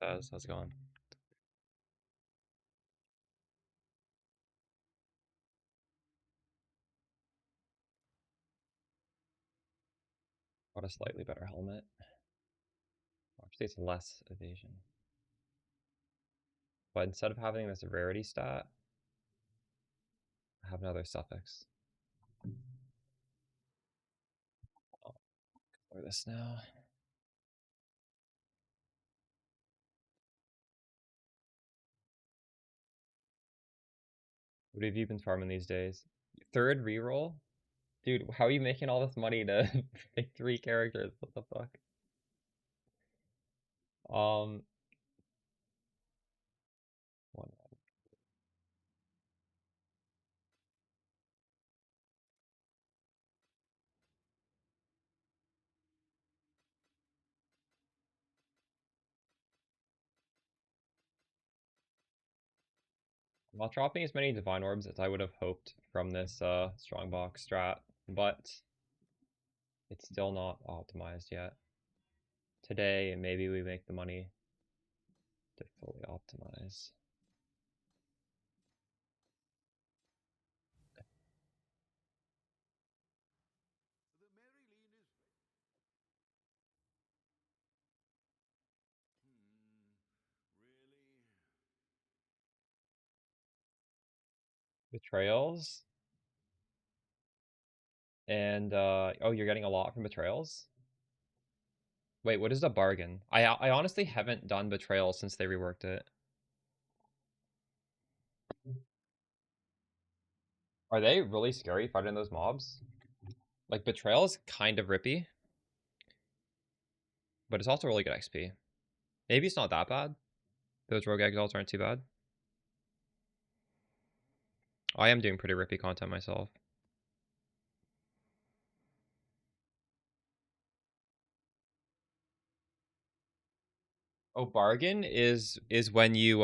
How's it going? Got a slightly better helmet. Actually, it's less evasion. But instead of having this rarity stat, I have another suffix. I'll color this now. What have you been farming these days? Third reroll? Dude, how are you making all this money to make 3 characters? What the fuck? Um, one. I'm not dropping as many divine orbs as I would have hoped from this strongbox strat, but it's still not optimized yet. Today, maybe we make the money to fully optimize. Betrayals. And oh, you're getting a lot from betrayals? Wait, what is the bargain? I honestly haven't done betrayal since they reworked it. Are they really scary fighting those mobs? Like betrayal is kind of rippy, but it's also really good XP. Maybe it's not that bad. Those rogue exiles aren't too bad. I am doing pretty rippy content myself. Oh, bargain is when you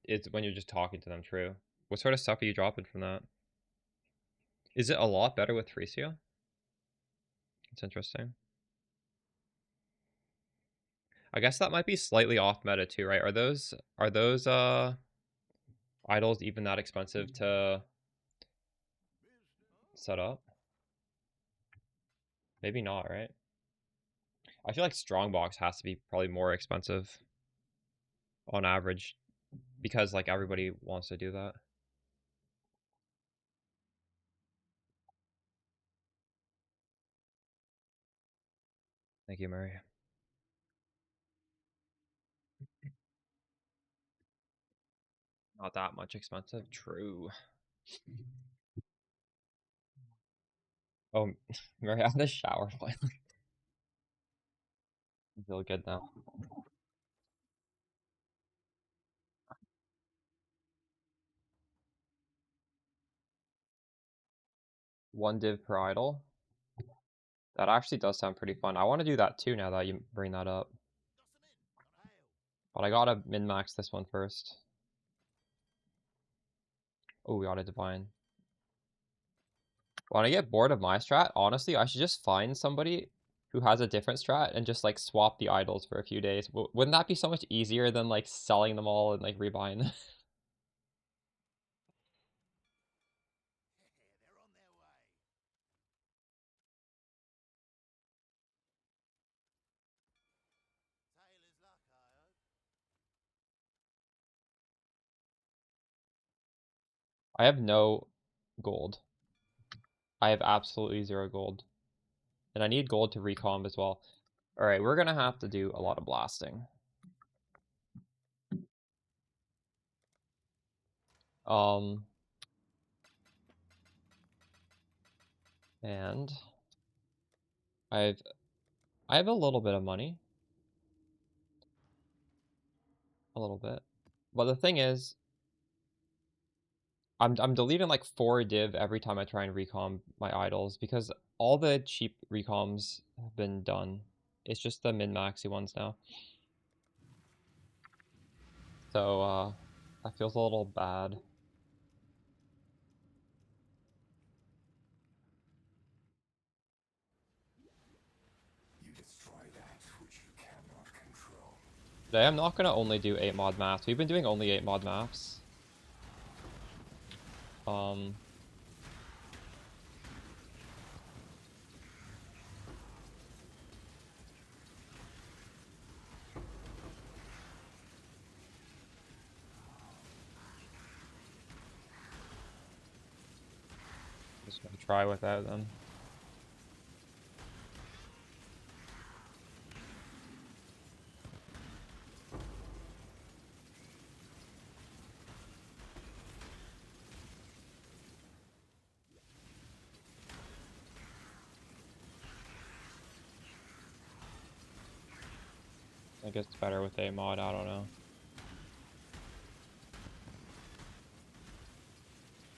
it's when you're just talking to them, true. What sort of stuff are you dropping from that? Is it a lot better with Phrecia? It's interesting. I guess that might be slightly off meta too, right? Are those idols even that expensive to set up? Maybe not, right? I feel like Strongbox has to be probably more expensive on average because like everybody wants to do that. Thank you, Murray. Not that much expensive. True. Oh, Murray, out of the shower finally. I feel good now. One div per idol. That actually does sound pretty fun. I want to do that too now that you bring that up. But I gotta min-max this one first. Oh, we got a divine. When I get bored of my strat, honestly, I should just find somebody who has a different strat and just like swap the idols for a few days. Wouldn't that be so much easier than like selling them all and like rebuying them? I have no gold. I have absolutely 0 gold. And I need gold to recomb as well. Alright, we're gonna have to do a lot of blasting. And I have a little bit of money. A little bit. But the thing is, I'm deleting like 4 div every time I try and recom my idols because all the cheap recoms have been done. It's just the min-maxy ones now. So that feels a little bad. You destroy that which you cannot control. Today I'm not gonna only do 8 mod maps. We've been doing only 8 mod maps. Just gonna try without them. I guess it's better with 8 mod, I don't know.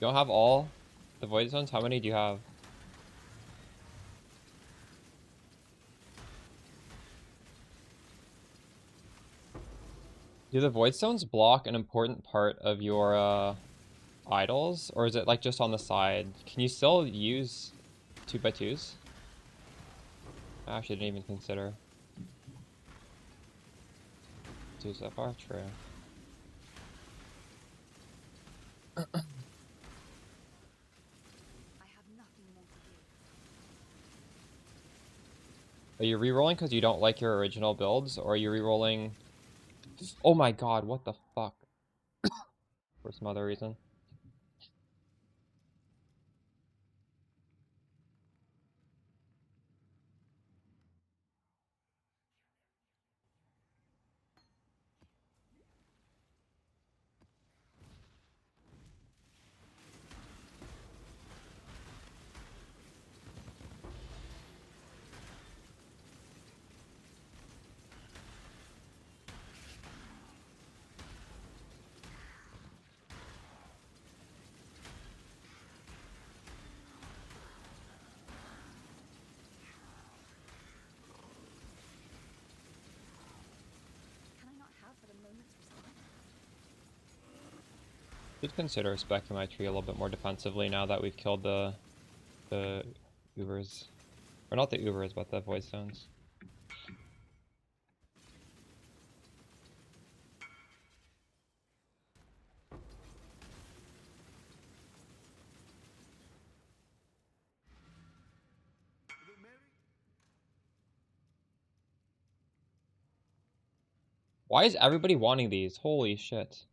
You don't have all the void zones? How many do you have? Do the void stones block an important part of your idols, or is it like just on the side? Can you still use 2x2s? I actually didn't even consider 2 so far. True. I have nothing more to do. Are you rerolling because you don't like your original builds, or are you rerolling? Oh my god, what the fuck? For some other reason. Can I not have but a moment's respite? Should consider speccing my tree a little bit more defensively now that we've killed the Ubers. Or not the Ubers, but the void stones. Why is everybody wanting these? Holy shit.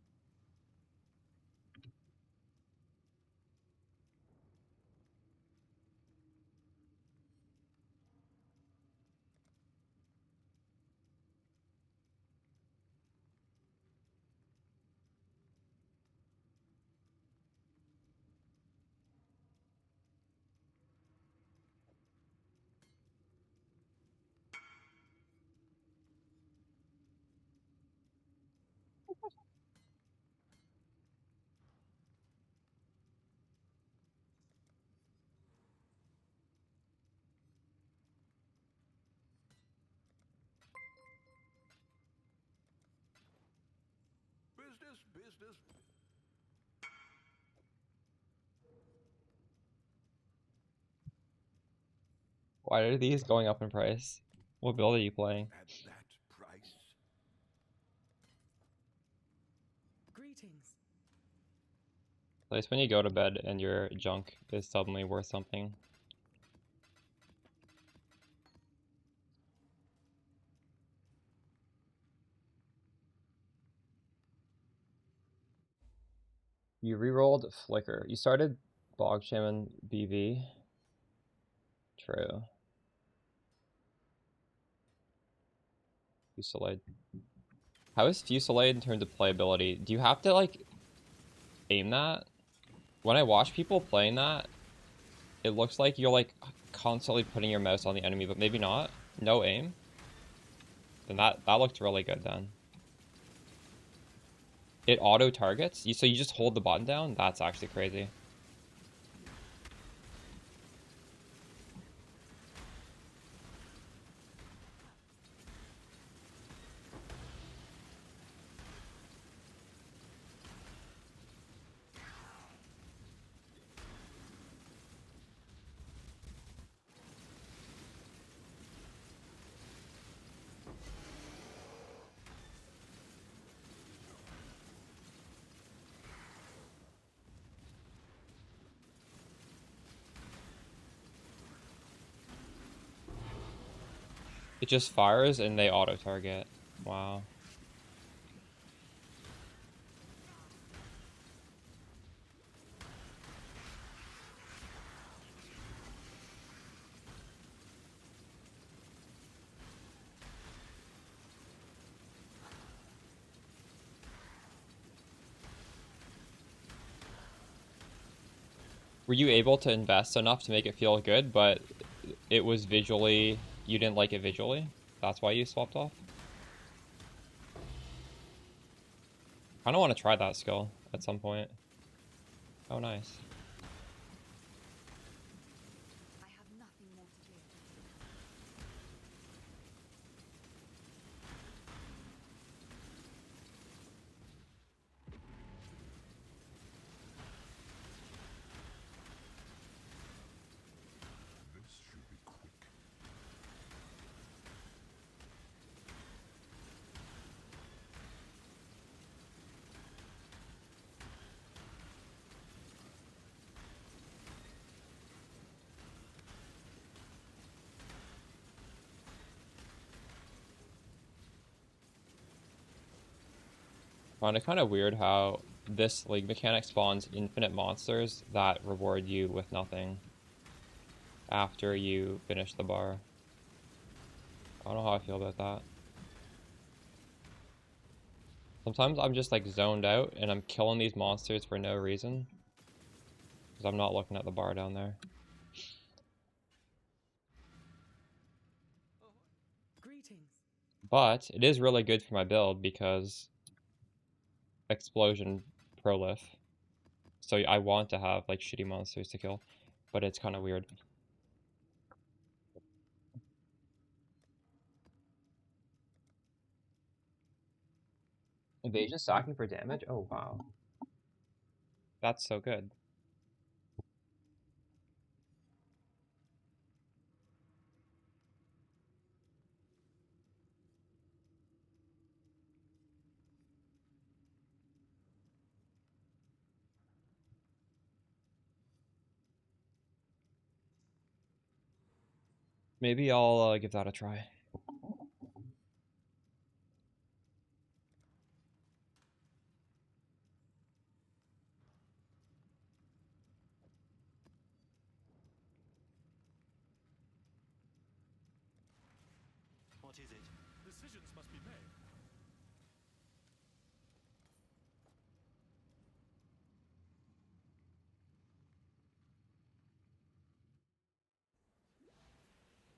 Business. Why are these going up in price? What build are you playing? At that price? Greetings. Place when you go to bed and your junk is suddenly worth something. You rerolled Flicker. You started Bog Shaman BV. True. Fusillade. How is Fusillade in terms of playability? Do you have to like aim that? When I watch people playing that, it looks like you're like constantly putting your mouse on the enemy, but maybe not. No aim. Then that looked really good then. It auto targets. So you just hold the button down? That's actually crazy. It just fires and they auto-target. Wow. Were you able to invest enough to make it feel good, but it was visually, you didn't like it visually? That's why you swapped off? I don't want to try that skill at some point. Oh, nice. I have nothing more to give. This should be quick. I find it kind of weird how this league mechanic spawns infinite monsters that reward you with nothing after you finish the bar. I don't know how I feel about that. Sometimes I'm just like zoned out and I'm killing these monsters for no reason because I'm not looking at the bar down there. Greetings. But it is really good for my build because explosion prolif. So I want to have like shitty monsters to kill, but it's kind of weird. Evasion stacking for damage? Oh wow. That's so good. Maybe I'll give that a try. What is it? Decisions must be made.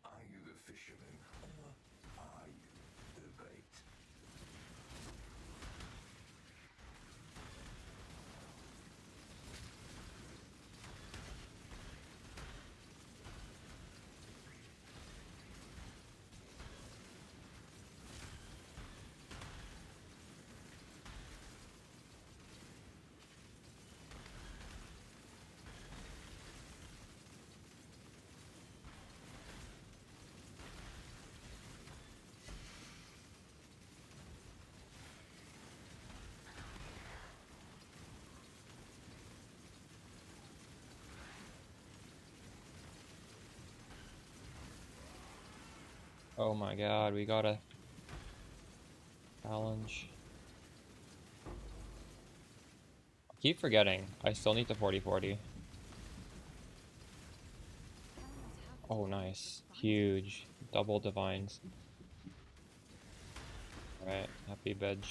Are you the fisherman or are you the bait? Oh my god, we got a challenge. I keep forgetting. I still need the 40-40. Oh, nice. Huge. Double divines. Alright, happy veg.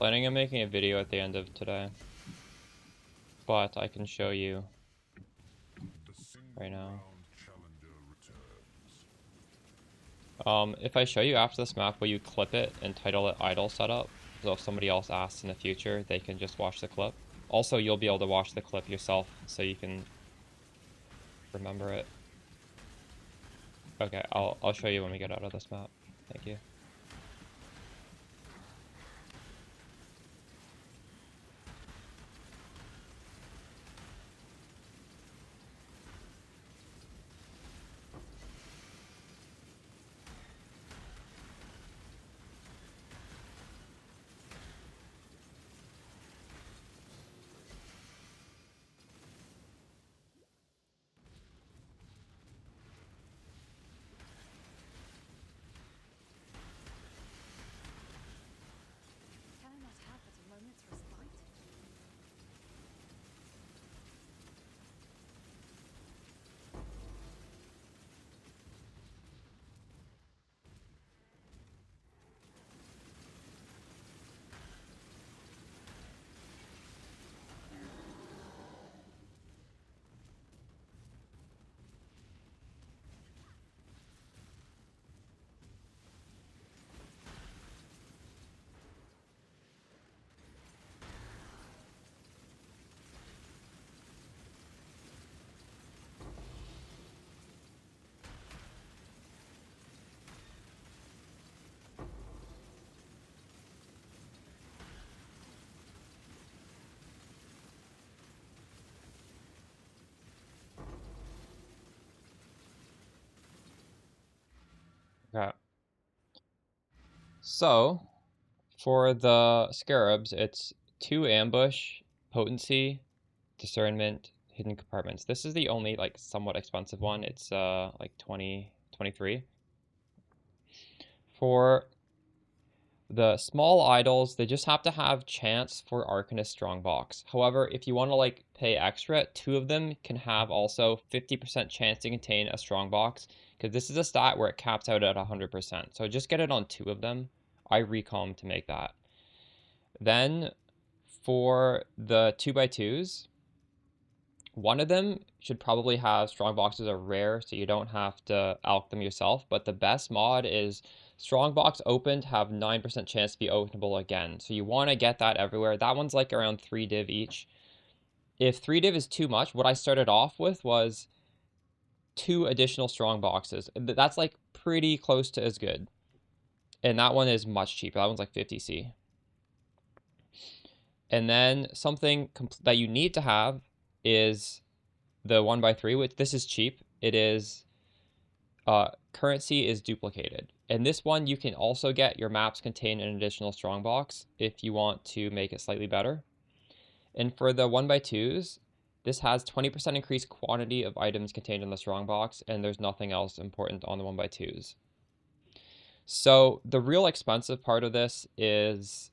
planning on making a video at the end of today, but I can show you right now. If I show you after this map, will you clip it and title it idle setup? So if somebody else asks in the future, they can just watch the clip. Also, you'll be able to watch the clip yourself so you can remember it. Okay, I'll show you when we get out of this map. Thank you. Can I not have but a moment's respite? Okay. So, for the scarabs, it's 2 ambush, potency, discernment, hidden compartments. This is the only like somewhat expensive one. It's like 23. For the small idols, they just have to have chance for Arcanist Strongbox. However, if you want to like pay extra, 2 of them can have also 50% chance to contain a Strongbox, because this is a stat where it caps out at 100%. So just get it on 2 of them. I recom to make that. Then for the 2x2s, one of them should probably have strong boxes are rare, so you don't have to alch them yourself. But the best mod is strong box opened have 9% chance to be openable again. So you want to get that everywhere. That one's like around 3 div each. If 3 div is too much, what I started off with was 2 additional strong boxes. That's like pretty close to as good. And that one is much cheaper. That one's like 50C. And then something that you need to have is the 1x3, which this is cheap. It is currency is duplicated. And this one you can also get your maps contain an additional strongbox if you want to make it slightly better. And for the 1x2s, this has 20% increased quantity of items contained in the strongbox, and there's nothing else important on the 1x2s. So the real expensive part of this is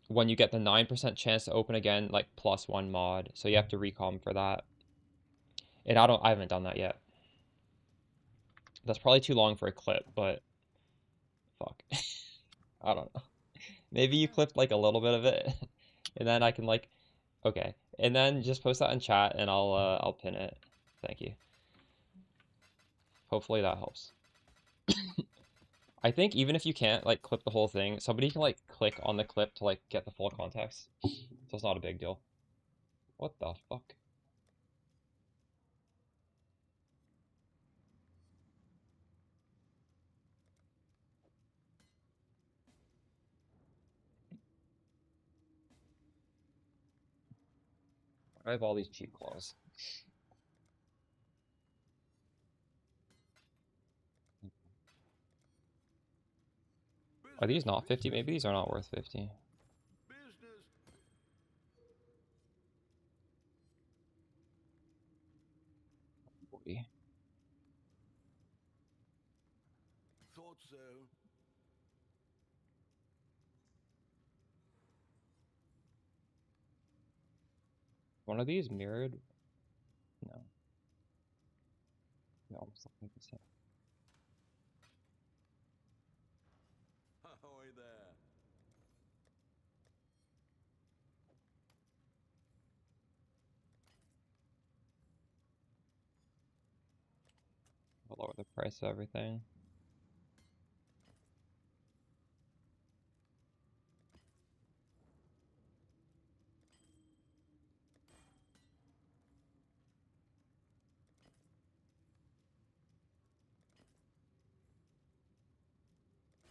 when you get the 9% chance to open again, like +1 mod. So you have to recom for that. And I haven't done that yet. That's probably too long for a clip, but fuck. I don't know. Maybe you clipped like a little bit of it, and then I can like, okay. And then just post that in chat, and I'll pin it. Thank you. Hopefully that helps. I think even if you can't like clip the whole thing, somebody can like click on the clip to like get the full context. So it's not a big deal. What the fuck? I have all these cheap claws. Are these not 50? Maybe these are not worth 50. Business. Thought so. One of these mirrored? No. No, almost like the same. Ahoy there. lower the price of everything.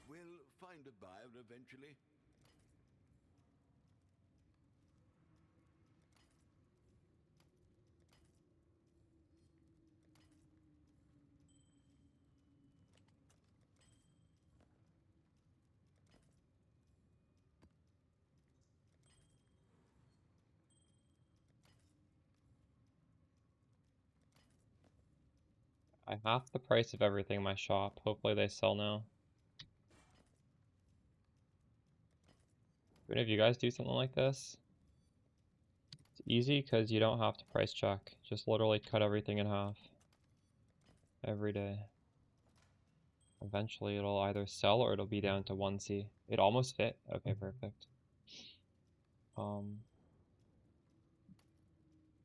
We'll find a buyer eventually. I half the price of everything in my shop. Hopefully they sell now. Do any of you guys do something like this? It's easy because you don't have to price check. Just literally cut everything in half. Every day. Eventually it'll either sell or it'll be down to 1C. It almost fit. Okay, perfect.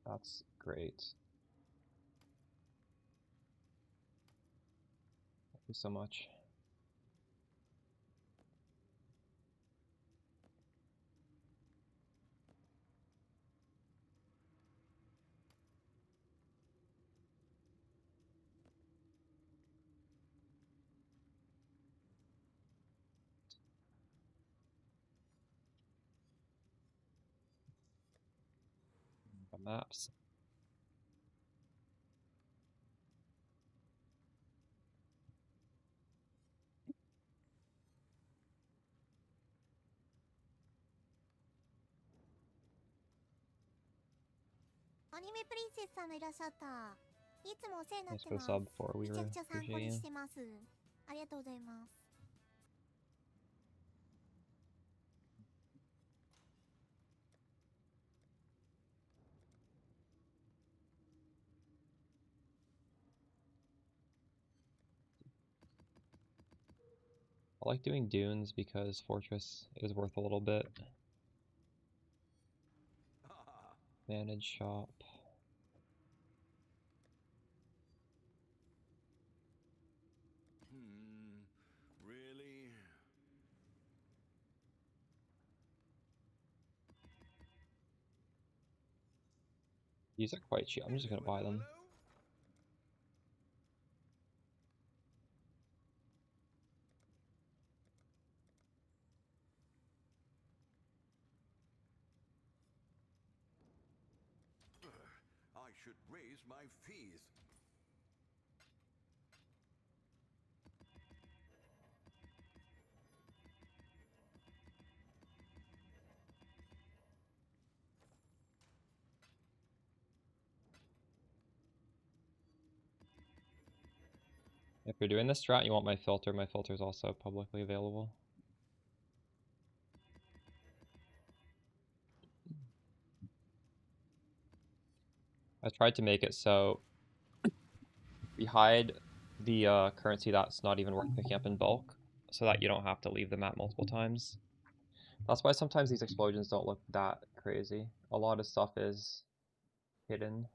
That's great. Thank you so much. The maps. Anime Princess さんがいらっしゃった。いつもお世話になっ Thanks て for ま the す。 sub before we めちゃくちゃ参考 appreciate に you. してます。ありがとうございます。I like doing dunes because Fortress is worth a little bit. Manage shop. Really? These are quite cheap. I'm just gonna buy them. I should raise my fees. If you're doing this strat and you want my filter is also publicly available. I tried to make it so we hide the currency that's not even worth picking up in bulk, so that you don't have to leave the map multiple times. That's why sometimes these explosions don't look that crazy. A lot of stuff is hidden.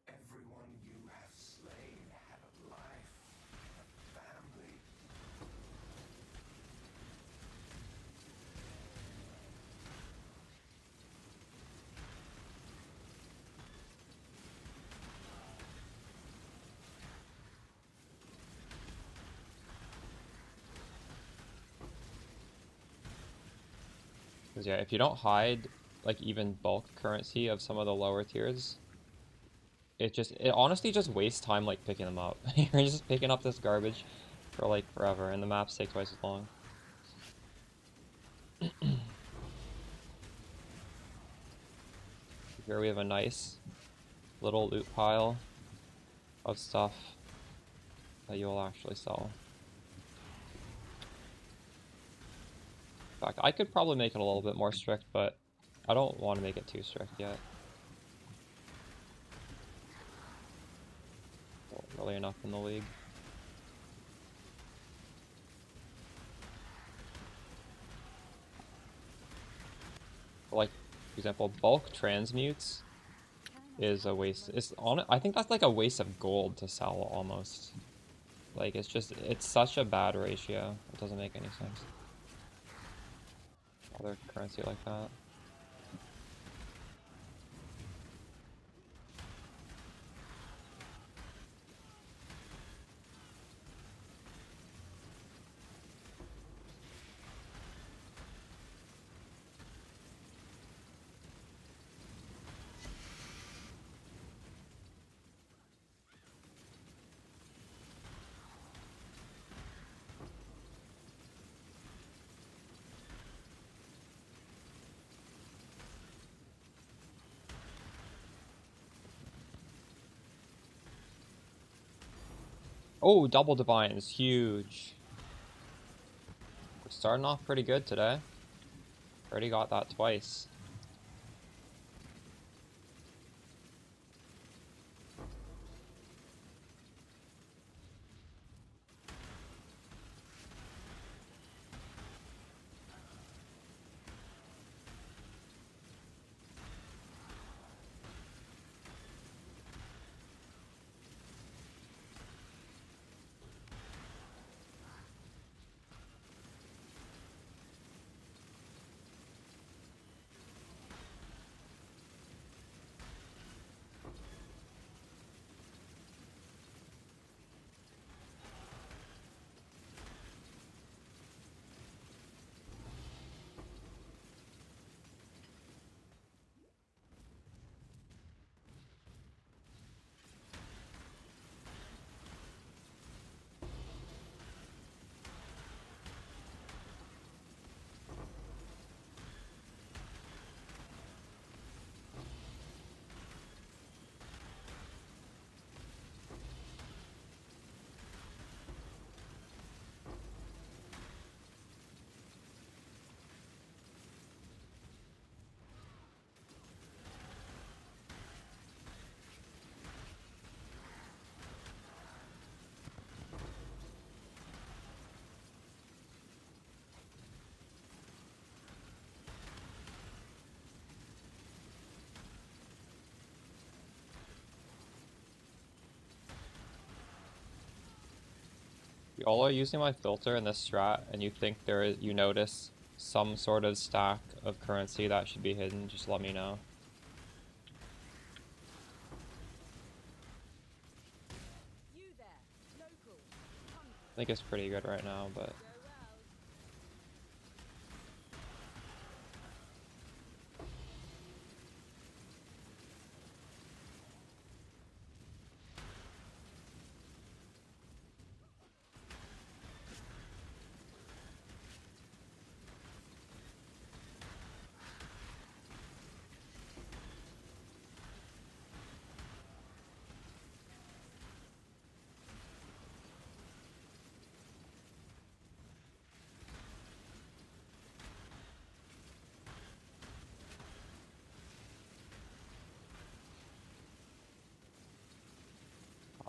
Everyone you have slain had a life, a family. Because yeah, if you don't hide like even bulk currency of some of the lower tiers, it honestly just wastes time like picking them up. You're just picking up this garbage for like forever, and the maps take twice as long. Here we have a nice little loot pile of stuff that you'll actually sell. In fact, I could probably make it a little bit more strict, but I don't want to make it too strict yet. really enough in the league. Like, for example, bulk transmutes is a waste. I think that's like a waste of gold to sell almost. Like, it's such a bad ratio. It doesn't make any sense. Other currency like that. Oh, double divines, huge. We're starting off pretty good today. Already got that twice. Y'all are using my filter in this strat and you think you notice some sort of stack of currency that should be hidden, just let me know. You there, local. I think it's pretty good right now, but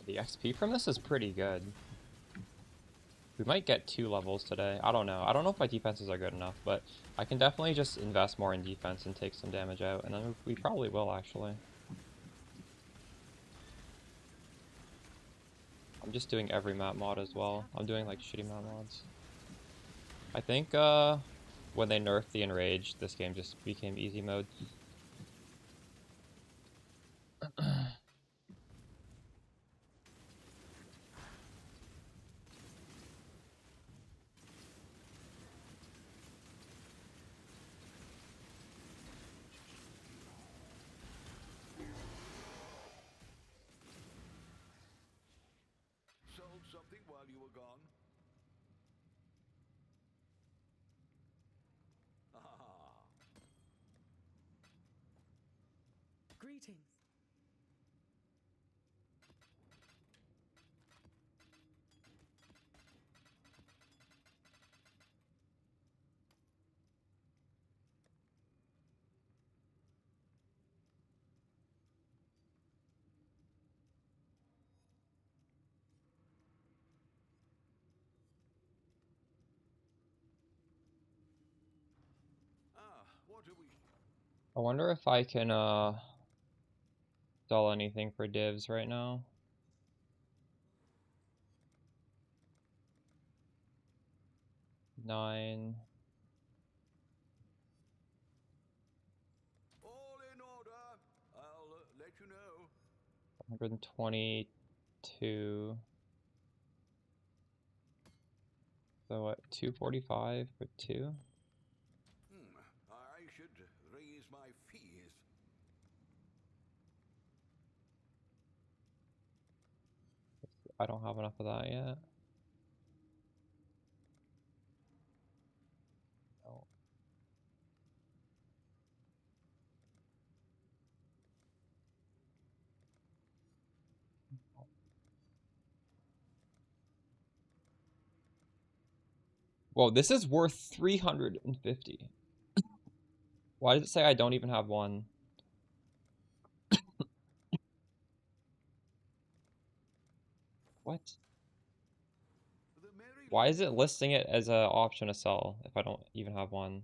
the XP from this is pretty good. We might get 2 levels today. I don't know. I don't know if my defenses are good enough, but I can definitely just invest more in defense and take some damage out, and then we probably will, actually. I'm just doing every map mod as well. I'm doing, like, shitty map mods. I think, when they nerfed the Enrage, this game just became easy mode. Sold something while you were gone? Ah. Greetings. I wonder if I can sell anything for divs right now. Nine. All in order. I'll let you know. 122. So what? 245 for 2? I should raise my fees. I don't have enough of that yet. No. Whoa, this is worth 350. Why does it say I don't even have one? What? Why is it listing it as an option to sell if I don't even have one?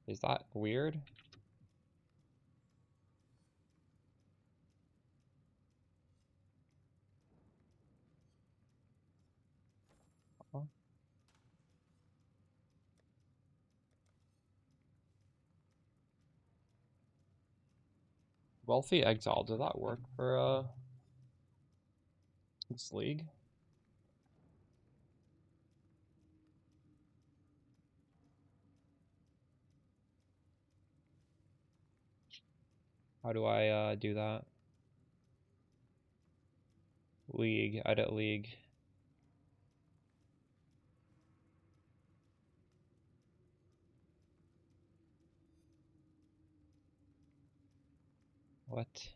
Is that weird? Huh? Wealthy Exile, does that work for this league? How do I do that? League, edit league. What?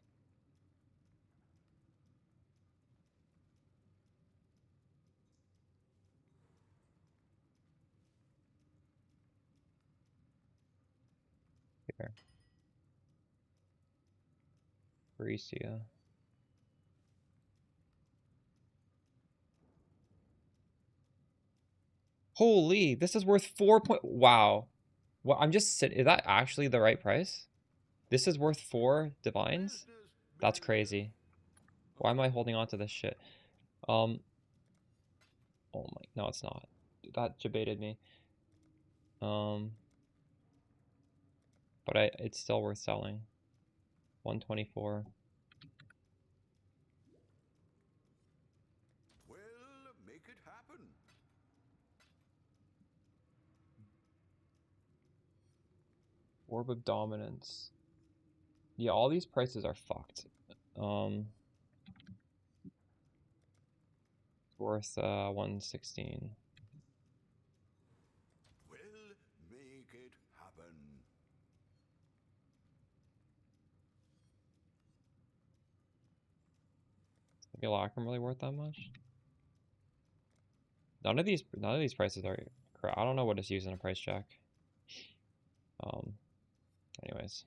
Here. Phrecia. Holy, this is worth 4 point. Wow. What? I'm just sitting. Is that actually the right price? This is worth 4 divines? That's crazy. Why am I holding on to this shit? Oh my, no, it's not. That debated me. But it's still worth selling. 124. Well, make it happen. Orb of Dominance. Yeah, all these prices are fucked. Worth 116. Well, make it happen. Simulacrum really worth that much? None of these prices are correct. I don't know what it's using a price check. Anyways.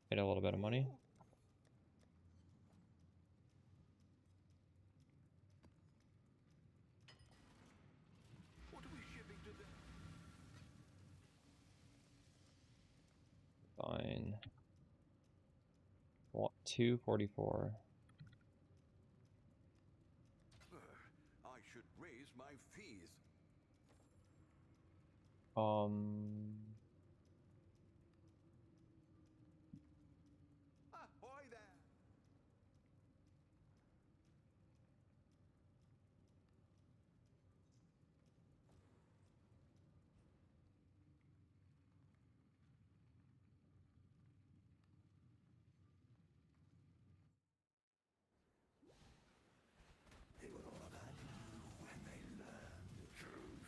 Made a little bit of money. What are we shipping to them? Fine. Well, 244. I should raise my fees. Ahoy there! They will honor you when they learn the truth.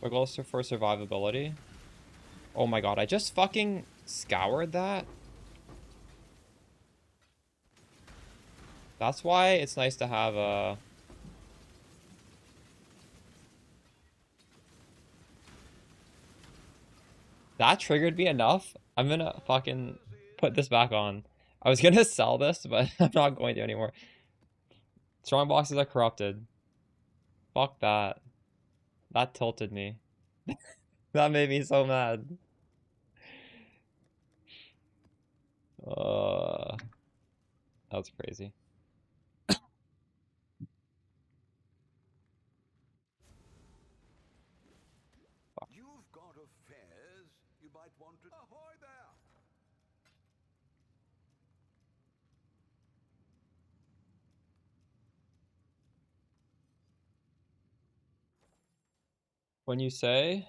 We're closer for survivability. Oh my god, I just fucking scoured that. That's why it's nice to have a... That triggered me enough. I'm gonna fucking put this back on. I was gonna sell this, but I'm not going to anymore. Strong boxes are corrupted. Fuck that. That tilted me. That made me so mad. That was crazy. You've got affairs you might want to. Ahoy there! When you say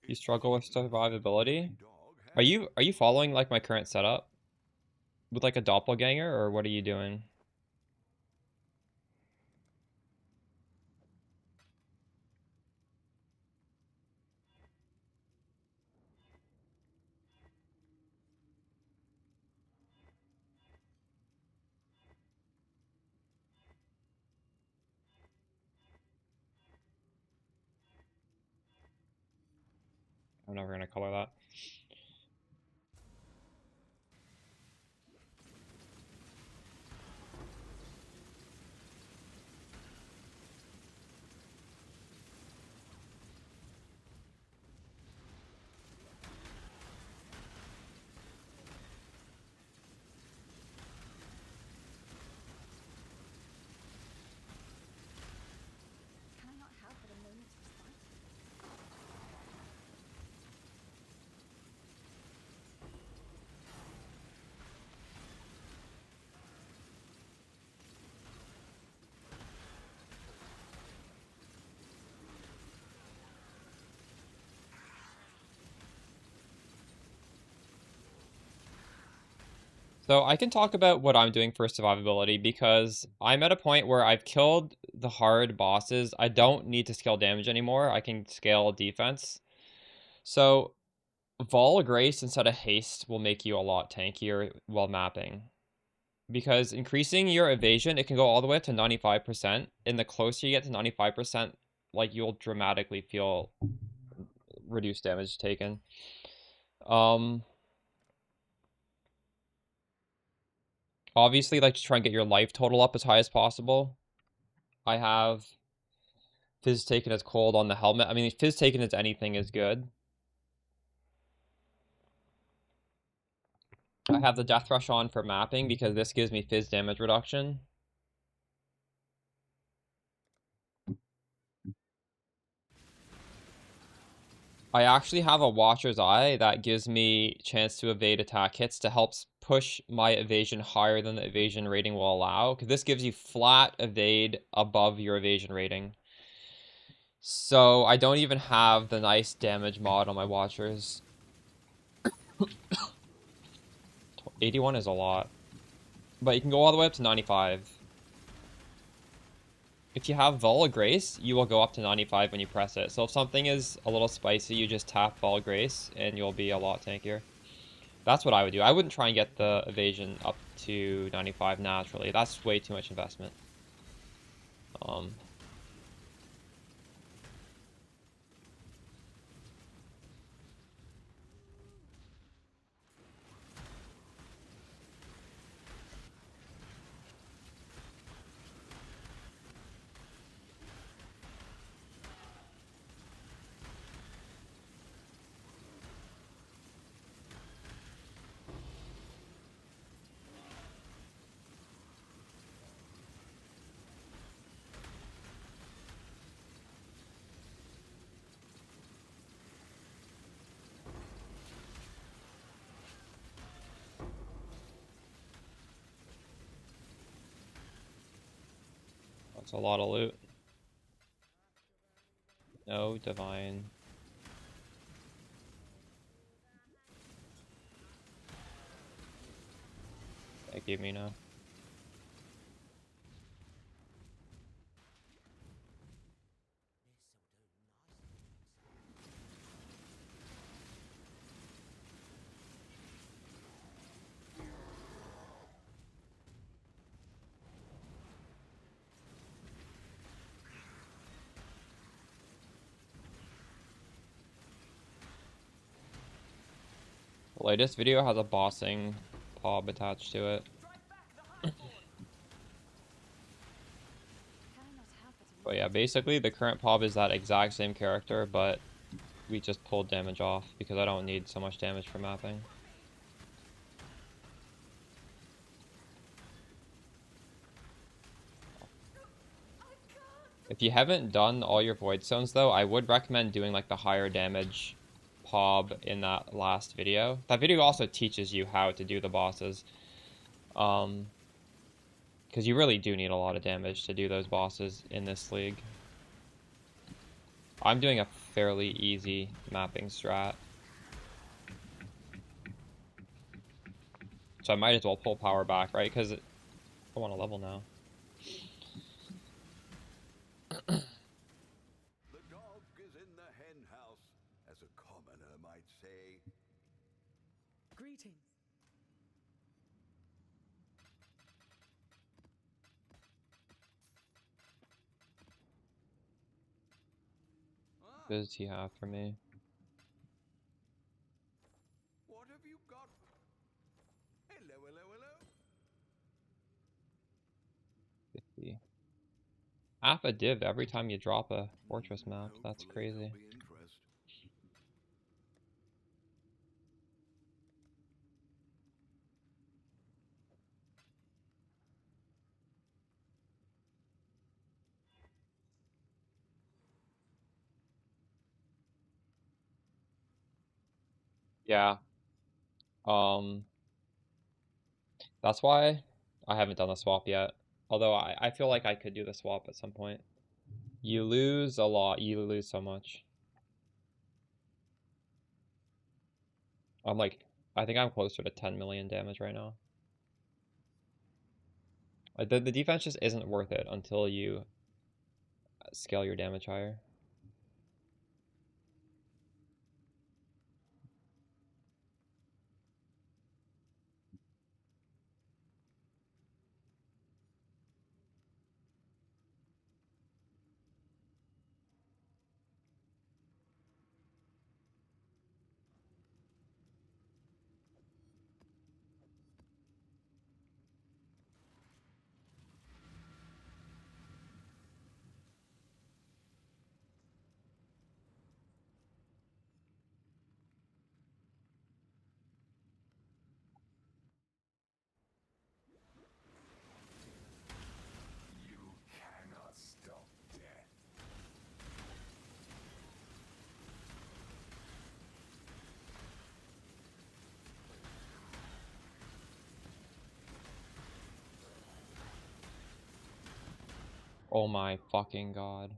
you struggle with survivability, are you following like my current setup with like a doppelganger, or what are you doing? I'm never gonna color that. Can I not have but a moment's respite? So I can talk about what I'm doing for survivability because I'm at a point where I've killed the hard bosses. I don't need to scale damage anymore. I can scale defense. So Vol Grace instead of Haste will make you a lot tankier while mapping. Because increasing your evasion, it can go all the way up to 95%. And the closer you get to 95%, like you'll dramatically feel reduced damage taken. Obviously, like to try and get your life total up as high as possible. I have Fizz taken as cold on the helmet. I mean, Fizz taken as anything is good. I have the Death Rush on for mapping because this gives me Fizz damage reduction. I actually have a Watcher's Eye that gives me chance to evade attack hits to help push my evasion higher than the evasion rating will allow. Because this gives you flat evade above your evasion rating. So I don't even have the nice damage mod on my Watchers. 81 is a lot. But you can go all the way up to 95. If you have Vol Grace, you will go up to 95 when you press it. So if something is a little spicy, you just tap Vol Grace and you'll be a lot tankier. That's what I would do. I wouldn't try and get the evasion up to 95 naturally. That's way too much investment. That's a lot of loot. No divine. That gave me no. The latest video has a bossing PoB attached to it. But yeah, basically the current PoB is that exact same character, but we just pulled damage off because I don't need so much damage for mapping. If you haven't done all your void zones though, I would recommend doing like the higher damage PoB in that last video. That video also teaches you how to do the bosses. Because you really do need a lot of damage to do those bosses in this league. I'm doing a fairly easy mapping strat. So I might as well pull power back, right? Because I want to level now. The dog is in the hen house, as a commoner might say. Greetings. What does he have for me? What have you got? Hello, hello, hello. 50. Half a div every time you drop a fortress map. That's crazy. Yeah. That's why I haven't done the swap yet. Although I feel like I could do the swap at some point. You lose a lot. You lose so much. I'm like, I think I'm closer to 10 million damage right now. Like the defense just isn't worth it until you scale your damage higher. You cannot stop death. Oh my fucking god.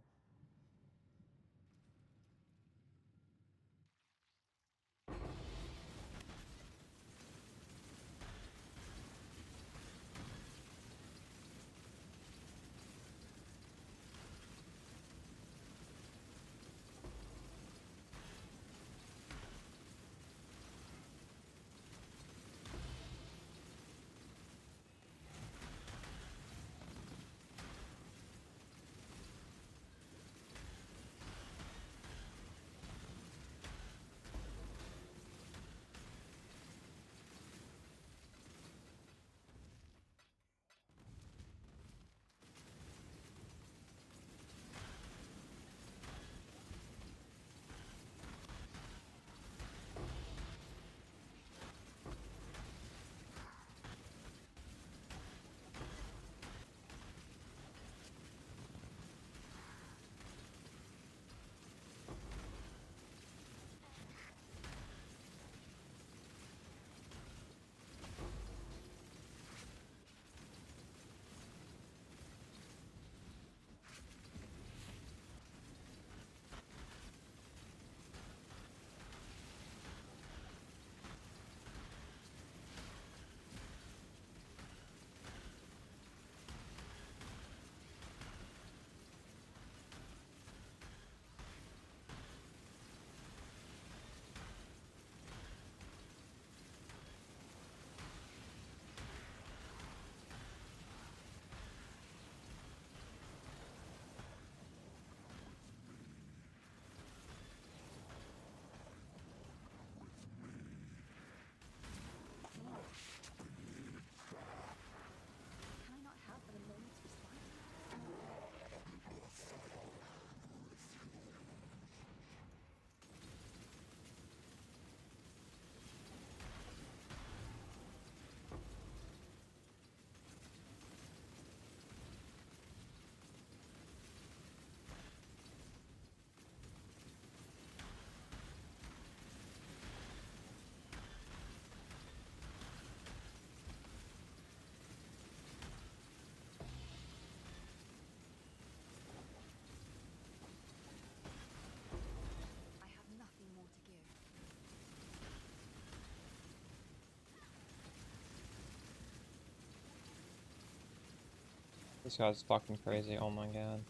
This guy's fucking crazy, oh my god.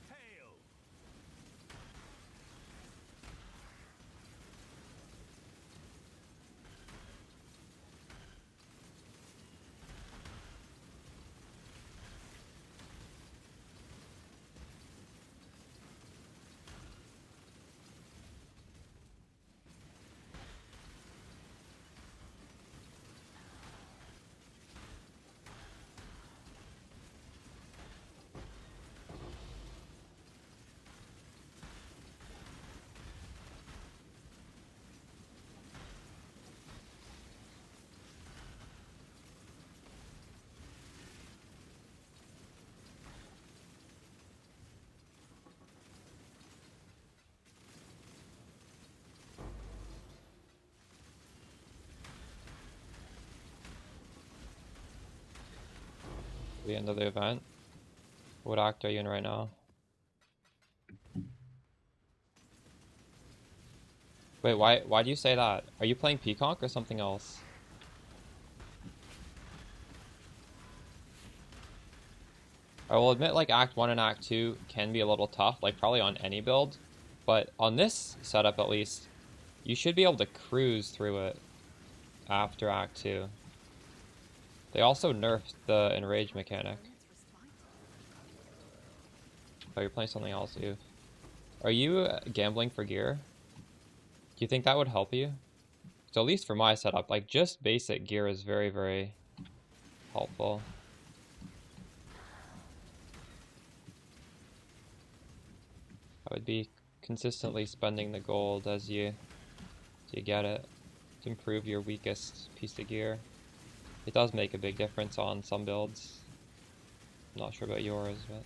Hail! The end of the event. What act are you in right now? Wait, why do you say that? Are you playing PCONC or something else? I will admit, like, Act 1 and Act 2 can be a little tough, like, probably on any build. But on this setup, at least, you should be able to cruise through it after Act 2. They also nerfed the enrage mechanic. Oh, you're playing something else, dude. Are you gambling for gear? Do you think that would help you? So at least for my setup, like, just basic gear is very, very helpful. I would be consistently spending the gold as you get it to improve your weakest piece of gear. It does make a big difference on some builds. I'm not sure about yours, but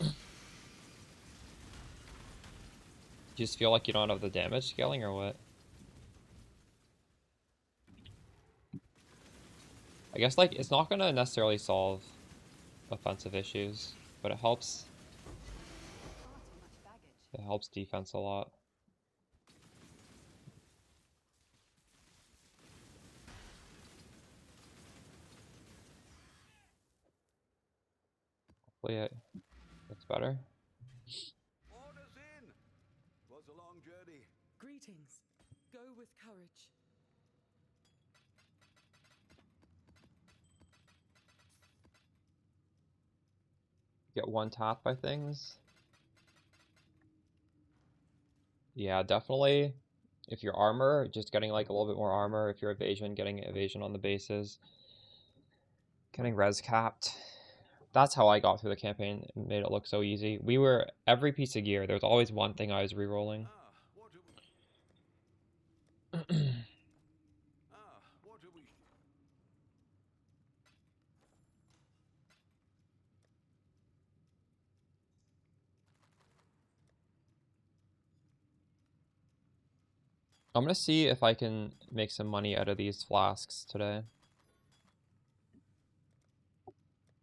you just feel like you don't have the damage scaling or what? I guess, like, it's not gonna necessarily solve offensive issues, but it helps defense a lot. Hopefully it's better. Orders in! Was a long journey. Greetings. Go with courage. Get one tap by things. Yeah, definitely. If you're armor, just getting like a little bit more armor. If you're evasion, getting evasion on the bases. Getting res capped. That's how I got through the campaign and made it look so easy. We were, every piece of gear, there was always one thing I was rerolling. What do we... what do we... I'm gonna see if I can make some money out of these flasks today.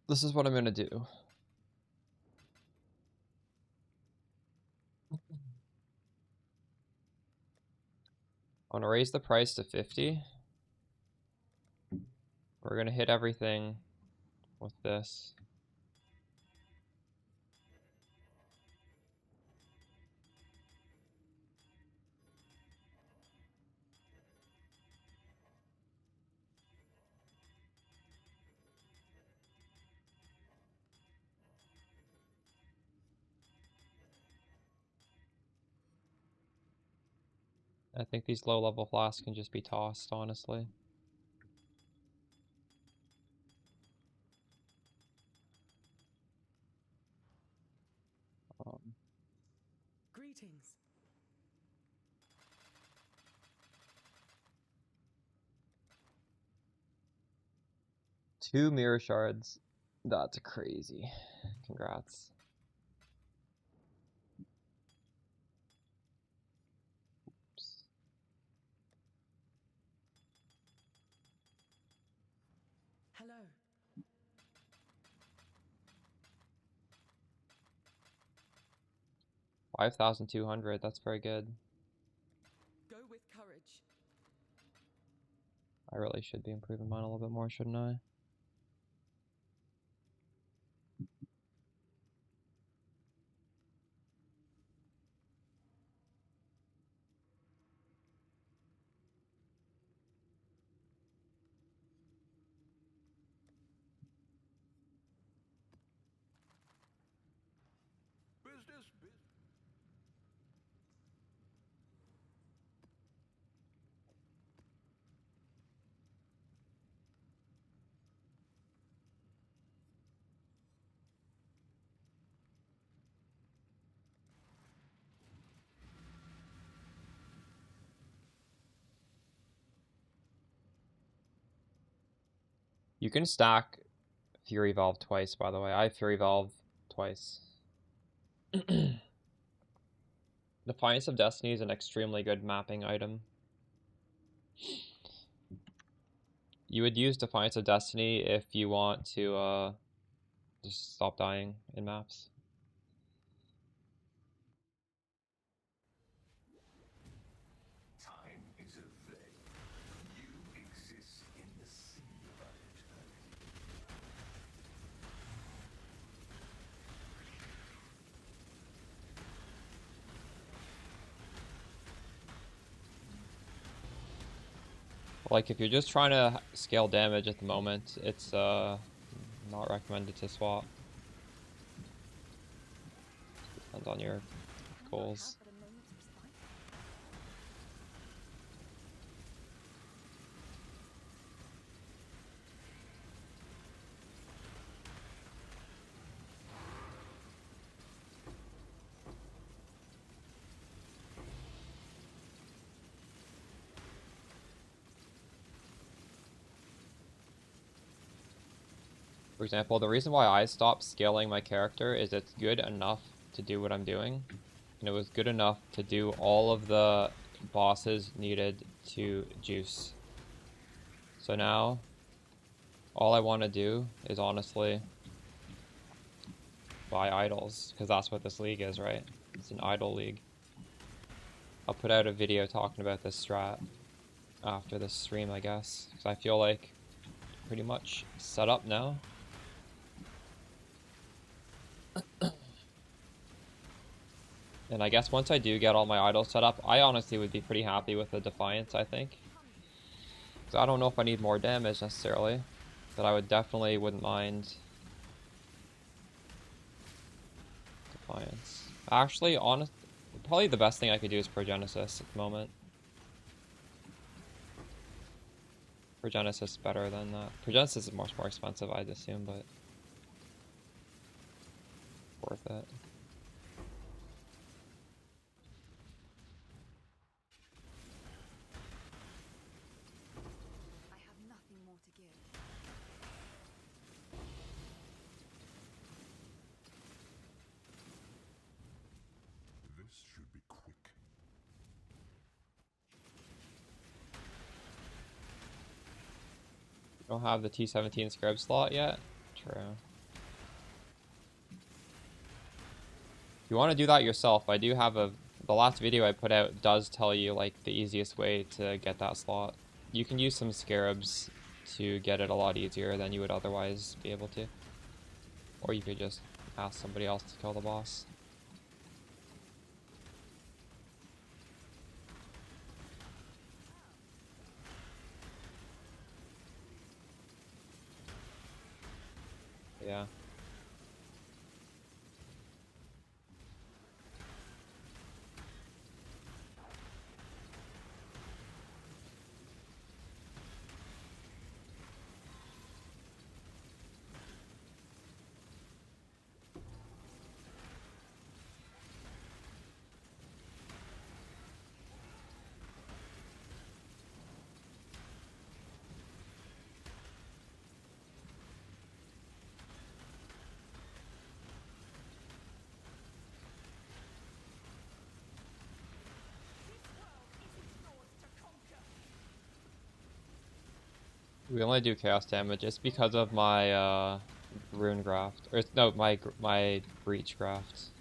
This is what I'm gonna do. I'm gonna raise the price to 50. We're gonna hit everything with this. I think these low level flasks can just be tossed, honestly. Greetings. Two mirror shards. That's crazy. Congrats. Oops. Hello. 5,200. That's very good. Go with courage. I really should be improving mine a little bit more, shouldn't I? Business. You can stack Fury Valve twice, by the way. I Fury Valve twice. Defiance of Destiny is an extremely good mapping item. You would use Defiance of Destiny if you want to just stop dying in maps. Time is a veil. You exist in the singular eternity. Like, if you're just trying to scale damage at the moment, it's not recommended to swap. Depends on your goals. For example, the reason why I stopped scaling my character is it's good enough to do what I'm doing. And it was good enough to do all of the bosses needed to juice. So now, all I want to do is honestly buy idols, because that's what this league is, right? It's an idol league. I'll put out a video talking about this strat after this stream, I guess, because I feel like pretty much set up now. And I guess once I do get all my idols set up, I honestly would be pretty happy with the Defiance, I think. Because I don't know if I need more damage necessarily, but I would definitely wouldn't mind Defiance. Actually, probably the best thing I could do is Progenesis at the moment. Progenesis is better than that. Progenesis is much more expensive, I'd assume, but worth it. I have nothing more to give. This should be quick. You don't have the T17 Scarab slot yet? True. If you want to do that yourself, I do have the last video I put out does tell you like the easiest way to get that slot. You can use some scarabs to get it a lot easier than you would otherwise be able to. Or you could just ask somebody else to kill the boss. Yeah. We only do chaos damage. It's because of my rune graft, or no, my breach graft.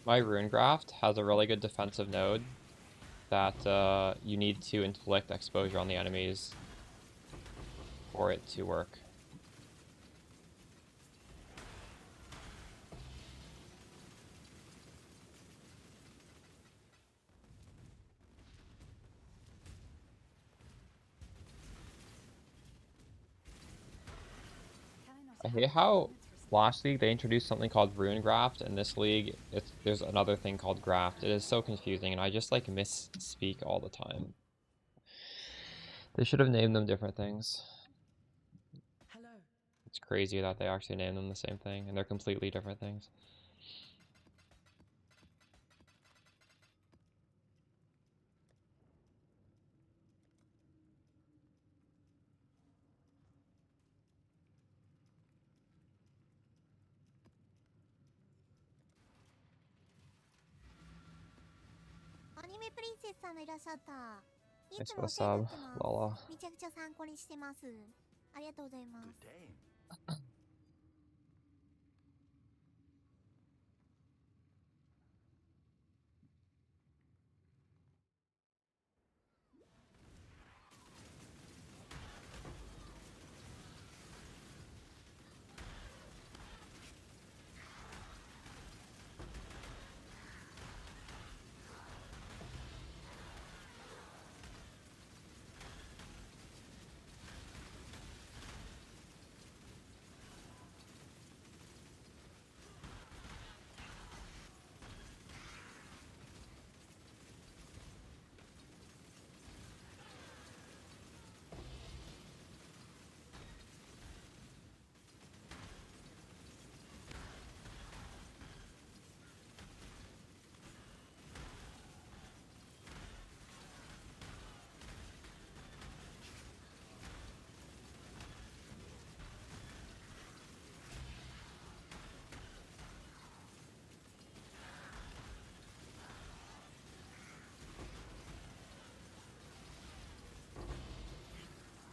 My rune graft has a really good defensive node that you need to inflict exposure on the enemies for it to work. I hate how last league they introduced something called rune graft, and this league there's another thing called graft. It is so confusing, and I just like misspeak all the time. They should have named them different things. Hello. It's crazy that they actually named them the same thing, and they're completely different things. Anime Princess さんがいらっしゃった。い Thanks つ for も the お世話にな sub, ってます。 Lala. めちゃくちゃ参考にしてます。ありがとうございます。 Good day.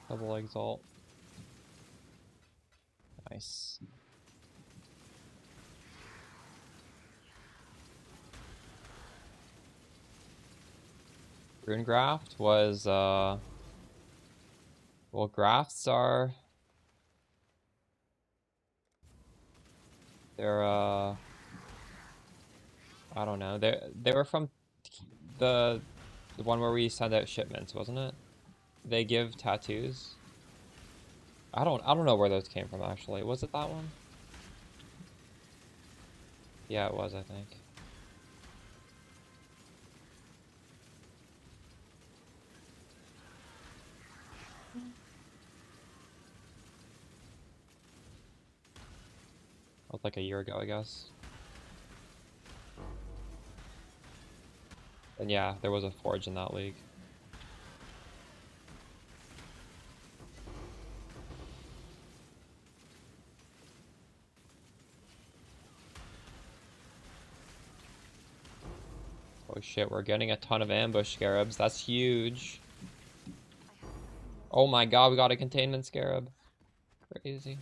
Double exalt. Nice. Rune graft was well, grafts are they're I don't know. They were from the one where we send out shipments, wasn't it? They give tattoos. I don't know where those came from actually. Was it that one? Yeah, it was, I think. That was like a year ago, I guess. And yeah, there was a forge in that league. Oh shit, we're getting a ton of ambush scarabs. That's huge. Oh my god, we got a containment scarab. Crazy.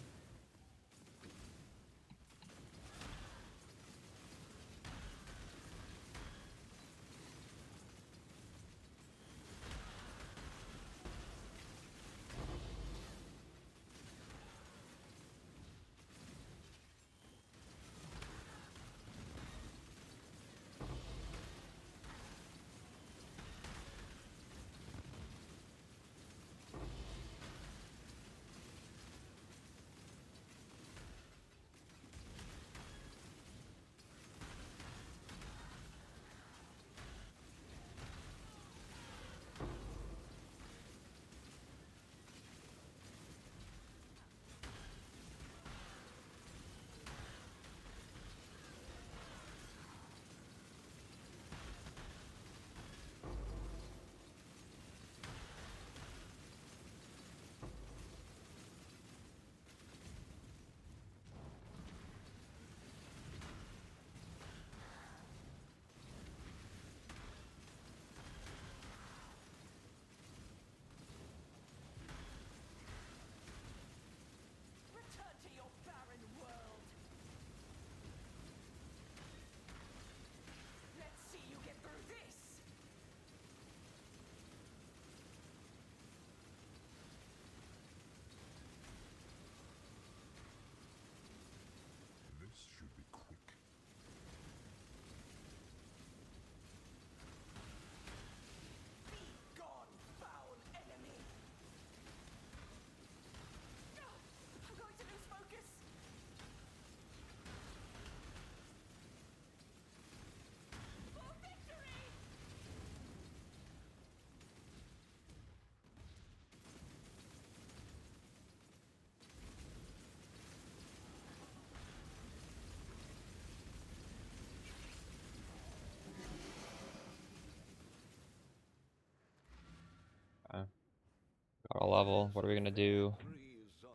a level. What are we gonna do?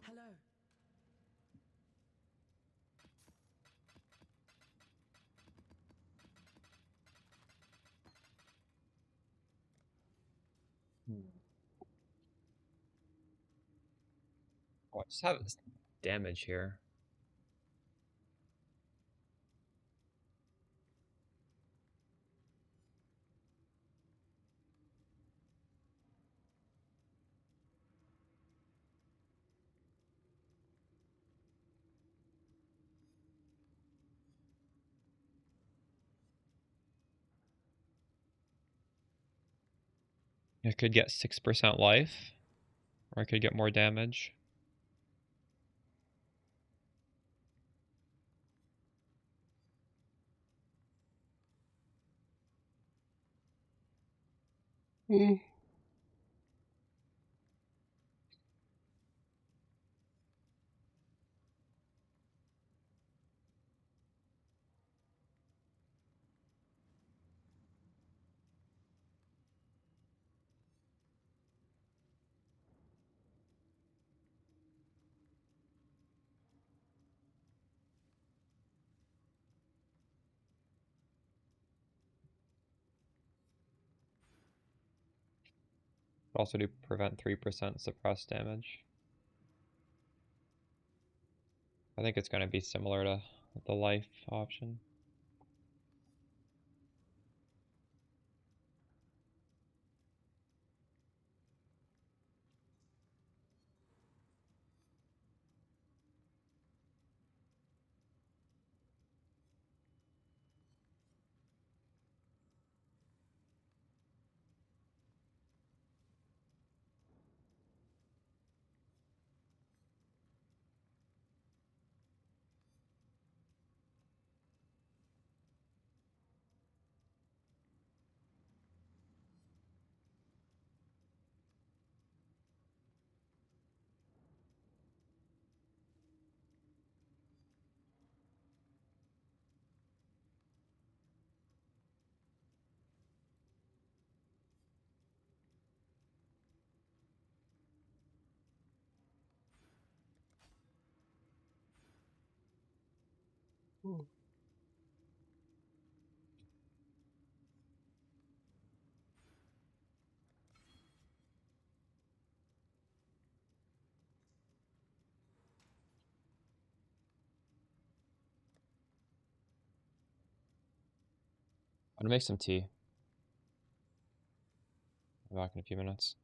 Hello. Oh, I just have this damage here. I could get 6% life, or I could get more damage. Also do prevent 3% suppressed damage. I think it's going to be similar to the life option. I'm gonna make some tea. I'll be back in a few minutes.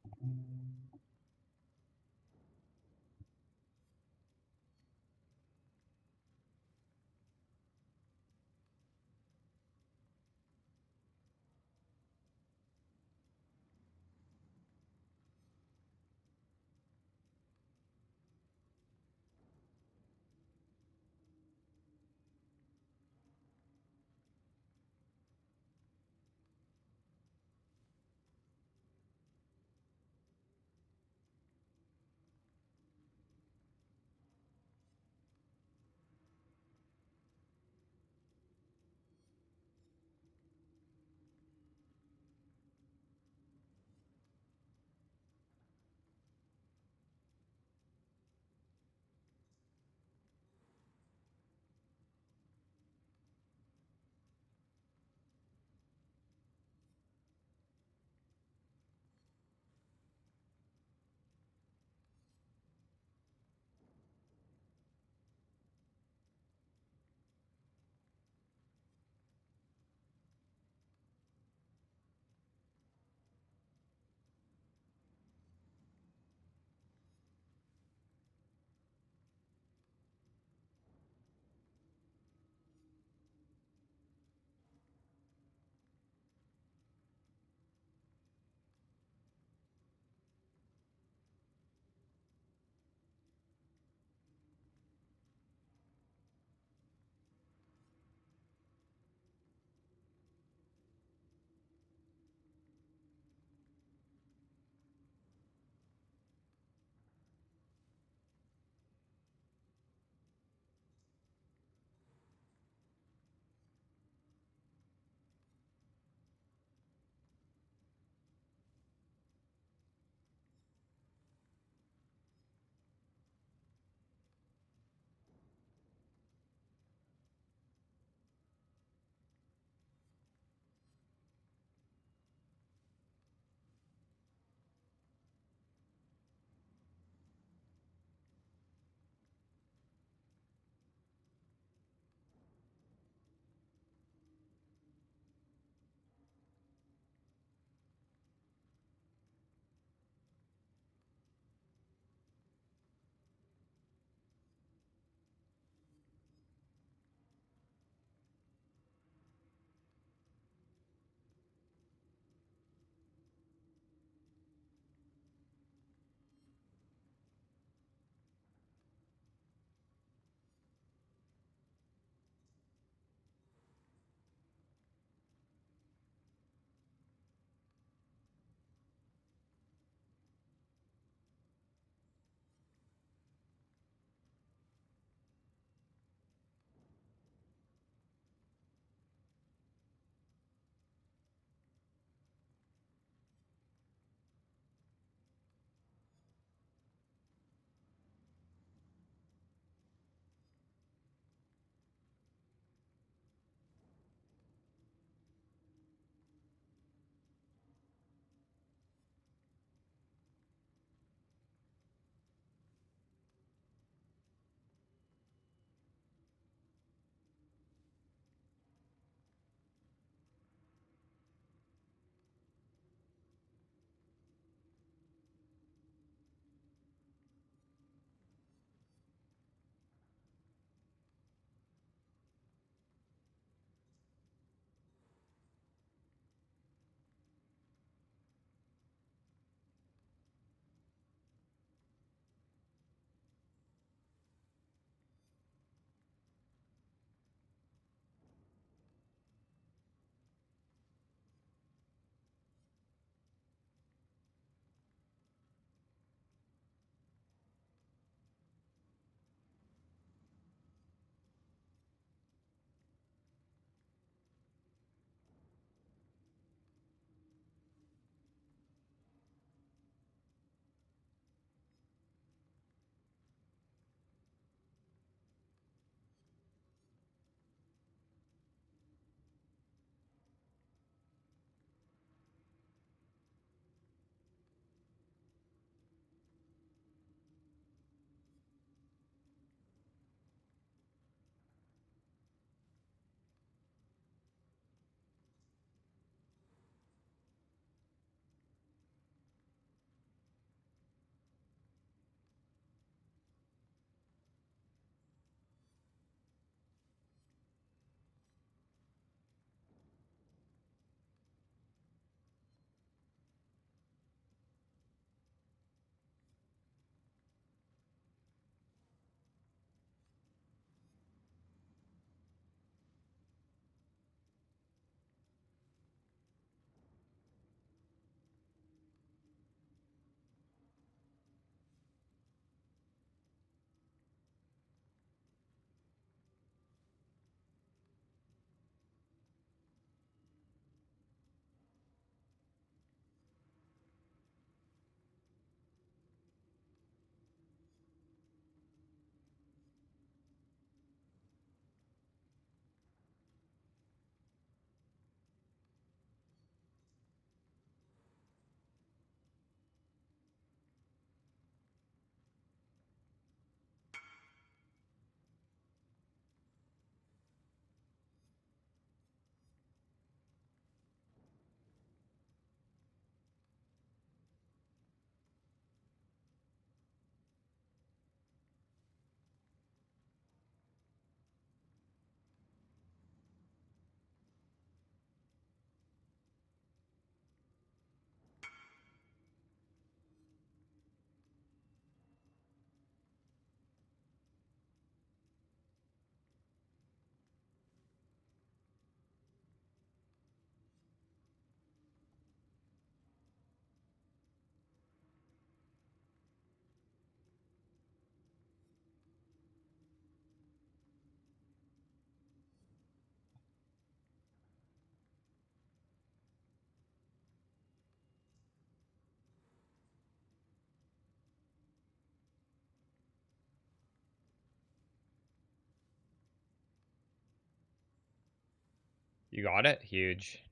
You got it? Huge.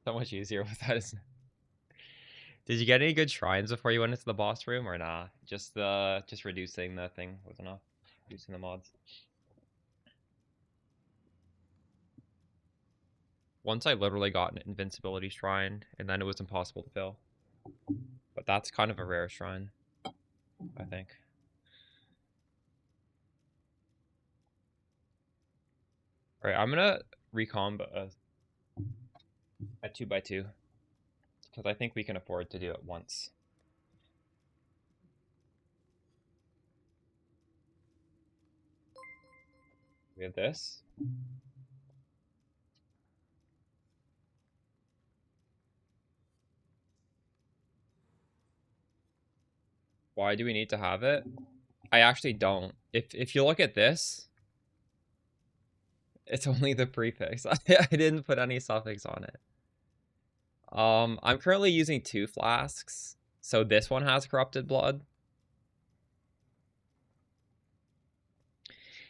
So much easier with that, isn't it? Did you get any good shrines before you went into the boss room or nah? Just reducing the thing was enough. Reducing the mods. Once I literally got an invincibility shrine, and then it was impossible to fill. But that's kind of a rare shrine, I think. Alright, I'm gonna recomb a 2x2. Because I think we can afford to do it once. We have this. Why do we need to have it? I actually don't. If you look at this, it's only the prefix. I didn't put any suffix on it. I'm currently using 2 flasks. So this one has corrupted blood.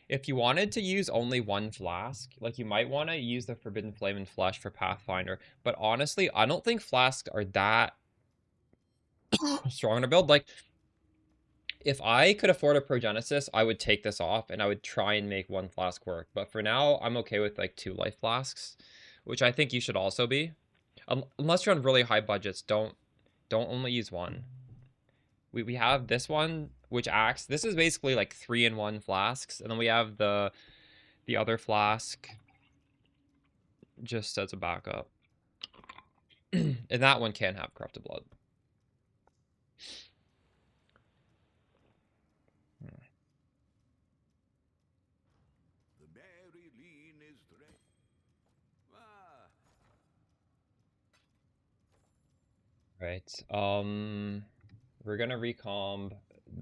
If you wanted to use only 1 flask, like you might want to use the Forbidden Flame and Flesh for Pathfinder. But honestly, I don't think flasks are that strong to build. Like, if I could afford a Progenesis, I would take this off and I would try and make 1 flask work. But for now, I'm okay with like 2 life flasks, which I think you should also be. Unless you're on really high budgets, don't only use 1. We have this one, which acts. This is basically like 3-in-1 flasks, and then we have the other flask just as a backup. And that one can have corrupted blood. The very lean is drained. Right. We're gonna recomb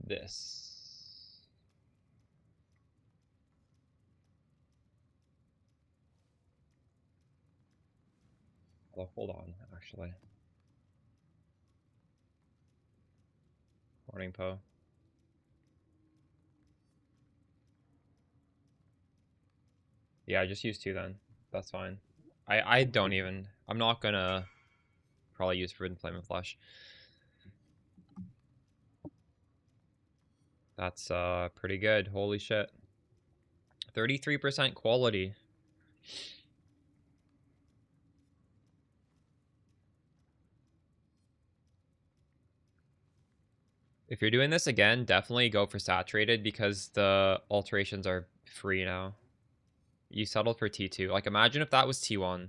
this. Oh, hold on, actually. Morning, Poe. Yeah, just use 2 then. That's fine. I don't even. I'm not gonna probably use Forbidden Flame and Flesh. That's pretty good. Holy shit. 33% quality. If you're doing this again, definitely go for saturated because the alterations are free now. You settled for T2. Like, imagine if that was T1.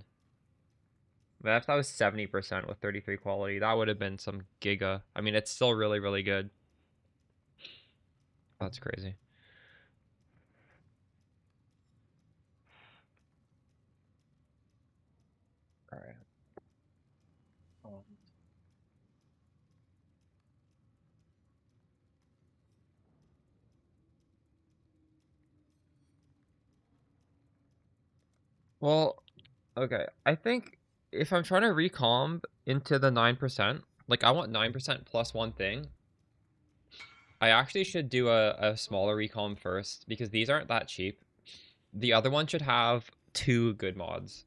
If that was 70% with 33 quality, that would have been some giga. I mean, it's still really, really good. That's crazy. All right. Well, okay. I think if I'm trying to recomb into the 9%, like I want 9% plus 1 thing, I actually should do a smaller recomb first because these aren't that cheap. The other one should have 2 good mods.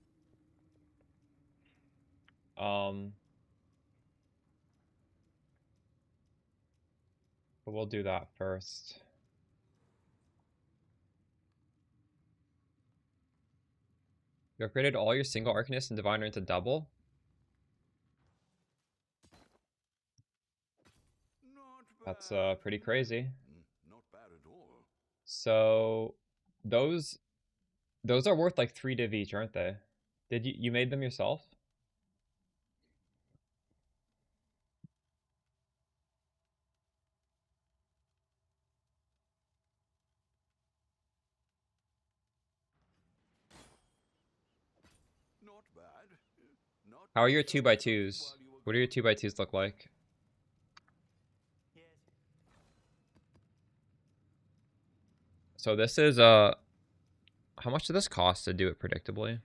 But we'll do that first. You upgraded all your single Arcanist and Diviner into double? That's pretty crazy. Not bad at all. So those are worth like 3 div each, aren't they? Did you made them yourself? Not bad. Not How are your so 2x2s? while you were What do your 2x2s look like? Yes. So this is how much does this cost to do it predictably?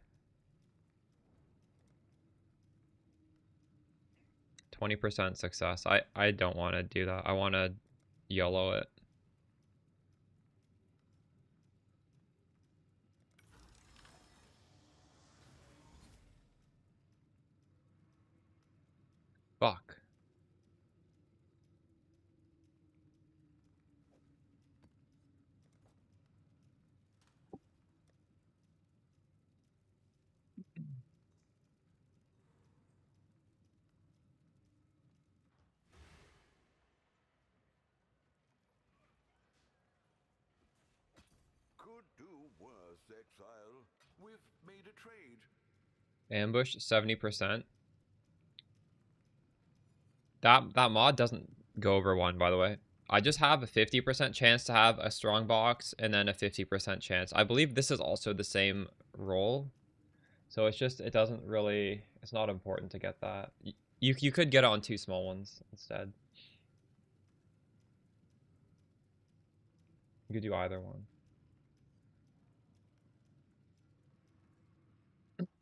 20% success. I don't want to do that. I want to YOLO it. Could do worse, exile. We've made a trade. Ambush 70%. That mod doesn't go over 1, by the way. I just have a 50% chance to have a strong box and then a 50% chance. I believe this is also the same roll. So it's just, it doesn't really, it's not important to get that. You could get it on 2 small ones instead. You could do either one.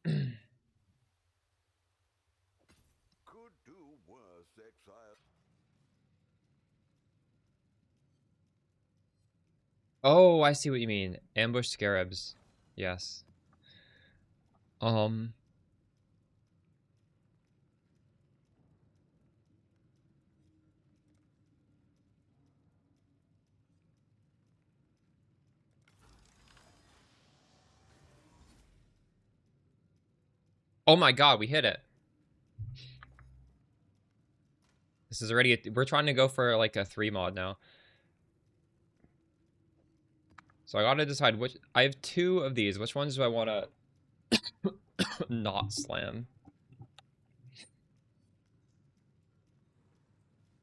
Could do worse, exile. Oh, I see what you mean. Ambush scarabs. Yes. Oh my god, we hit it. This is already, we're trying to go for like a 3 mod now. So I gotta decide which, I have 2 of these. Which ones do I want to not slam?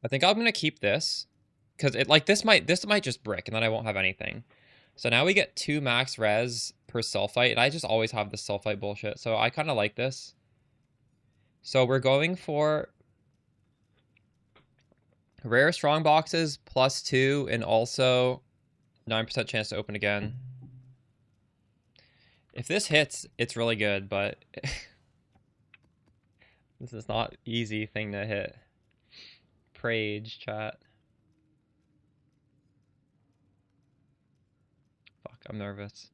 I think I'm gonna keep this. Because it, like, this might just brick and then I won't have anything. So now we get 2 max res per sulfite, and I just always have the sulfite bullshit. So I kind of like this. So we're going for rare strong boxes +2 and also 9% chance to open again. If this hits, it's really good, but this is not easy thing to hit. Prage, chat. Fuck, I'm nervous.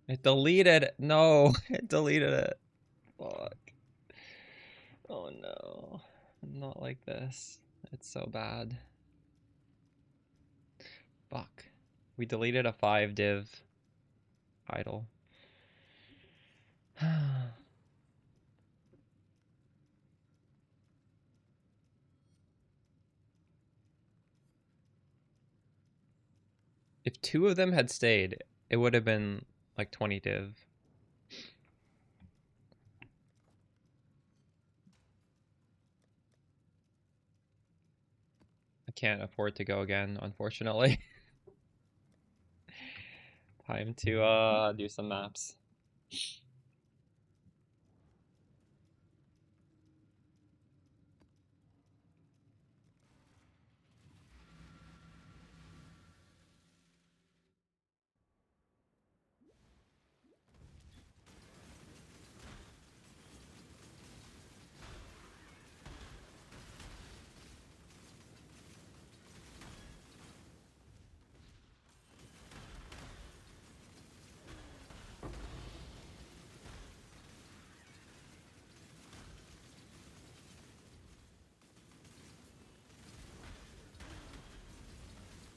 It deleted. No, it deleted it. Fuck. Oh no. Not like this. It's so bad. Fuck. We deleted a 5 div idle. If 2 of them had stayed, it would have been like 20 div. I can't afford to go again, unfortunately. Time to do some maps.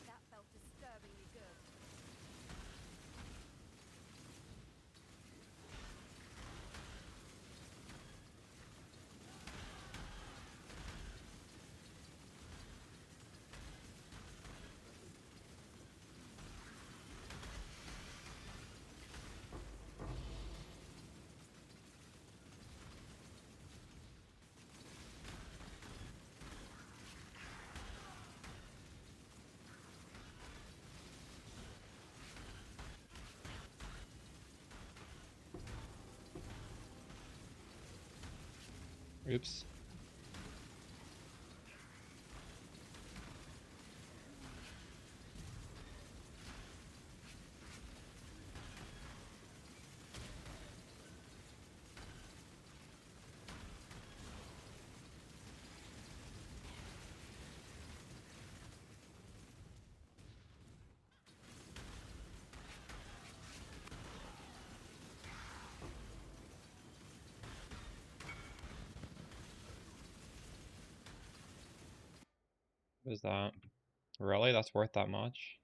That felt disturbingly good. Oops. What is that? Really? That's worth that much?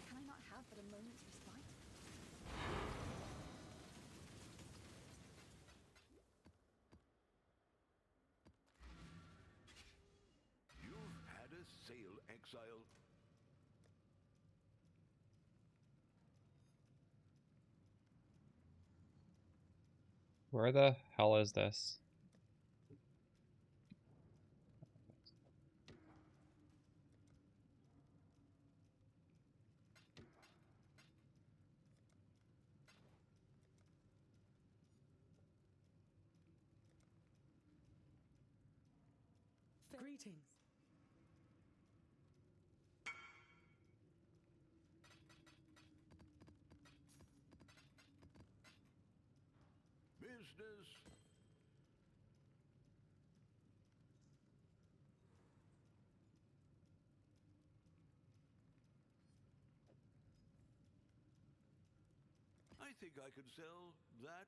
Can I not have but a moment's respite? sail, exile. Where the hell is this? Greetings. Business. I think I could sell that.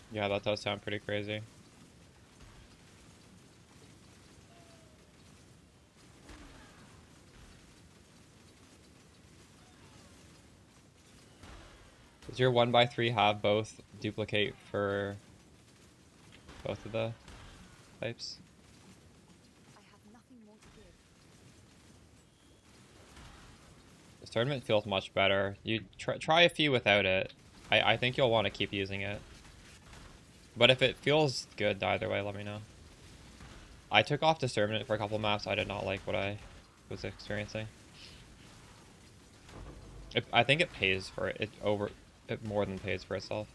Yeah, that does sound pretty crazy. Does your 1x3 have both duplicate for both of the types? I have nothing more to give. This tournament feels much better. You try a few without it. I think you'll want to keep using it. But if it feels good either way, let me know. I took off discernment for a couple maps. I did not like what I was experiencing. I think it pays for it. It more than pays for itself.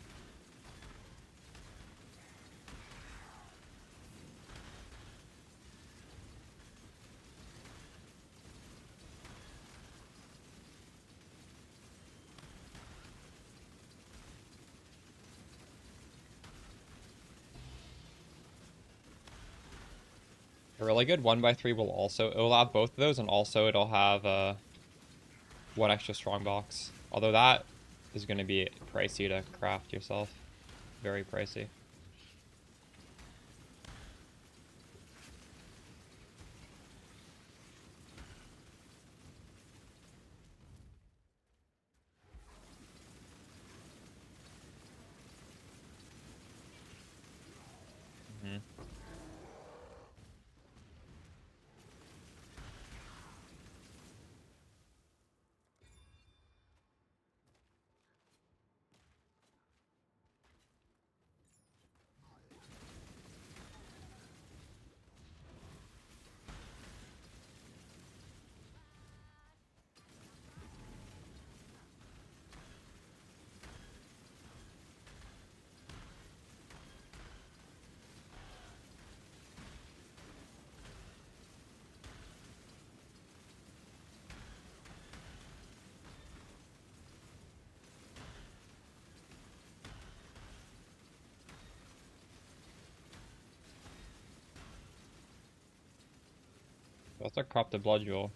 A really good 1x3 will also, it'll have both of those, and also it'll have one extra strong box. Although that is going to be pricey to craft yourself. Very pricey. Mm-hmm. That's a corrupted blood jewel.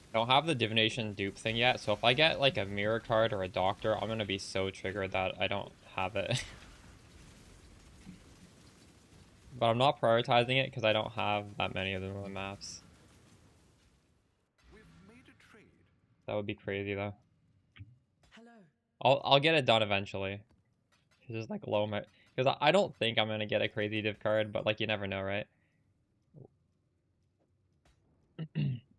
I don't have the divination dupe thing yet, so if I get like a mirror card or a doctor, I'm gonna be so triggered that I don't have it. But I'm not prioritizing it because I don't have that many of them on the maps. We've made a trade. That would be crazy though. Hello. I'll get it done eventually. It's just like low my, because I don't think I'm gonna get a crazy div card, but like you never know, right?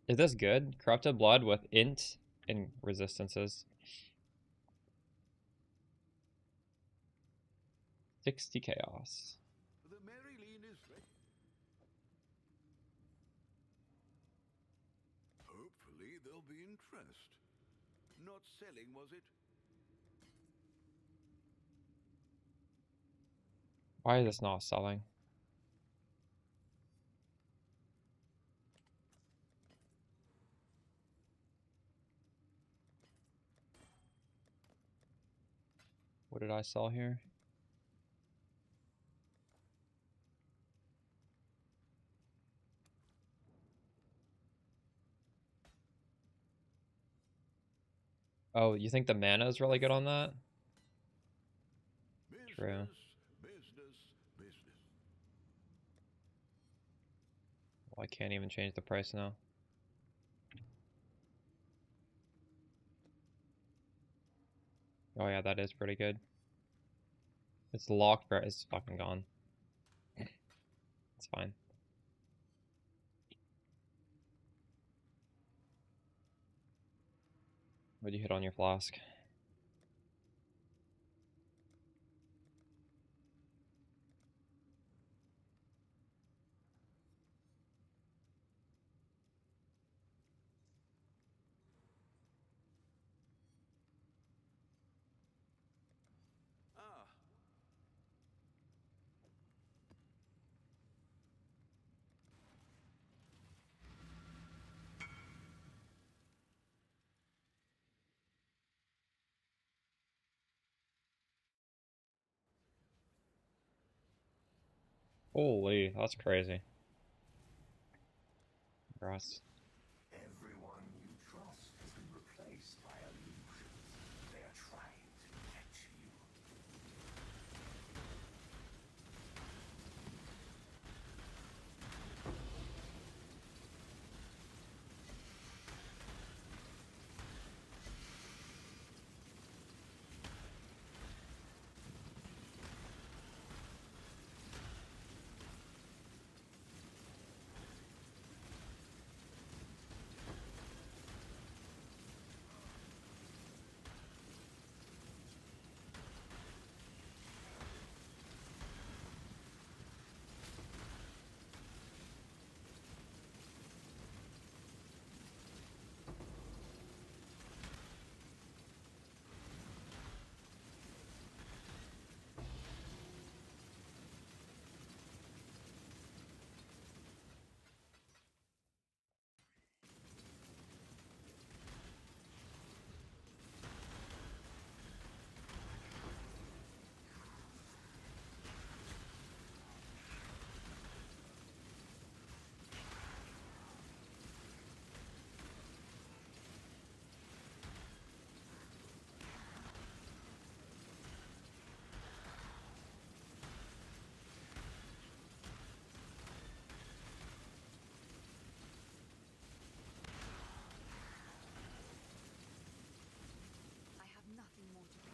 Is this good? Corrupted blood with int and resistances. 60 chaos. The Marilyn is ready. Hopefully there'll be interest. Not selling, was it? Why is this not selling? What did I sell here? Oh, you think the mana is really good on that? True. Well, I can't even change the price now. Oh yeah, that is pretty good. It's locked, but it's fucking gone. It's fine. What'd you hit on your flask? Ah, Holy, that's crazy. Congrats. everyone you trust has been replaced by illusions. They are trying to catch you. I have nothing more to give.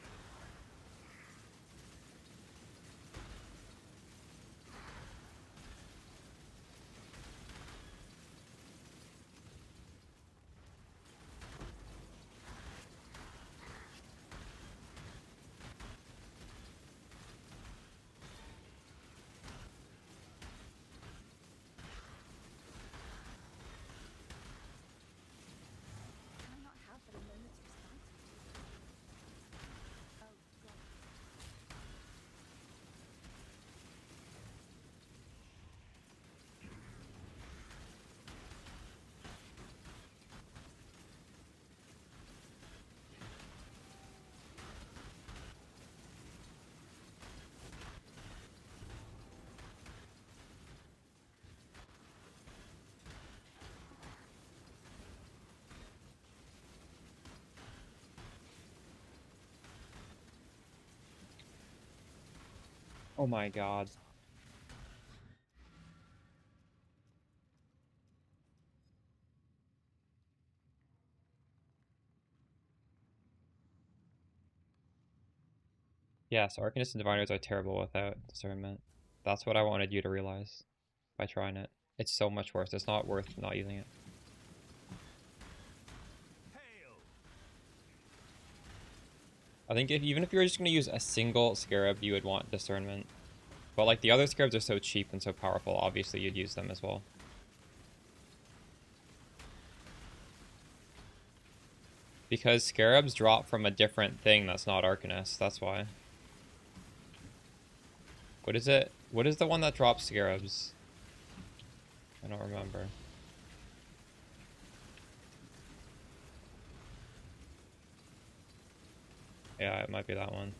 Can I not have but a moment's respite? Oh, God. Oh my god. Yes, Arcanists and Diviners are terrible without discernment. That's what I wanted you to realize by trying it. It's so much worse. It's not worth not using it. Hail! I think even if you were just going to use a single Scarab, you would want discernment. But like the other Scarabs are so cheap and so powerful, obviously you'd use them as well. Because Scarabs drop from a different thing that's not Arcanist, that's why. What is it? What is the one that drops Scarabs? I don't remember. Yeah, it might be that one.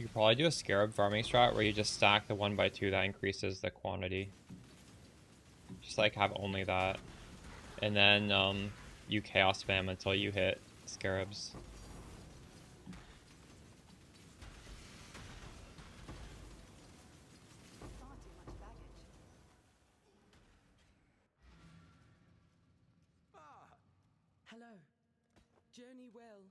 You could probably do a scarab farming strat where you just stack the 1x2 that increases the quantity. Just like have only that. And then you chaos spam until you hit scarabs. Far too much baggage. Ah, Hello. Journey well.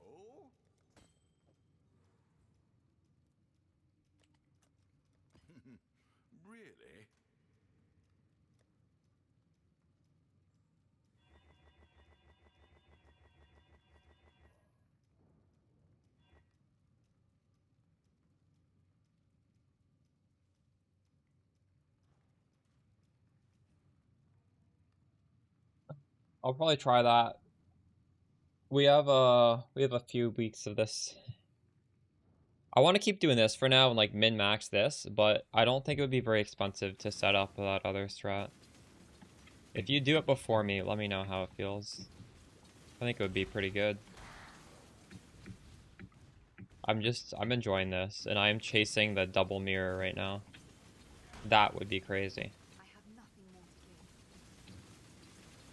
oh? Really? I'll probably try that. We have a few weeks of this. I want to keep doing this for now and like min-max this, but I don't think it would be very expensive to set up that other strat. If you do it before me, let me know how it feels. I think it would be pretty good. I'm enjoying this, and I am chasing the double mirror right now. That would be crazy. I have nothing more to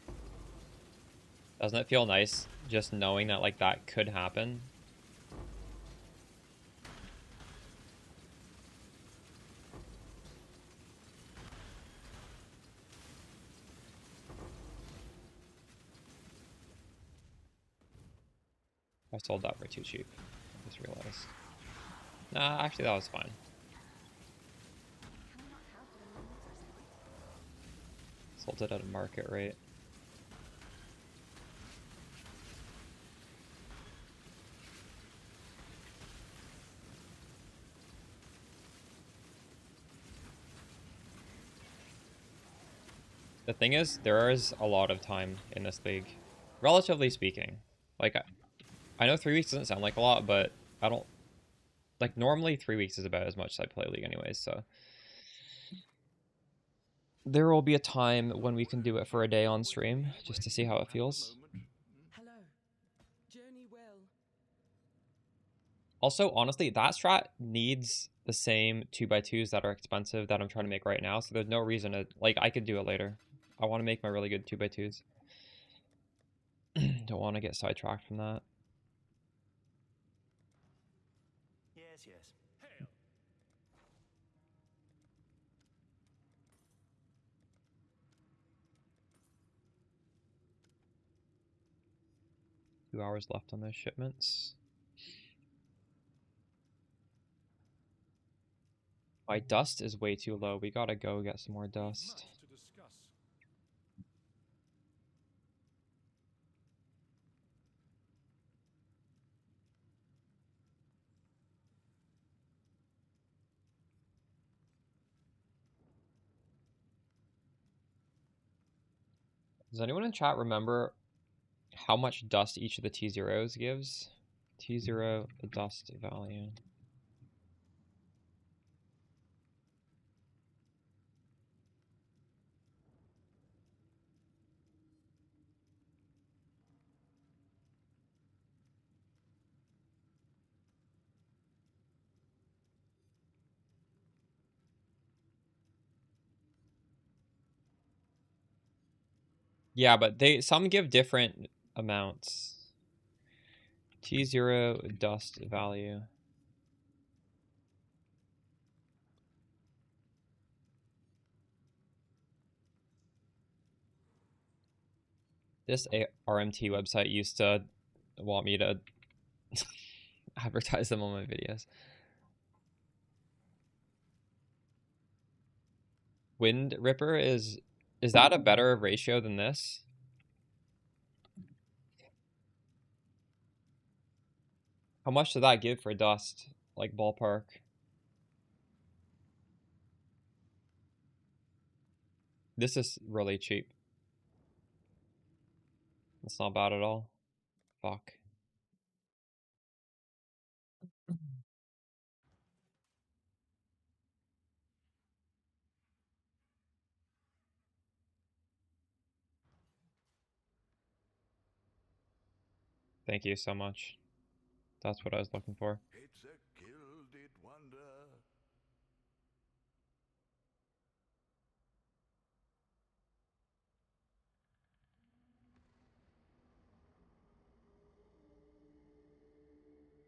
give. Doesn't it feel nice just knowing that like that could happen? I sold that for too cheap. I just realized. Nah, actually that was fine. Can I not help it in the waters, Sold it at a market rate. The thing is, there is a lot of time in this league, relatively speaking. Like, I know 3 weeks doesn't sound like a lot, but I don't... Like, normally 3 weeks is about as much as I play League anyways, so... There will be a time when we can do it for a day on stream, just to see how it feels. Hello. Journey well. Also, honestly, that strat needs the same 2x2s that are expensive that I'm trying to make right now, so there's no reason to... Like, I could do it later. I want to make my really good 2x2s. Don't want to get sidetracked from that. Yes, yes. Hail. 2 hours left on those shipments. My dust is way too low. We gotta go get some more dust. To discuss. Does anyone in chat remember how much dust each of the T0s gives? T0, the dust value. Yeah, but some give different amounts. T0 dust value. This RMT website used to want me to advertise them on my videos. Wind Ripper is that a better ratio than this? How much did that give for dust? Like ballpark. This is really cheap. It's not bad at all. Fuck. Thank you so much. That's what I was looking for. It's a gilded wonder.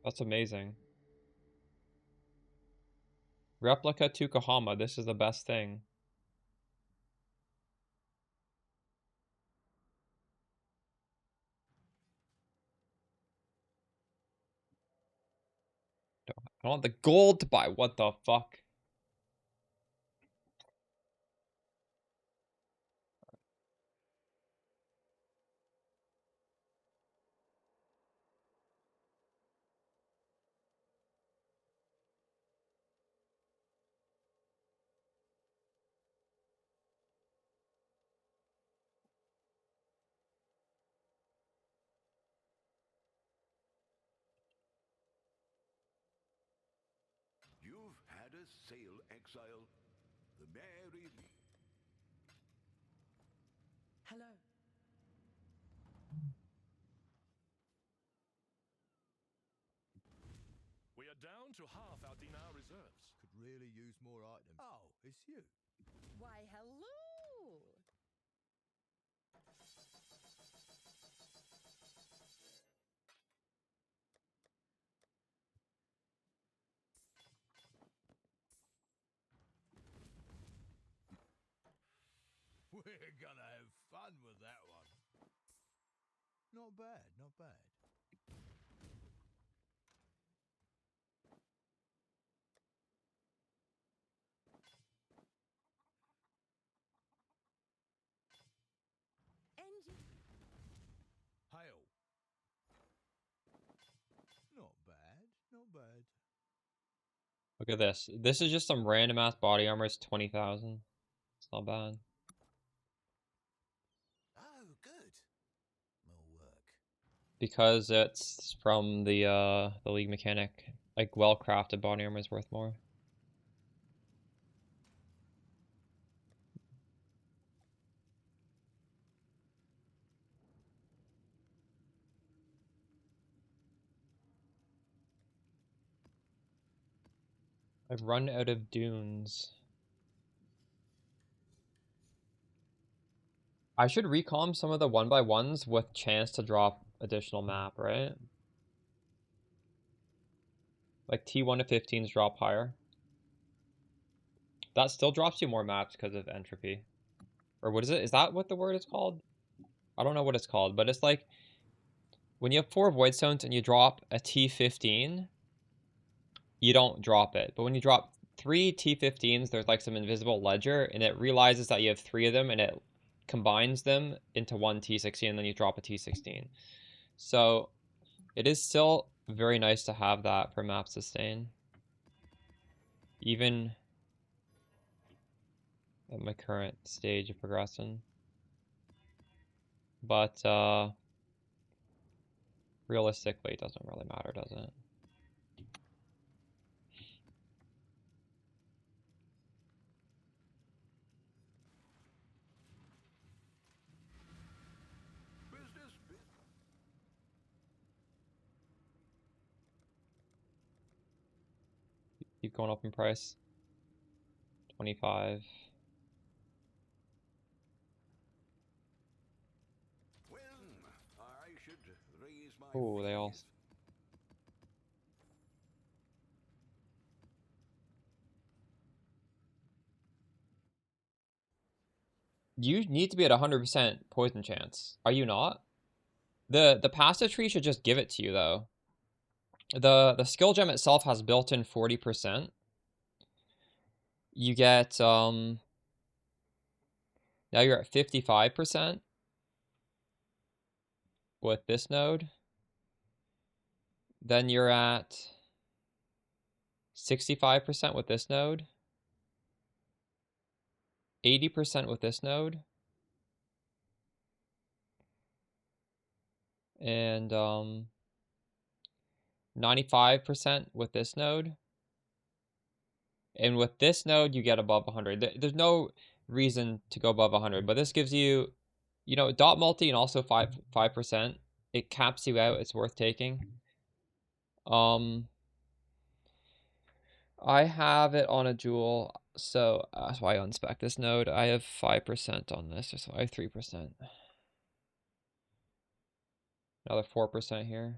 That's amazing. Replica to Kahama. This is the best thing. I don't want the gold to buy. What the fuck? You've had a sail, exile. The Mary Lee. Hello. We are down to half our dinar reserves. Could really use more items. Oh, it's you. Why, hello! We're gonna have fun with that one. Not bad, not bad. Engine. Hail. Not bad, not bad. Look at this. This is just some random ass body armor. It's 20,000. It's not bad. Oh, good. More work. Because it's from the League mechanic. Like well crafted body armor is worth more. I've run out of dunes. I should recom some of the 1x1s with chance to drop additional map, right? Like T1 to 15s drop higher. That still drops you more maps because of entropy. Or what is it? Is that what the word is called? I don't know what it's called, but it's like when you have 4 void stones and you drop a T15, you don't drop it. But when you drop 3 T15s, there's like some invisible ledger, and it realizes that you have 3 of them, and it combines them into one T16, and then you drop a T16. So it is still very nice to have that for map sustain. Even at my current stage of progression. But realistically, it doesn't really matter, does it? Keep going up in price. 25. Well, I should raise my Oh, they all. fees. You need to be at 100% poison chance. Are you not? The passive tree should just give it to you though. The skill gem itself has built-in 40%. You get now you're at 55% with this node. Then you're at 65% with this node, 80% with this node, and 95% with this node. And with this node, you get above 100. There's no reason to go above 100, but this gives you, you know, dot multi and also 5%. It caps you out. It's worth taking. I have it on a jewel, so that's why I unspec this node. I have 5% on this, so I have 3%. Another 4% here.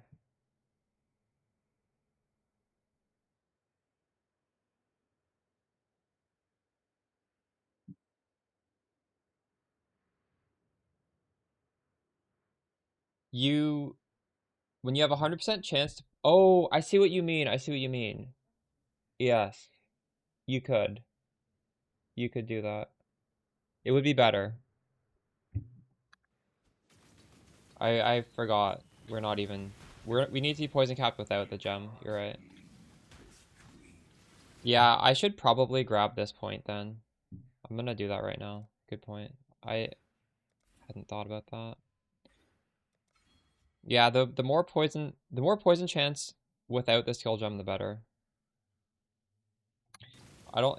When you have a 100% chance to, oh, I see what you mean. I see what you mean. Yes, you could. You could do that. It would be better. I forgot. We're not even, we need to be poison capped without the gem. You're right. Yeah, I should probably grab this point then. I'm gonna do that right now. Good point. I hadn't thought about that. Yeah, the more poison chance without this kill gem, the better.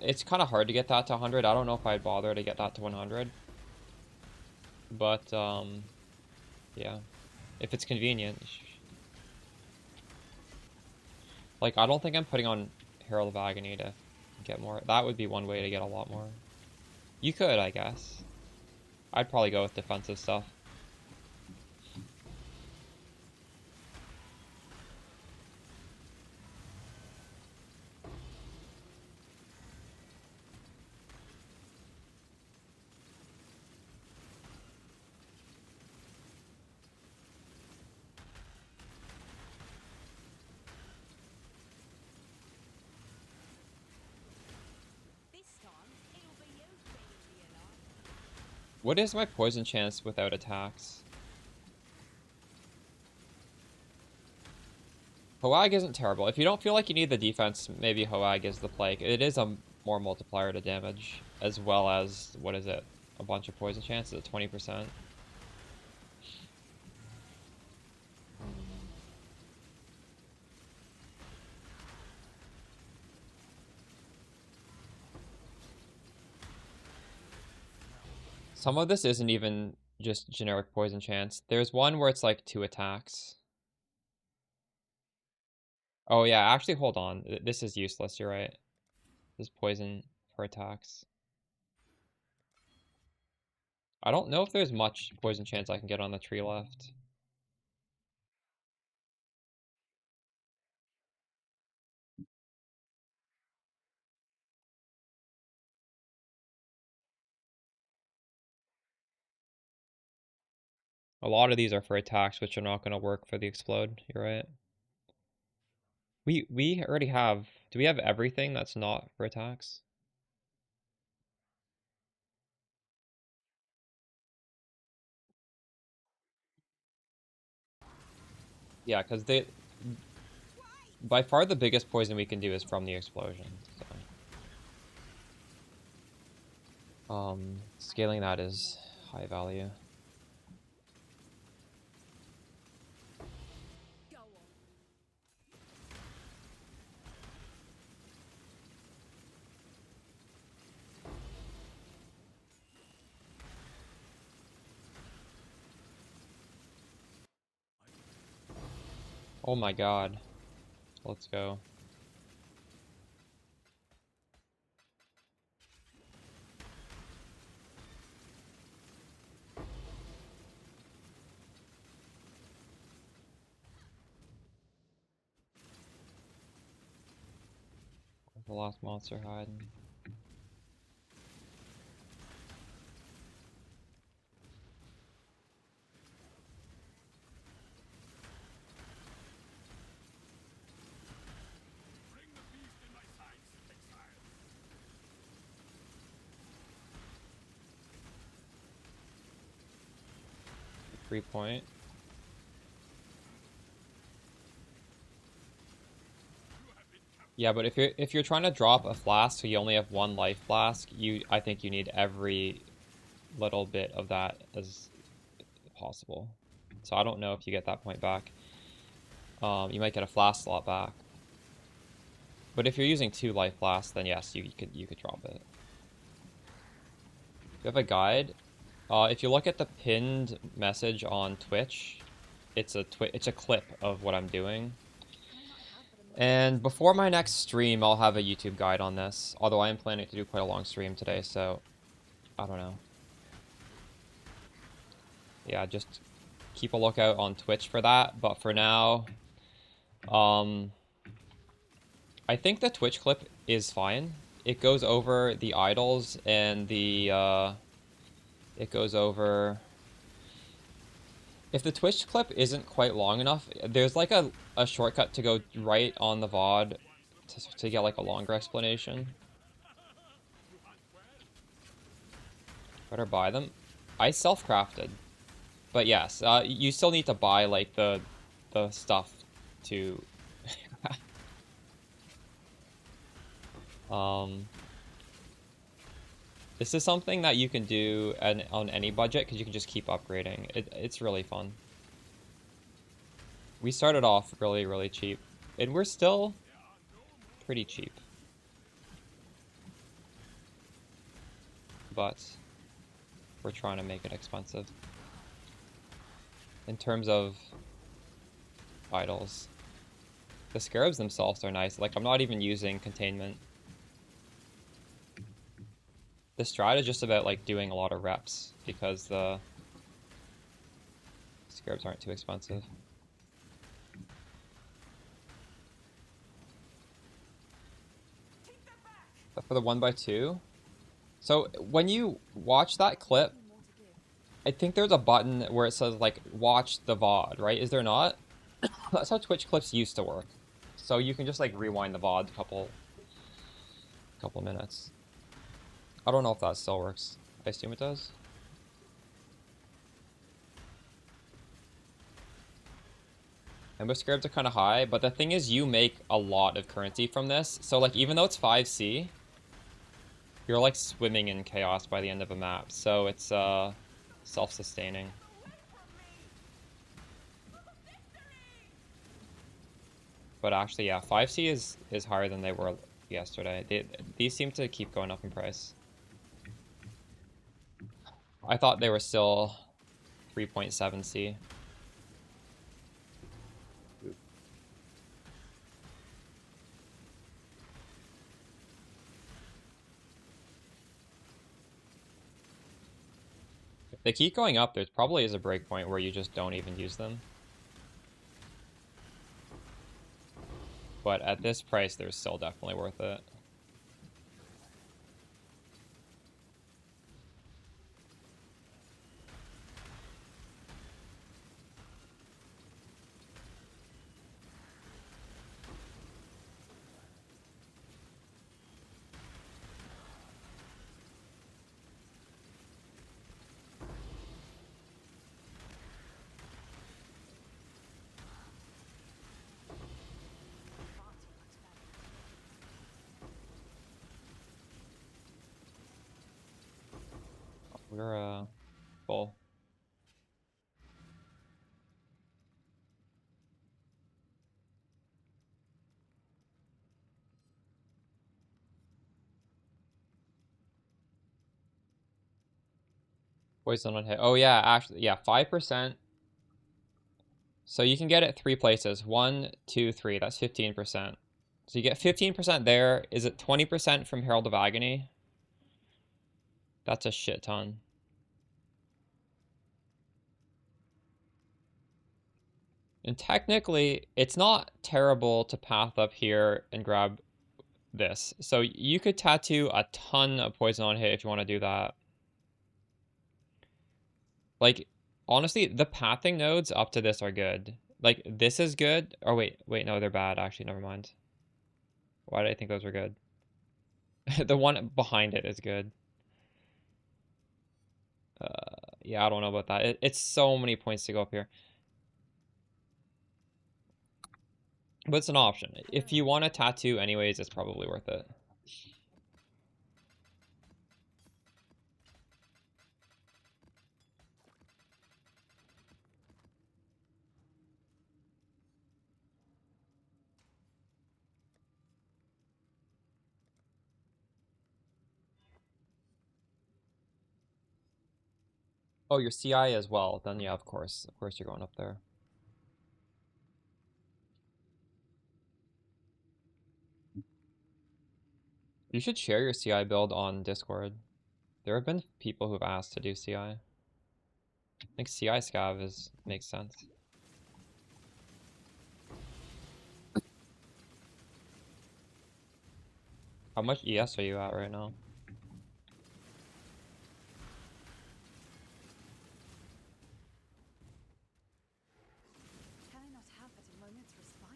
It's kind of hard to get that to 100. I don't know if I'd bother to get that to 100. But, yeah. If it's convenient. Like, I don't think I'm putting on Herald of Agony to get more. That would be one way to get a lot more. You could, I guess. I'd probably go with defensive stuff. What is my poison chance without attacks? Hoag isn't terrible. If you don't feel like you need the defense, maybe Hoag is the play. It is a more multiplier to damage, as well as, what is it? A bunch of poison chances at 20%. Some of this isn't even just generic poison chance. There's one where it's like 2 attacks. Oh yeah, actually hold on. This is useless, you're right. This is poison for attacks. I don't know if there's much poison chance I can get on the tree left. A lot of these are for attacks, which are not going to work for the explode. You're right. We already have... Do we have everything that's not for attacks? Yeah, because by far the biggest poison we can do is from the explosion. So. Scaling that is high value. Oh my god. Let's go. The last monster hiding. Bring the beast in my sights, exile. 3 point. Yeah, but if you're trying to drop a flask so you only have one life flask, I think you need every little bit of that as possible. So I don't know if you get that point back. You might get a flask slot back. But if you're using 2 life flasks, then yes, you could drop it. You have a guide. If you look at the pinned message on Twitch, it's a clip of what I'm doing. And before my next stream, I'll have a YouTube guide on this. Although I am planning to do quite a long stream today, so I don't know. Yeah, just keep a lookout on Twitch for that. But for now, I think the Twitch clip is fine. It goes over the idols and the it goes over. If the Twitch clip isn't quite long enough, there's like a shortcut to go right on the VOD to get like a longer explanation. Better buy them. I self-crafted. But yes, you still need to buy like the stuff to this is something that you can do on any budget because you can just keep upgrading. It's really fun. We started off really cheap, and we're still pretty cheap. But we're trying to make it expensive. In terms of idols, the scarabs themselves are nice. Like, I'm not even using containment. The strat is just about like doing a lot of reps because the scarabs aren't too expensive. But for the 1x2, so when you watch that clip, I think there's a button where it says like watch the VOD, right? Is there not? That's how Twitch clips used to work. So you can just like rewind the VOD a couple minutes. I don't know if that still works. I assume it does. Ambush scarabs are kind of high, but the thing is you make a lot of currency from this. So like even though it's 5C, you're like swimming in chaos by the end of a map. So it's self-sustaining. But actually, yeah, 5C is higher than they were yesterday. These seem to keep going up in price. I thought they were still 3.7C. If they keep going up, there probably is a breakpoint where you just don't even use them. But at this price, they're still definitely worth it. We're full. Poison on hit. Oh yeah, actually, yeah, 5%. So you can get it 3 places. 1, 2, 3. That's 15%. So you get 15% there. Is it 20% from Herald of Agony? That's a shit ton. And technically, it's not terrible to path up here and grab this. So you could tattoo a ton of poison on hit if you want to do that. Like, honestly, the pathing nodes up to this are good. Like, this is good. Or wait, no, they're bad. Actually, never mind. Why did I think those were good? The one behind it is good. Yeah, I don't know about that. It's so many points to go up here. But it's an option. If you want a tattoo anyways, it's probably worth it. Oh, your CI as well. Then yeah, of course you're going up there. You should share your CI build on Discord. There have been people who've asked to do CI. I think CI scav makes sense. How much ES are you at right now? Can I not have but a moment's respite?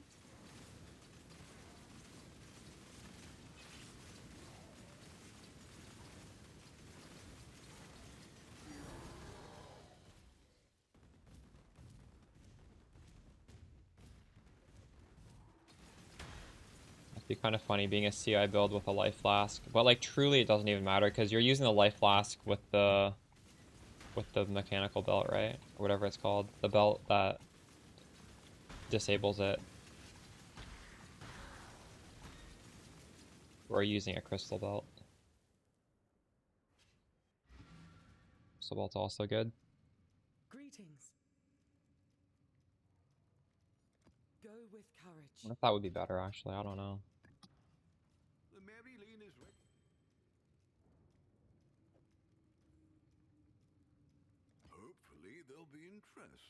Must be kind of funny being a CI build with a life flask, but like truly it doesn't even matter because you're using the life flask with the mechanical belt, right? Or whatever it's called, the belt that disables it. We're using a crystal belt. Crystal belt's also good. Greetings. Go with I courage. wonder if that would be better actually. I don't know. The Mary Lane is ready. Hopefully there'll be interest.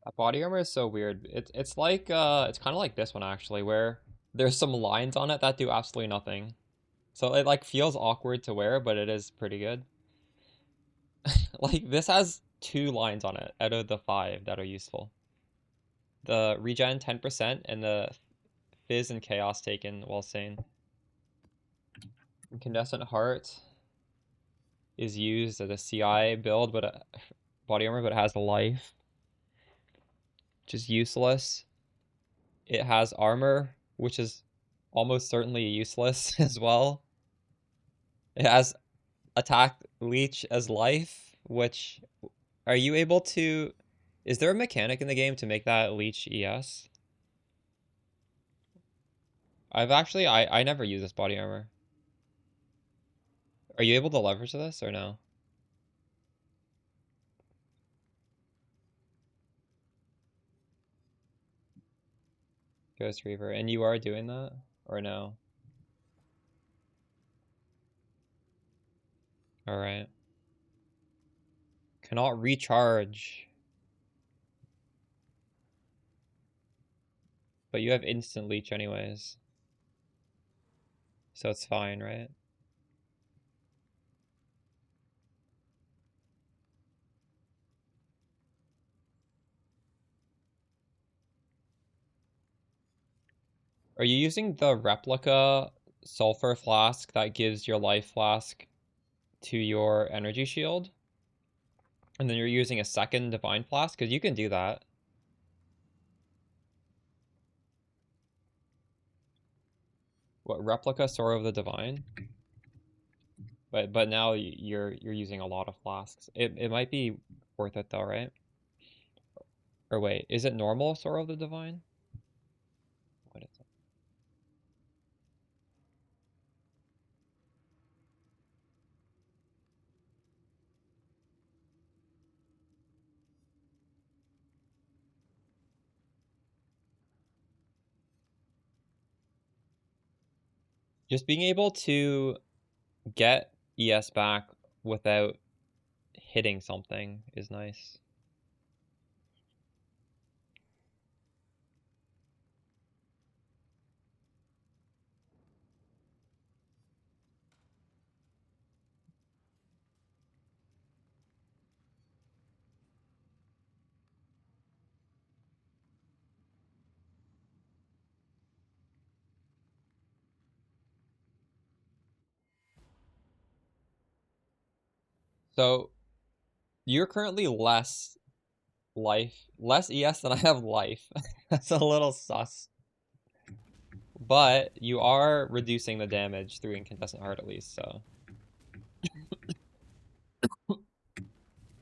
That body armor is so weird. It's like it's kind of like this one actually, where there's some lines on it that do absolutely nothing. So it like feels awkward to wear, but it is pretty good. Like this has 2 lines on it out of the 5 that are useful. The regen 10% and the fizz and chaos taken while sane. Incandescent heart is used as a CI build, but body armor, but it has life, which is useless. It has armor, which is almost certainly useless as well. It has attack leech as life, which are you able to... Is there a mechanic in the game to make that leech ES? I've actually... I never use this body armor. Are you able to leverage this or no? Ghost Reaver. And you are doing that? Or no? Alright. Cannot recharge. But you have instant leech anyways. So it's fine, right? Are you using the replica sulfur flask that gives your life flask to your energy shield? And then you're using a second divine flask? Because you can do that. What, replica Sword of the Divine? But now you're using a lot of flasks. It might be worth it though, right? Or wait, is it normal Sword of the Divine? What is it? Just being able to get ES back without hitting something is nice. So You're currently less ES than I have life. That's a little sus. But you are reducing the damage through Incandescent Heart at least, so.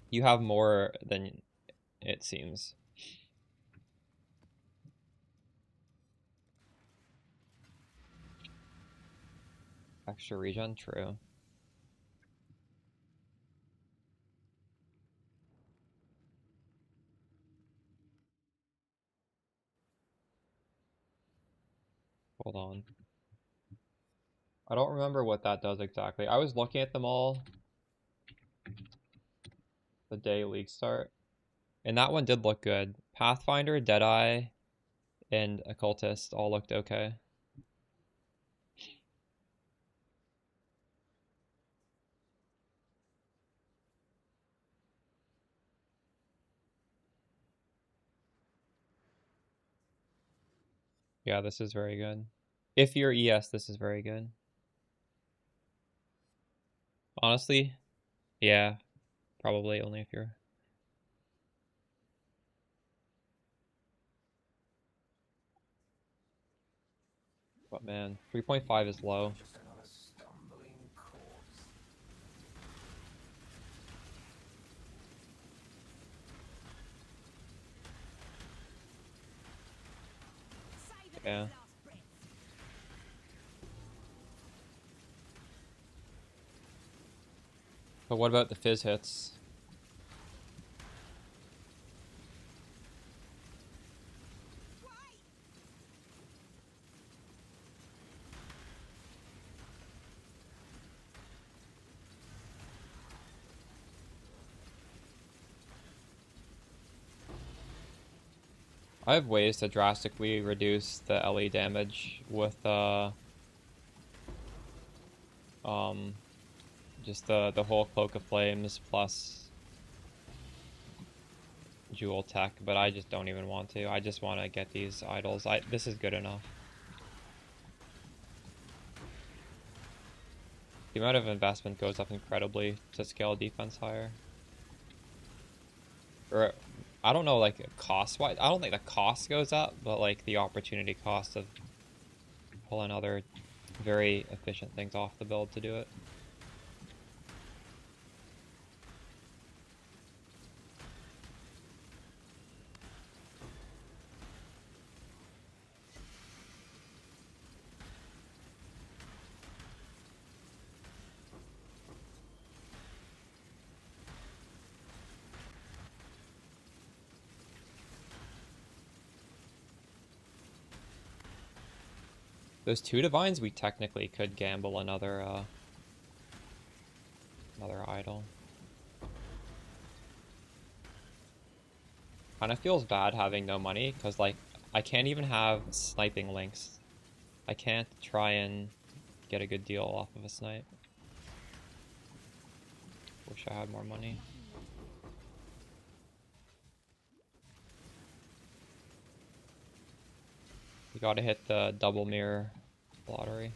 You have more than it seems. Extra regen, true. Hold on. I don't remember what that does exactly. I was looking at them all the day league start. And that one did look good. Pathfinder, Deadeye, and Occultist all looked okay. Yeah, this is very good. If you're ES, this is very good. Honestly, yeah, probably only if you're... But man, 3.5 is low. Just another stumbling corpse. Yeah. But what about the fizz hits? I have ways to drastically reduce the LE damage with just the whole Cloak of Flames plus Jewel Tech, but I just don't even want to. I just want to get these idols. This is good enough. The amount of investment goes up incredibly to scale defense higher. Or, I don't know, like, cost-wise. I don't think the cost goes up, but, like, the opportunity cost of pulling other very efficient things off the build to do it. Those two divines, we technically could gamble another idol. Kind of feels bad having no money, because, like, I can't even have sniping links. I can't try and get a good deal off of a snipe. Wish I had more money. We gotta hit the double mirror lottery.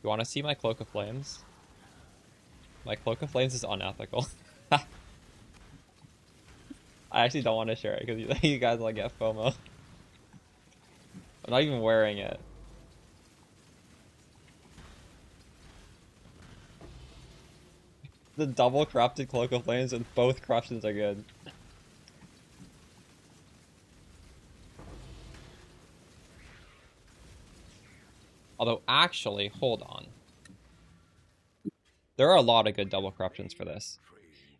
You wanna see my Cloak of Flames? My Cloak of Flames is unethical. I actually don't want to share it because you guys will get FOMO. I'm not even wearing it. The double corrupted Cloak of Flames and both corruptions are good. Although, actually, hold on. There are a lot of good double corruptions for this.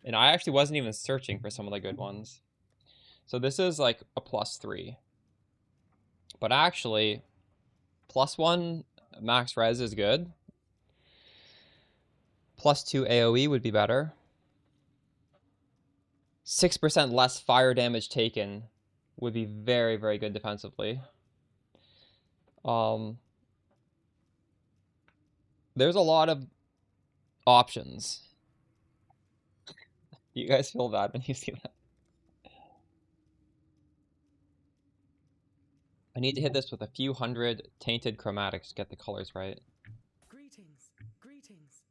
And I actually wasn't even searching for some of the good ones. So this is like a +3. But actually, +1 max res is good. +2 AoE would be better. 6% less fire damage taken would be very, very good defensively. There's a lot of options. Do you guys feel bad when you see that? I need to hit this with a few hundred tainted chromatics to get the colors right. Greetings. Greetings.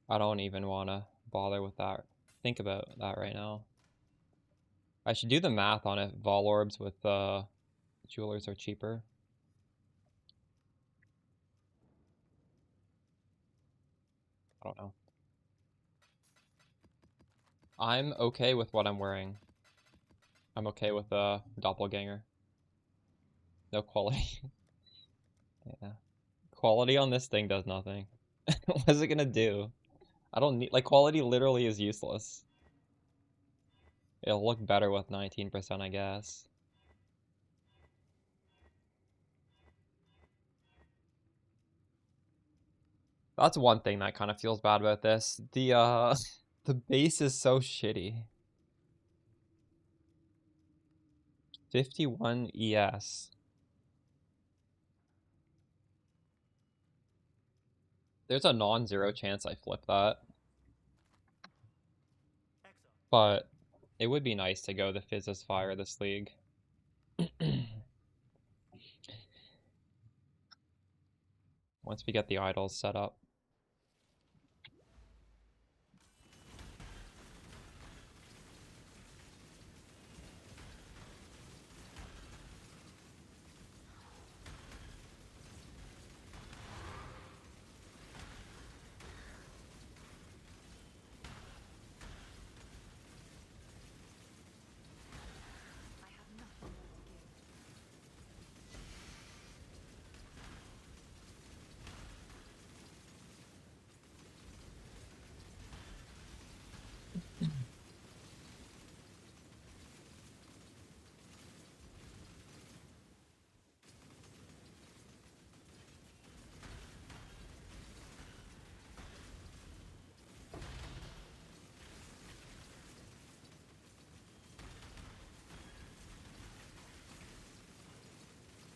I don't even want to bother with that. Think about that right now. I should do the math on it. Vol orbs with jewelers are cheaper. I don't know. I'm okay with what I'm wearing. I'm okay with a doppelganger. No quality. Yeah. Quality on this thing does nothing. What is it gonna do? I don't need, like, quality literally is useless. It'll look better with 19%, I guess. That's one thing that kind of feels bad about this. The the base is so shitty. 51 ES. There's a non-zero chance I flip that. But it would be nice to go the Fizz's Fire this league. Once we get the idols set up. I have nothing more to give.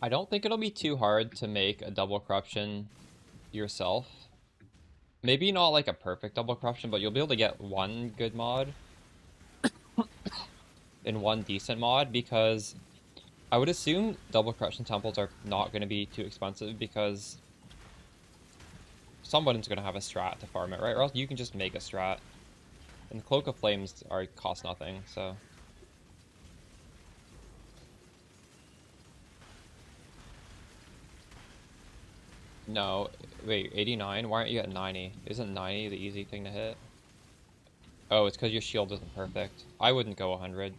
I don't think it'll be too hard to make a double corruption yourself. Maybe not like a perfect double corruption, but you'll be able to get one good mod and one decent mod, because I would assume double corruption temples are not going to be too expensive because someone's going to have a strat to farm it, right? Or else you can just make a strat. And Cloak of Flames cost nothing, so... No, wait, 89? Why aren't you at 90? Isn't 90 the easy thing to hit? Oh, it's because your shield isn't perfect. I wouldn't go 100.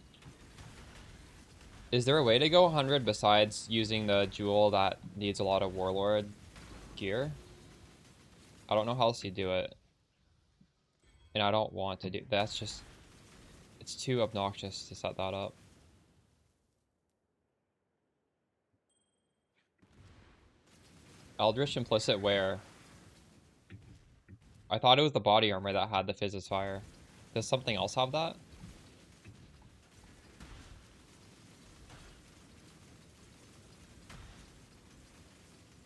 Is there a way to go 100 besides using the jewel that needs a lot of Warlord gear? I don't know how else you do it. And I don't want to do... That's just... It's too obnoxious to set that up. Eldritch Implicit where? I thought it was the body armor that had the Fizz's Fire. Does something else have that?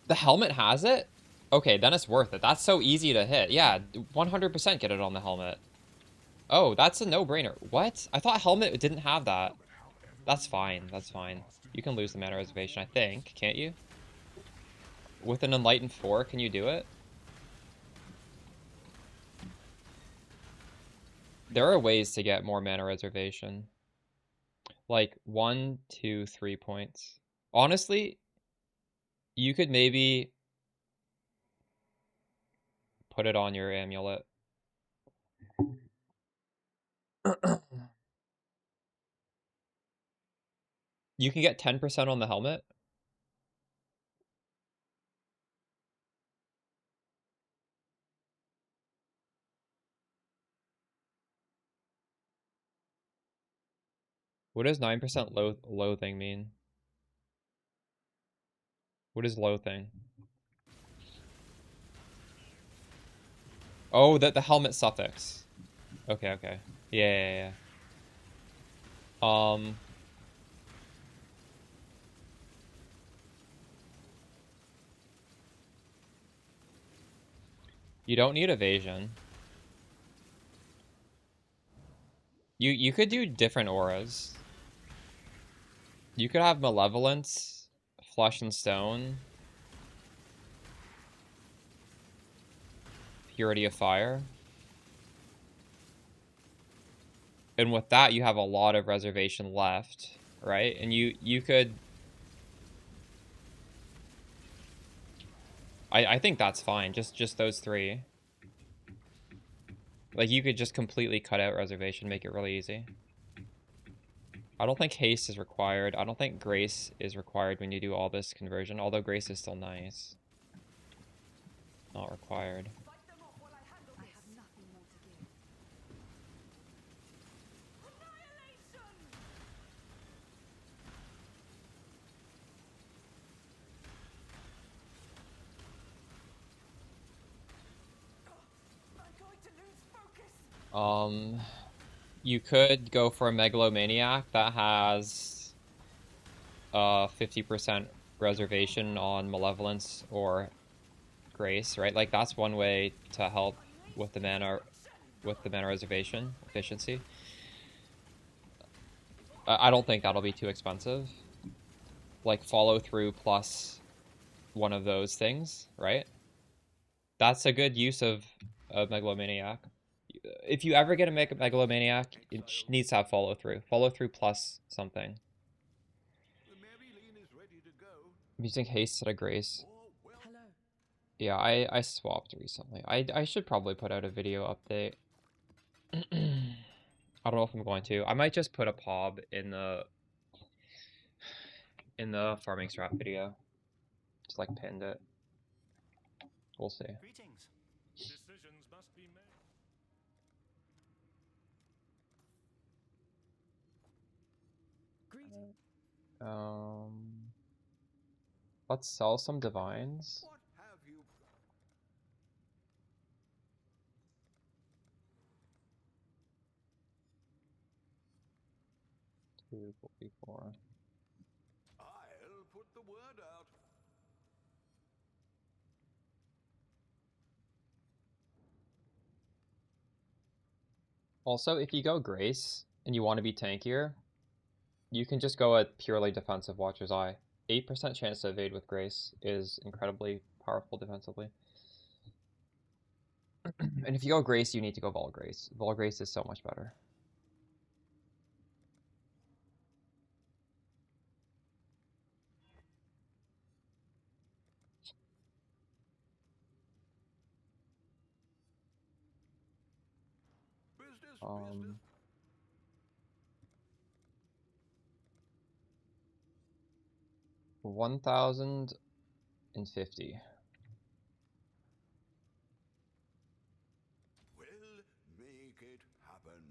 The helmet has it? Okay, then it's worth it. That's so easy to hit. Yeah, 100% get it on the helmet. Oh, that's a no-brainer. What? I thought helmet didn't have that. That's fine. That's fine. You can lose the mana reservation, I think. Can't you? With an Enlightened 4, can you do it? There are ways to get more mana reservation. Like 1, 2, 3 points. Honestly, you could maybe put it on your amulet. You can get 10% on the helmet. What does 9% loathing mean? What is loathing? Oh, the helmet suffix. Okay, okay. Yeah. You don't need evasion. You could do different auras. You could have Malevolence, Flesh and Stone, Purity of Fire. And with that, you have a lot of reservation left, right? And you could... I think that's fine, just those 3. Like, you could just completely cut out reservation, make it really easy. I don't think haste is required. I don't think grace is required when you do all this conversion, although grace is still nice. Not required. I have nothing more to give. You could go for a megalomaniac that has 50% reservation on malevolence or grace, right? Like, that's one way to help with the mana reservation efficiency. I don't think that'll be too expensive. Like, follow through plus one of those things, right? That's a good use of a megalomaniac. If you ever get a megalomaniac, it needs to have follow through. Follow through plus something. The Maryline is ready to go. I'm using haste instead of grace. Hello. Yeah, I swapped recently. I should probably put out a video update. I don't know if I'm going to. I might just put a POB in the farming strat video. Just like pinned it. We'll see. Greetings. Decisions must be made. Greetings. Let's sell some divines. What have you? 244. I'll put the word out. Also, if you go Grace and you want to be tankier, you can just go a purely defensive Watcher's Eye. 8% chance to evade with Grace is incredibly powerful defensively. And if you go Grace, you need to go Vol Grace. Vol Grace is so much better. Business. 1,050. We'll make it happen.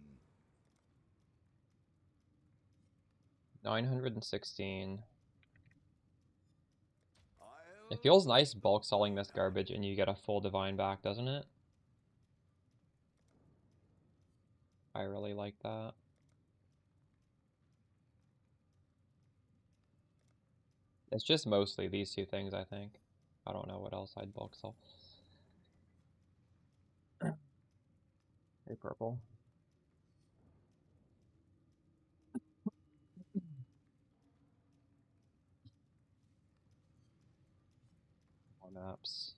916. It feels nice bulk selling this garbage and you get a full divine back, doesn't it? I really like that. It's just mostly these 2 things, I think. I don't know what else I'd bulk sell. Hey, purple. More maps.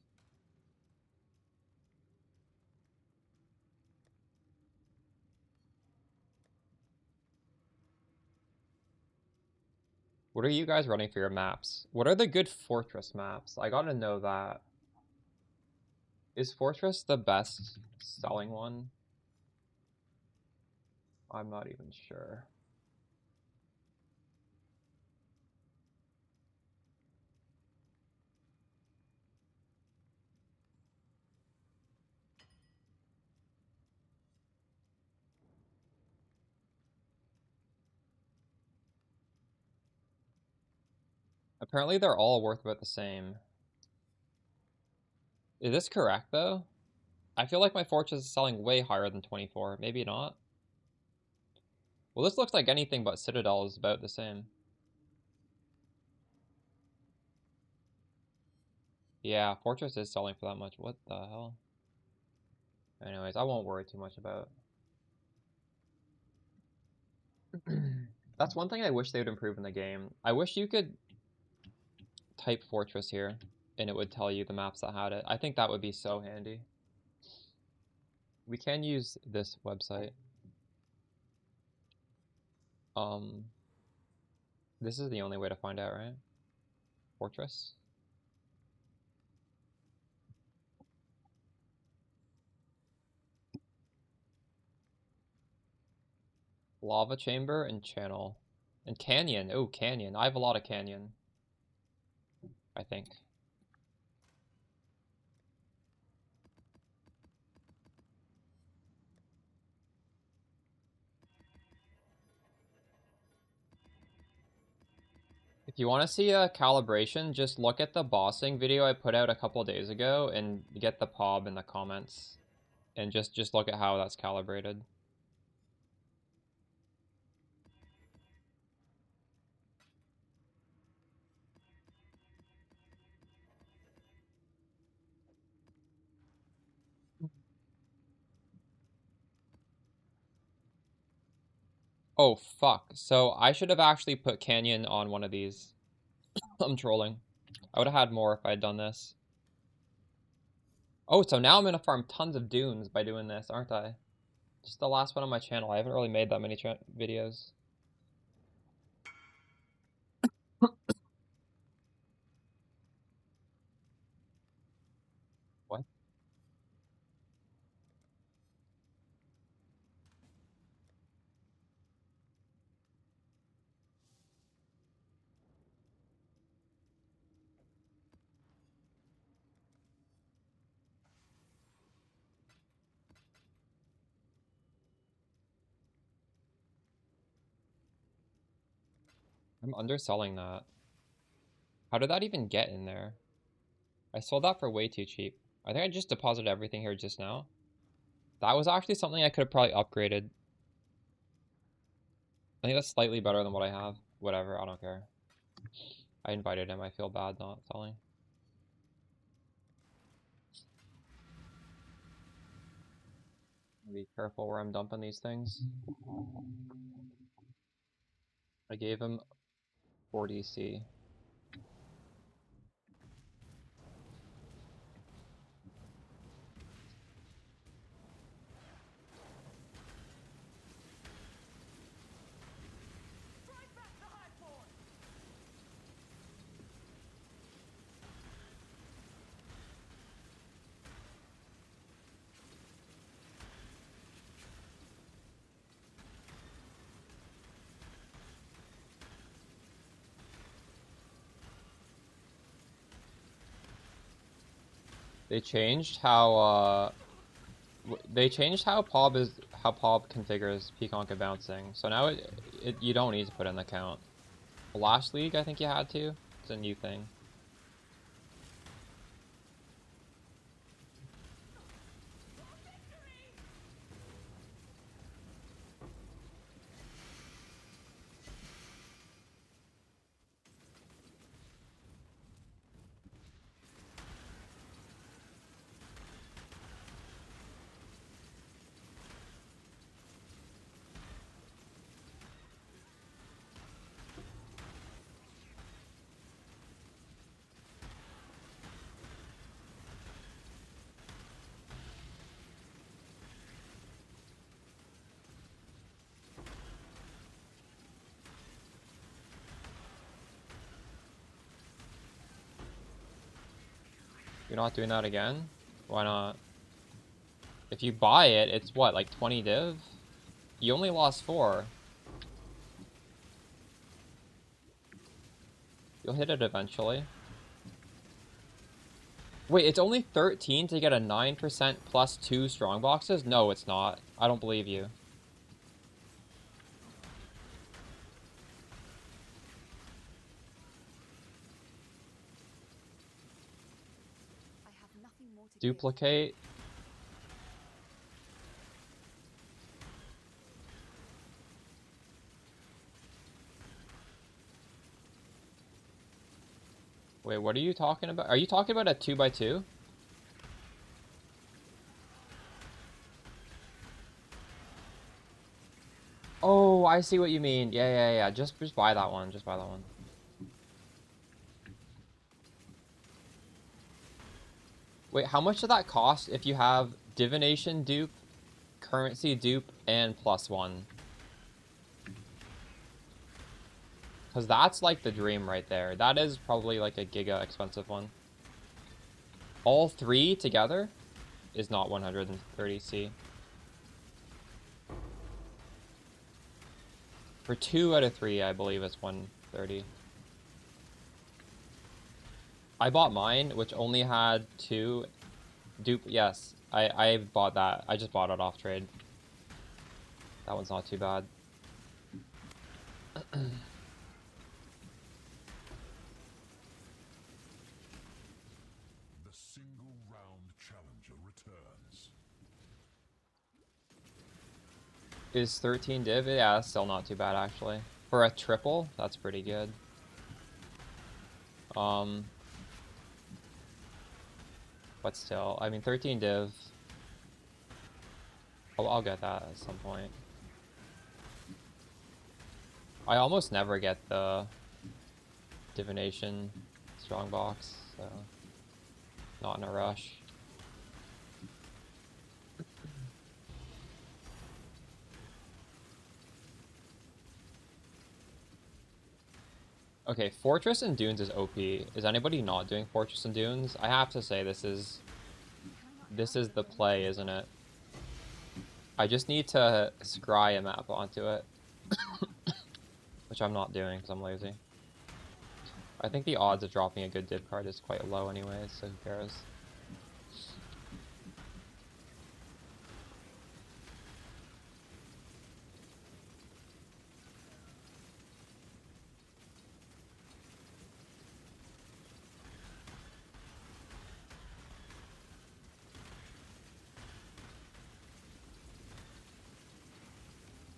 What are you guys running for your maps? What are the good Fortress maps? I gotta know that. Is Fortress the best selling one? I'm not even sure. Apparently they're all worth about the same. Is this correct, though? I feel like my Fortress is selling way higher than 24. Maybe not. Well, this looks like anything but Citadel is about the same. Yeah, Fortress is selling for that much. What the hell? Anyways, I won't worry too much about it. That's one thing I wish they would improve in the game. I wish you could type Fortress here and it would tell you the maps that had it. I think that would be so handy. We can use this website. This is the only way to find out, right? Fortress? Lava chamber and channel. And canyon. Oh, canyon. I have a lot of canyon. I think. If you want to see a calibration, just look at the bossing video I put out a couple days ago and get the POB in the comments. And just look at how that's calibrated. Oh, fuck. So I should have actually put Canyon on one of these. I'm trolling. I would have had more if I had done this. Oh, so now I'm gonna farm tons of dunes by doing this, aren't I? Just the last one on my channel. I haven't really made that many videos. What? I'm underselling that. How did that even get in there? I sold that for way too cheap. I think I just deposited everything here just now. That was actually something I could have probably upgraded. I think that's slightly better than what I have. Whatever, I don't care. I invited him, I feel bad not selling. Be careful where I'm dumping these things. I gave him 40C. They changed how PoB configures PCONC and bouncing. So now you don't need to put in the count. Last league I think you had to. It's a new thing. You're not doing that again? Why not? If you buy it, it's what, like 20 div? You only lost 4. You'll hit it eventually. Wait, it's only 13 to get a 9% plus 2 strong boxes? No, it's not. I don't believe you. I have nothing more to Duplicate. Wait, what are you talking about? Are you talking about a 2x2? Oh, I see what you mean. Yeah. Just buy that one. Just buy that one. Wait, how much does that cost if you have divination dupe, currency dupe, and +1? Because that's like the dream right there. That is probably like a giga expensive one. All three together is not 130C. For 2 out of 3, I believe it's 130. I bought mine, which only had 2 dupe. Yes, I bought that. I just bought it off trade. That one's not too bad. The single round challenger returns. Is 13 div? Yeah, that's still not too bad actually. For a triple, that's pretty good. But still, I mean 13 div. I'll get that at some point. I almost never get the divination strongbox, so not in a rush. Okay, Fortress and Dunes is OP. Is anybody not doing Fortress and Dunes? I have to say this is the play, isn't it? I just need to scry a map onto it. Which I'm not doing because I'm lazy. I think the odds of dropping a good div card is quite low anyways, so who cares?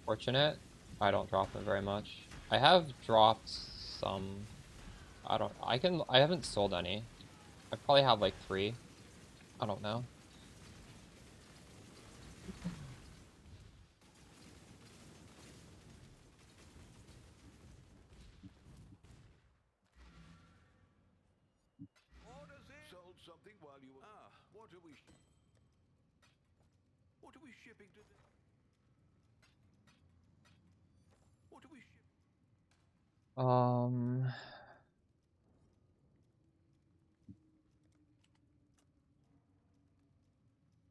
Fortunate, I don't drop them very much. I have dropped some. I haven't sold any. I probably have like 3. I don't know. Sold something while you were... Ah, what are we shipping to the... What are we shipping?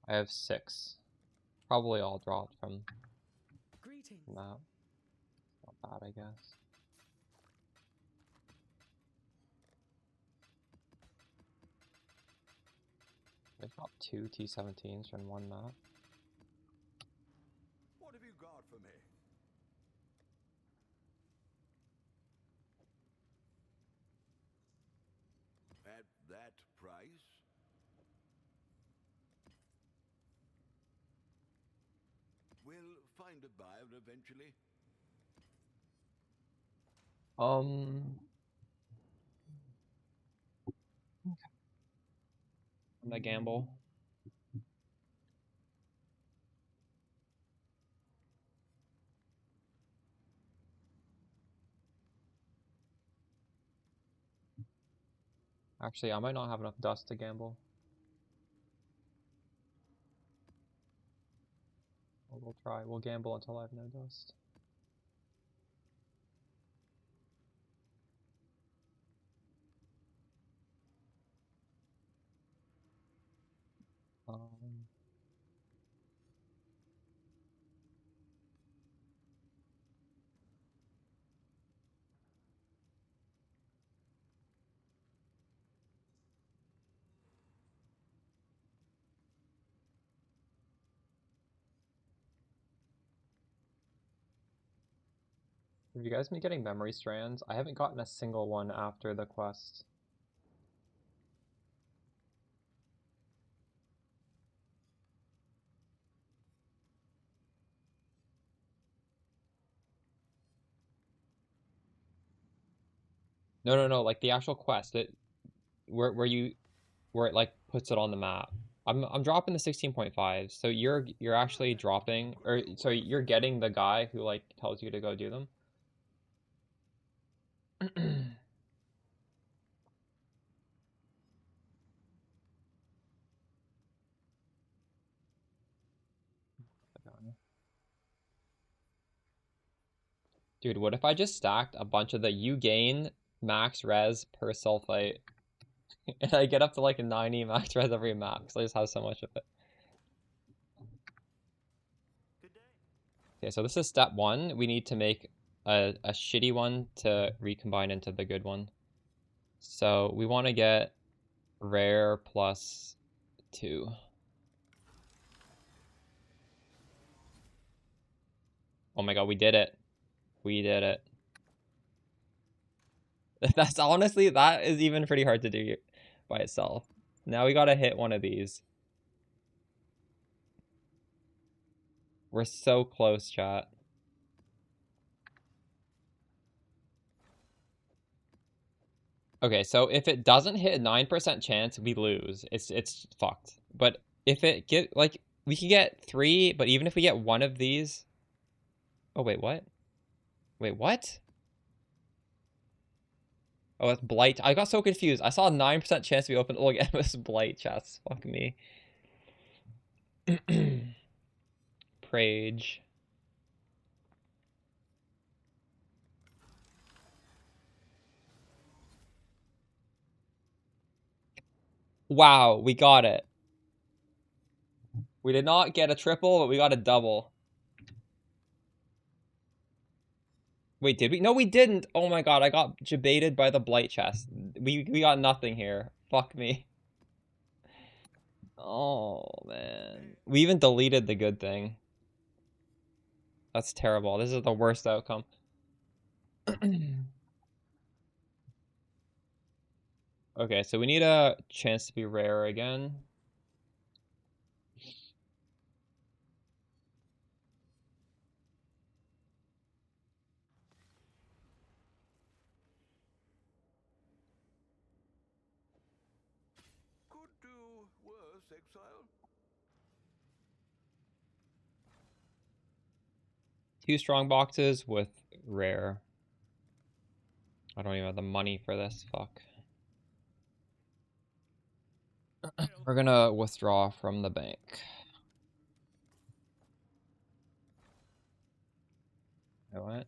I have 6. Probably all dropped from Greetings. that. Not bad, I guess. They've got 2 T17s from 1 map. What have you got for me? At that price? We'll find a buyer eventually. I'm gonna gamble. Actually, I might not have enough dust to gamble. We'll try. We'll gamble until I have no dust. Have you guys been getting memory strands? I haven't gotten a single one after the quest. No, like the actual quest where it like puts it on the map. I'm dropping the 16.5, so you're actually dropping, or so you're getting the guy who like tells you to go do them. Dude, what if I just stacked a bunch of the you gain max res per sulfite and I get up to like 90 max res every map because I just have so much of it. Good day. Okay, so this is step 1. We need to make a shitty one to recombine into the good one. So we want to get rare plus 2. Oh my god, we did it. We did it. That's honestly, that is even pretty hard to do by itself. Now we gotta hit one of these. We're so close, chat. Okay, so if it doesn't hit a 9% chance, we lose. It's fucked. But if it get, like, we can get 3, but even if we get one of these... Oh, wait, what? Wait, what? Oh, it's blight. I got so confused. I saw a 9% chance to be open. Look, it was blight, chats. Fuck me. Prage. Wow, we got it. We did not get a triple, but we got a double. Wait, did we? No, we didn't. Oh my god, I got debated by the blight chest. We got nothing here. Fuck me. Oh, man. We even deleted the good thing. That's terrible. This is the worst outcome. Okay, so we need a chance to be rare again. Could do worse, exile. 2 strong boxes with rare. I don't even have the money for this. Fuck. We're gonna withdraw from the bank. You know what?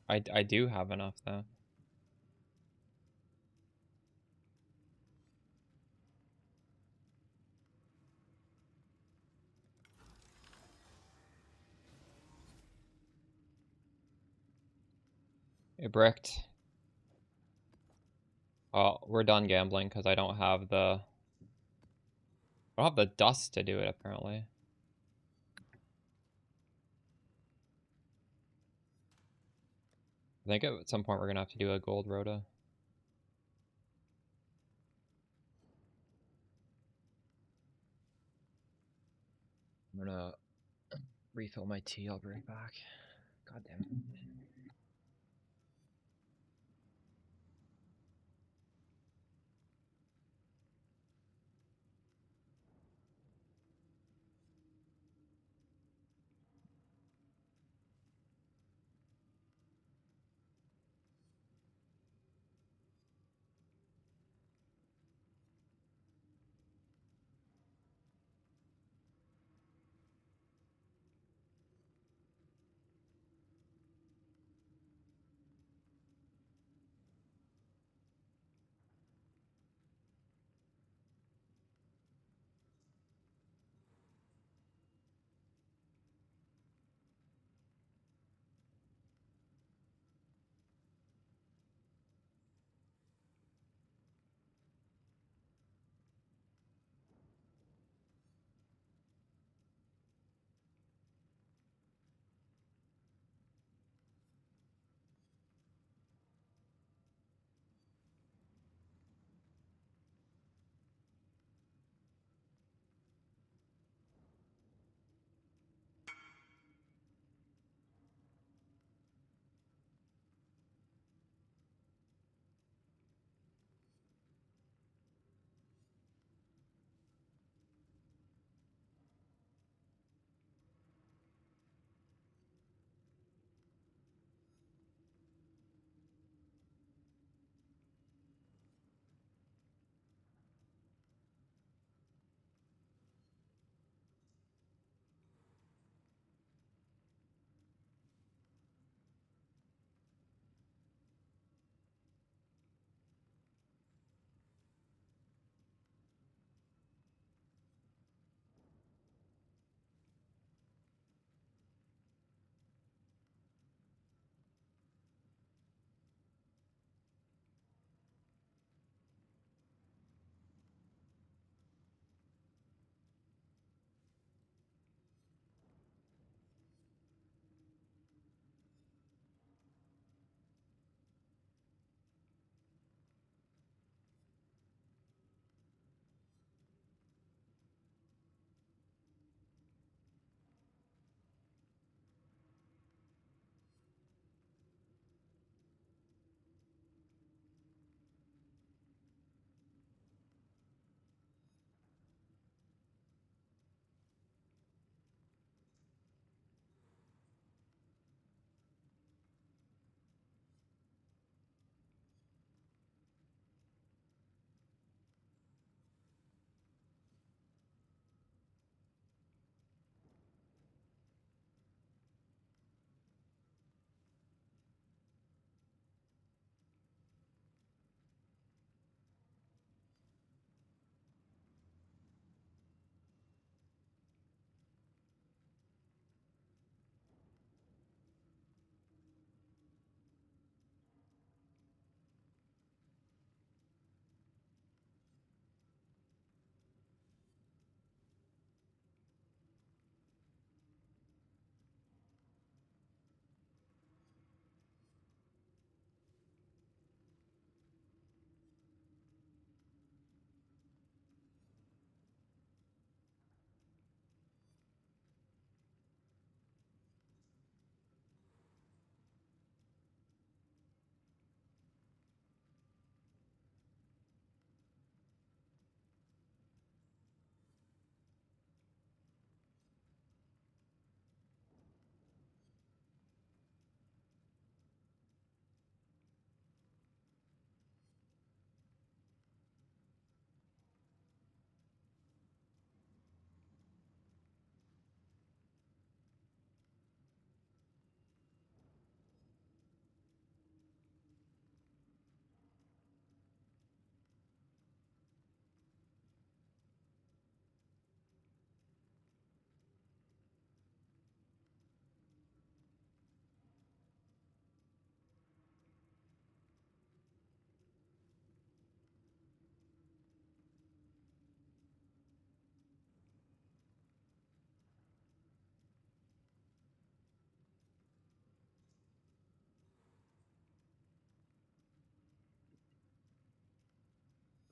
I do have enough though. It bricked. Oh, we're done gambling because I don't have the dust to do it apparently. I think at some point we're gonna have to do a gold rota. I'm gonna refill my tea. I'll be right back. God damn it.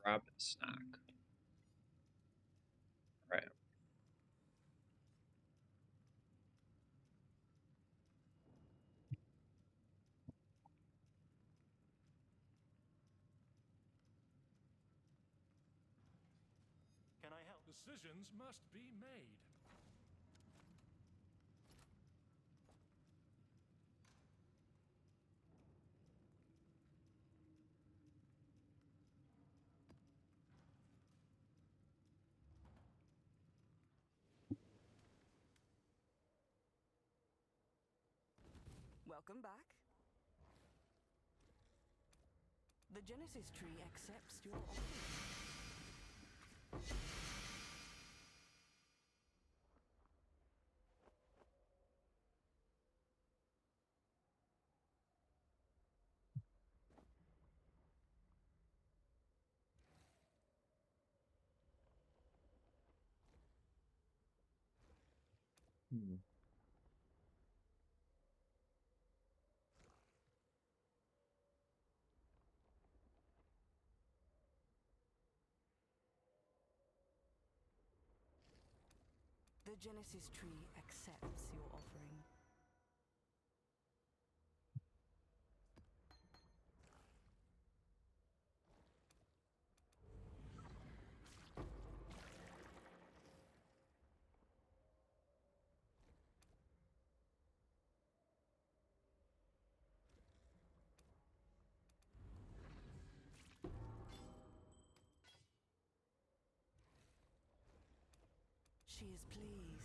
Grab snack. Right. Can I help? Decisions must be made. Welcome back. The Genesis tree accepts your offering. Hmm. The Genesis tree accepts your offering. She is pleased.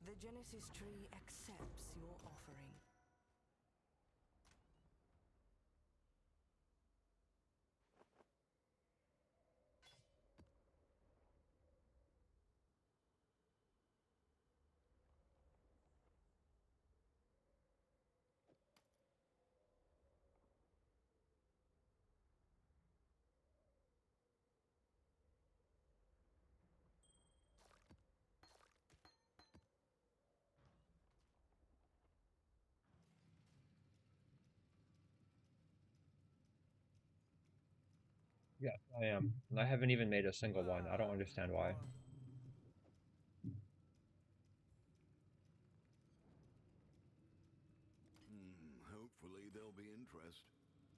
The Genesis tree accepts your offering. Yeah, I am. And I haven't even made a single one. I don't understand why. Hopefully there'll be interest.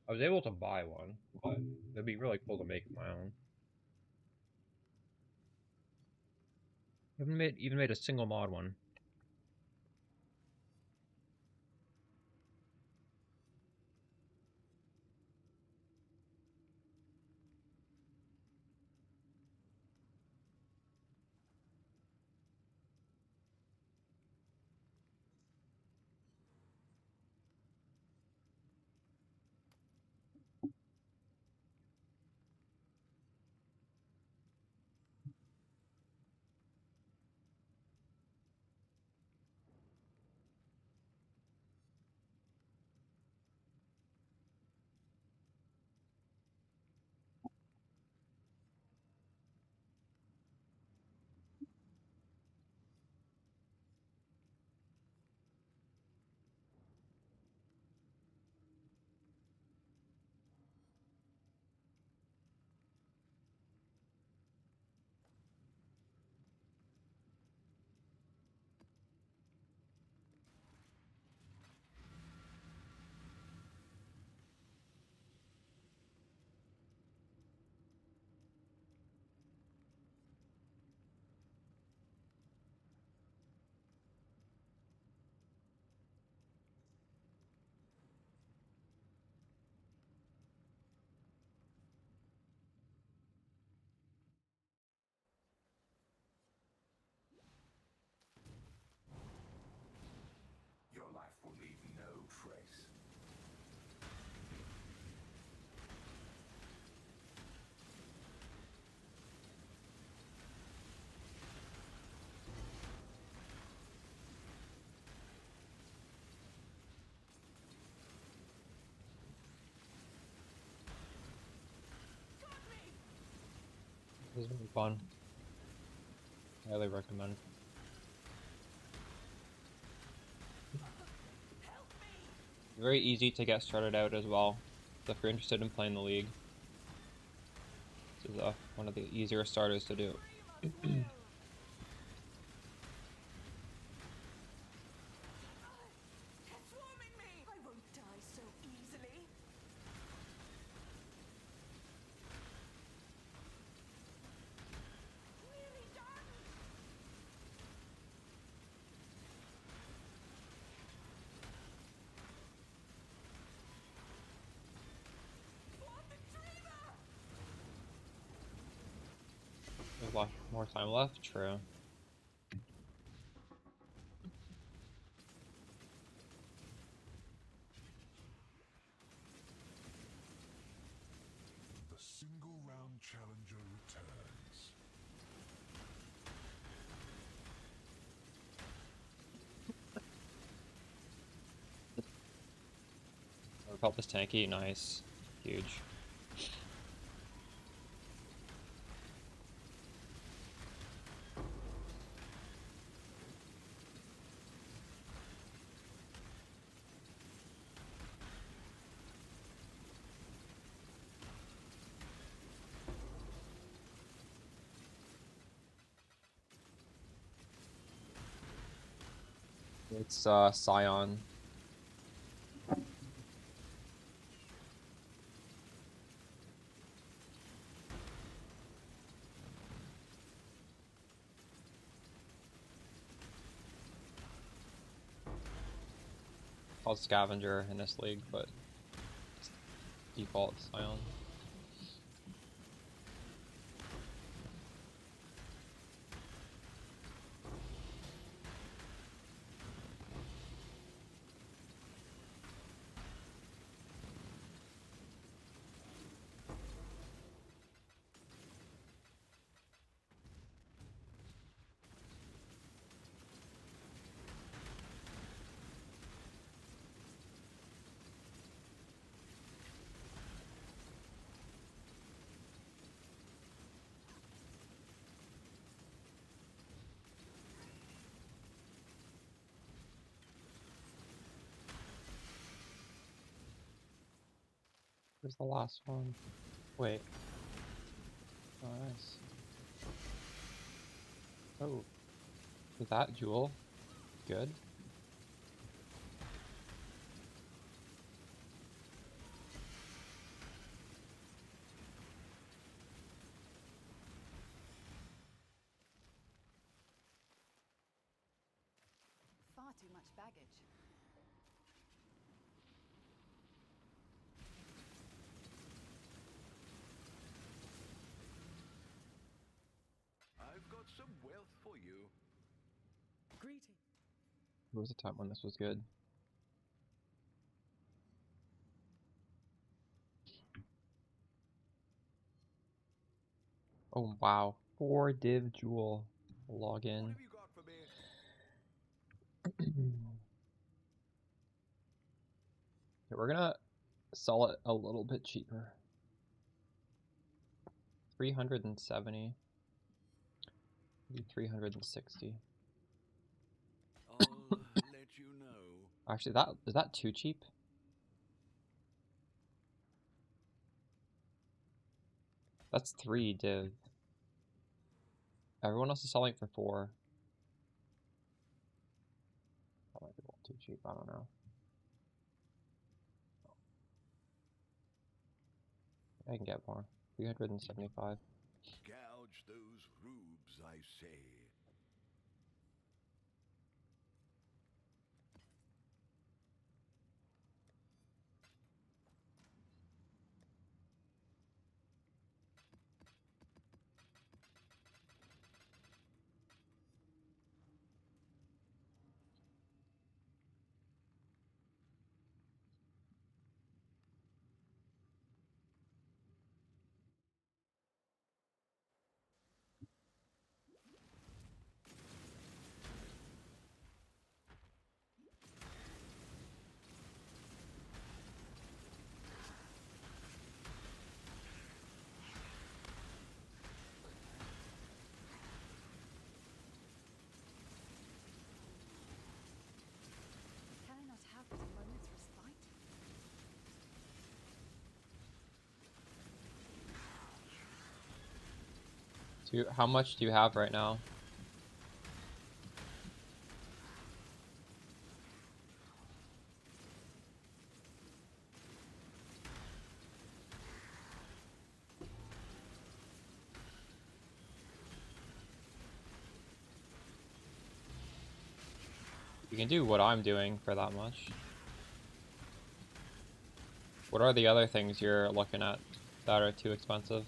I was able to buy one, but it'd be really cool to make my own. I haven't even made a single mod one. This is really fun. Highly recommend. Very easy to get started out as well. So if you're interested in playing the league, this is one of the easier starters to do. There's a lot more time left, true. The single round challenger returns. Repel this tanky, nice. Huge. It's Scion. Called Scavenger in this league, but default Scion. Where's the last one? Wait. Oh, nice. Oh. Is that Jewel? Good. Far too much baggage. I've got some wealth for you. Greeting. There was a time when this was good. Oh wow. 4 div Jewel. Log in. What have you got for me? Okay, we're gonna sell it a little bit cheaper. 370. Maybe 360. I'll let you know. Actually, that is that too cheap? That's 3 div. Everyone else is selling for 4. That might be a little too cheap, I don't know. I can get more. 375. Gouge those rubes, I say. How much do you have right now? You can do what I'm doing for that much. What are the other things you're looking at that are too expensive?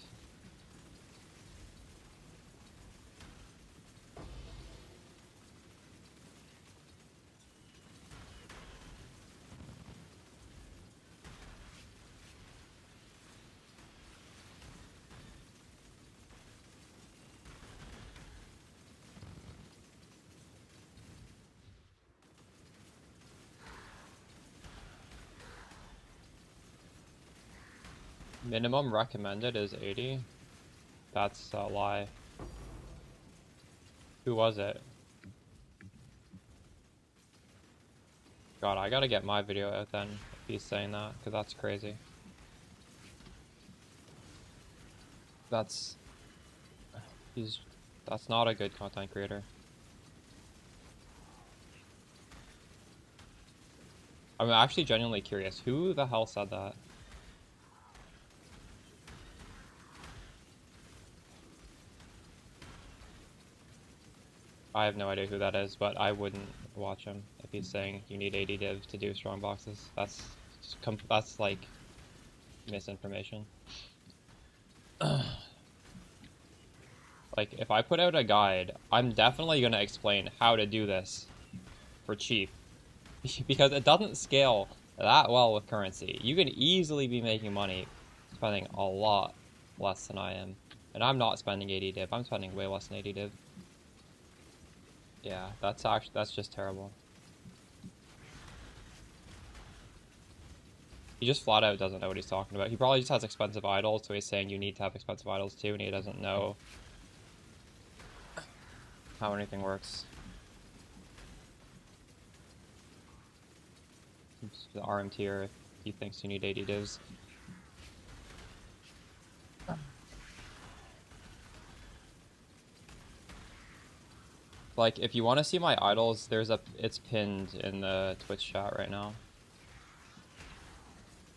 Minimum recommended is 80. That's a lie. Who was it? God, I gotta get my video out then if he's saying that, because that's crazy. That's not a good content creator. I'm actually genuinely curious. Who the hell said that? I have no idea who that is, but I wouldn't watch him if he's saying you need 80 div to do strong boxes. That's like misinformation. Like, if I put out a guide, I'm definitely going to explain how to do this for cheap. Because it doesn't scale that well with currency. You can easily be making money spending a lot less than I am. And I'm not spending 80 div. I'm spending way less than 80 div. Yeah, that's just terrible. He just flat out doesn't know what he's talking about. He probably just has expensive idols, so he's saying you need to have expensive idols too, and he doesn't know how anything works. It's the RM tier if he thinks you need 80 divs. Like, if you want to see my idols, it's pinned in the Twitch chat right now.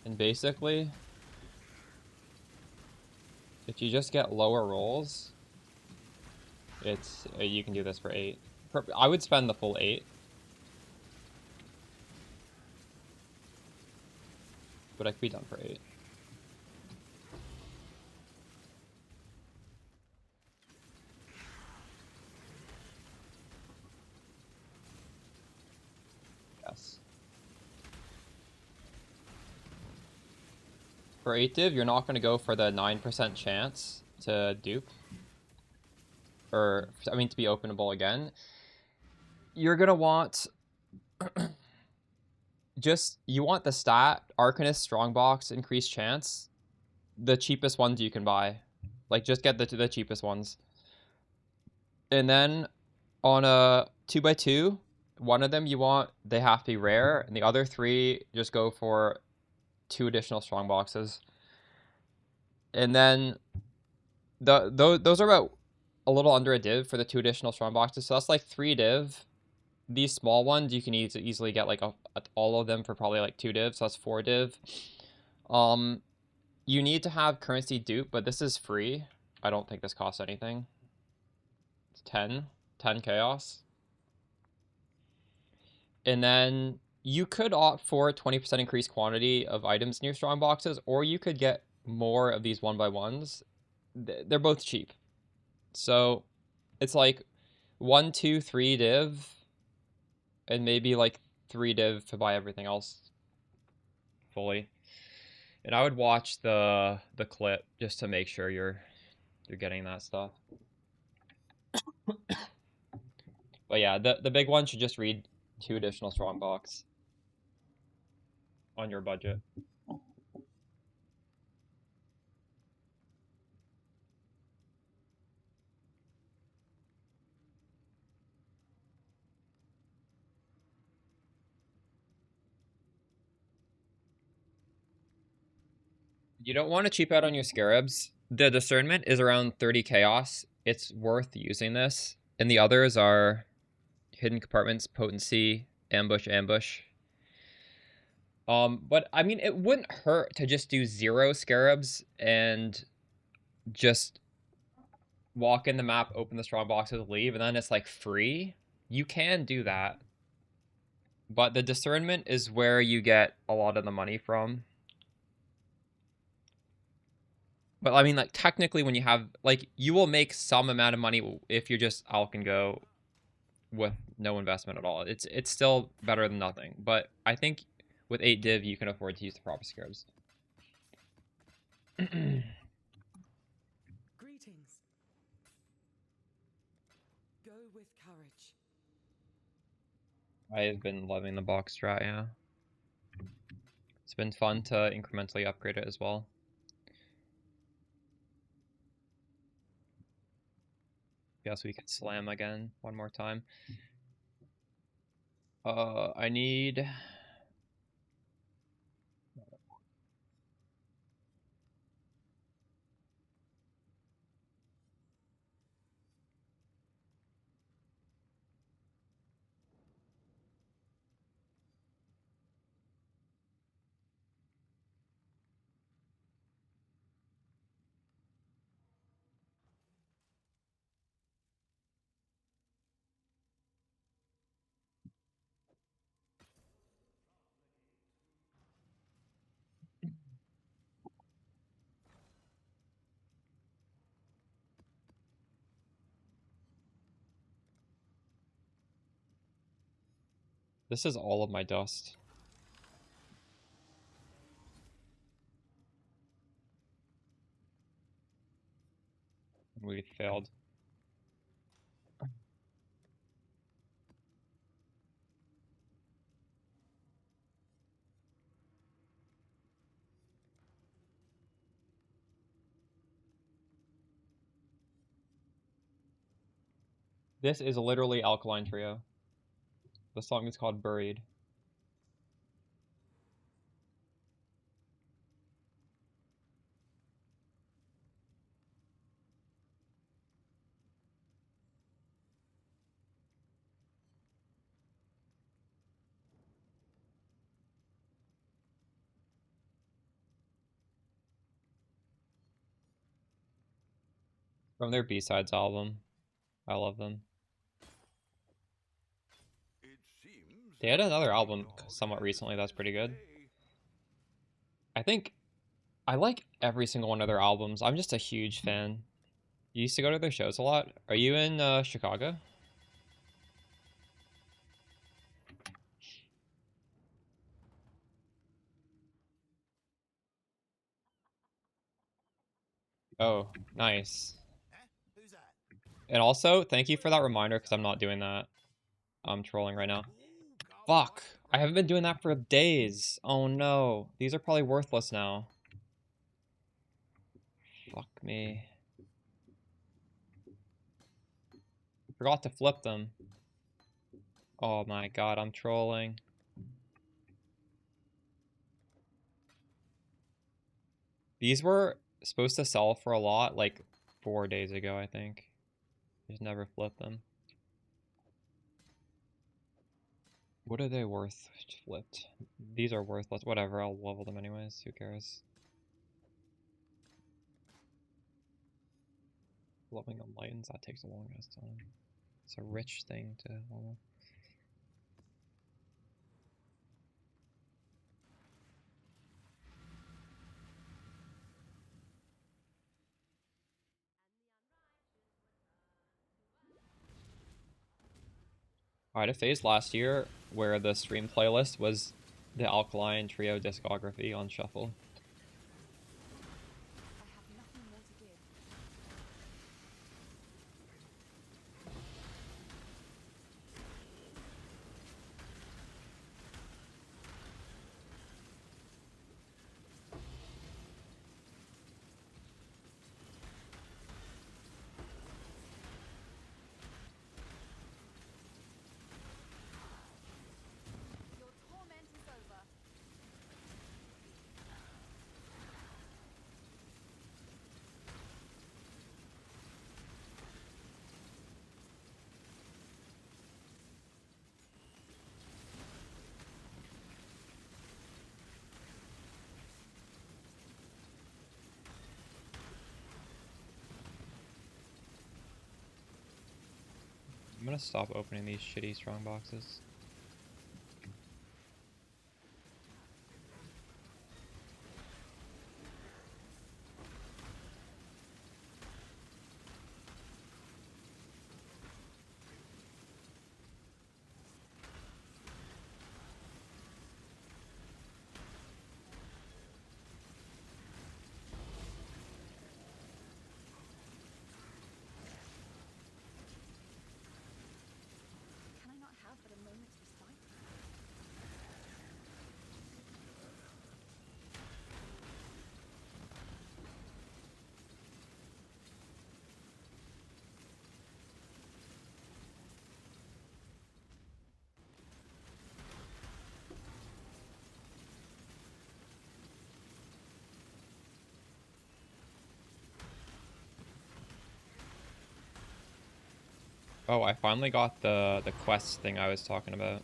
And basically, if you just get lower rolls, you can do this for 8. I would spend the full 8. But I could be done for 8. Yes. For 8 div, you're not going to go for the 9% chance to dupe. Or, I mean, to be openable again. You're going to want... you want the stat, Arcanist, Strongbox, increased chance. The cheapest ones you can buy. Like, just get the cheapest ones. And then, on a 2x2, one of them they have to be rare, and the other 3 just go for 2 additional strong boxes. And then those are about a little under a div for the 2 additional strong boxes, so that's like 3 div. These small ones you can easily get like all of them for probably like 2 div, so that's 4 div. You need to have currency dupe, but this is free. I don't think this costs anything. It's 10 chaos. And then you could opt for 20% increased quantity of items in your strong boxes, or you could get more of these 1x1s. They're both cheap. So it's like 1, 2, 3 div, and maybe like 3 div to buy everything else fully. And I would watch the clip just to make sure you're getting that stuff. But yeah, the big one should just read 2 additional strong box on your budget. You don't want to cheap out on your scarabs. The discernment is around 30 chaos. it's worth using this. And the others are hidden compartments, potency, ambush, ambush. But I mean, it wouldn't hurt to just do 0 scarabs and just walk in the map, open the strong boxes, leave, and then it's like free. You can do that. But the discernment is where you get a lot of the money from. But I mean, like, technically when you have, like, you will make some amount of money if you just Alk and go with no investment at all. It's still better than nothing. But I think with 8 div, you can afford to use the proper scarabs. Greetings. Go with courage. I've been loving the box strat, yeah. It's been fun to incrementally upgrade it as well. Yes, we can slam again one more time. I need... This is all of my dust. We failed. This is literally Alkaline Trio. The song is called Buried. From their B-Sides album. I love them. They had another album somewhat recently that's pretty good. I think I like every single one of their albums. I'm just a huge fan. You used to go to their shows a lot. Are you in Chicago? Oh, nice. And also, thank you for that reminder because I'm not doing that. I'm trolling right now. Fuck! I haven't been doing that for days. Oh no. These are probably worthless now. Fuck me. Forgot to flip them. Oh my god, I'm trolling. These were supposed to sell for a lot like 4 days ago, I think. Just never flipped them. What are they worth flipped? These are worthless. Whatever, I'll level them anyways. Who cares? Leveling on lightens, that takes the longest time. It's a rich thing to level. I had a phase last year where the stream playlist was the Alkaline Trio discography on shuffle. I have nothing more to give. Your torment is over. I'm gonna stop opening these shitty strong boxes. Can I not have but a moment's respite? Oh, I finally got the quest thing I was talking about.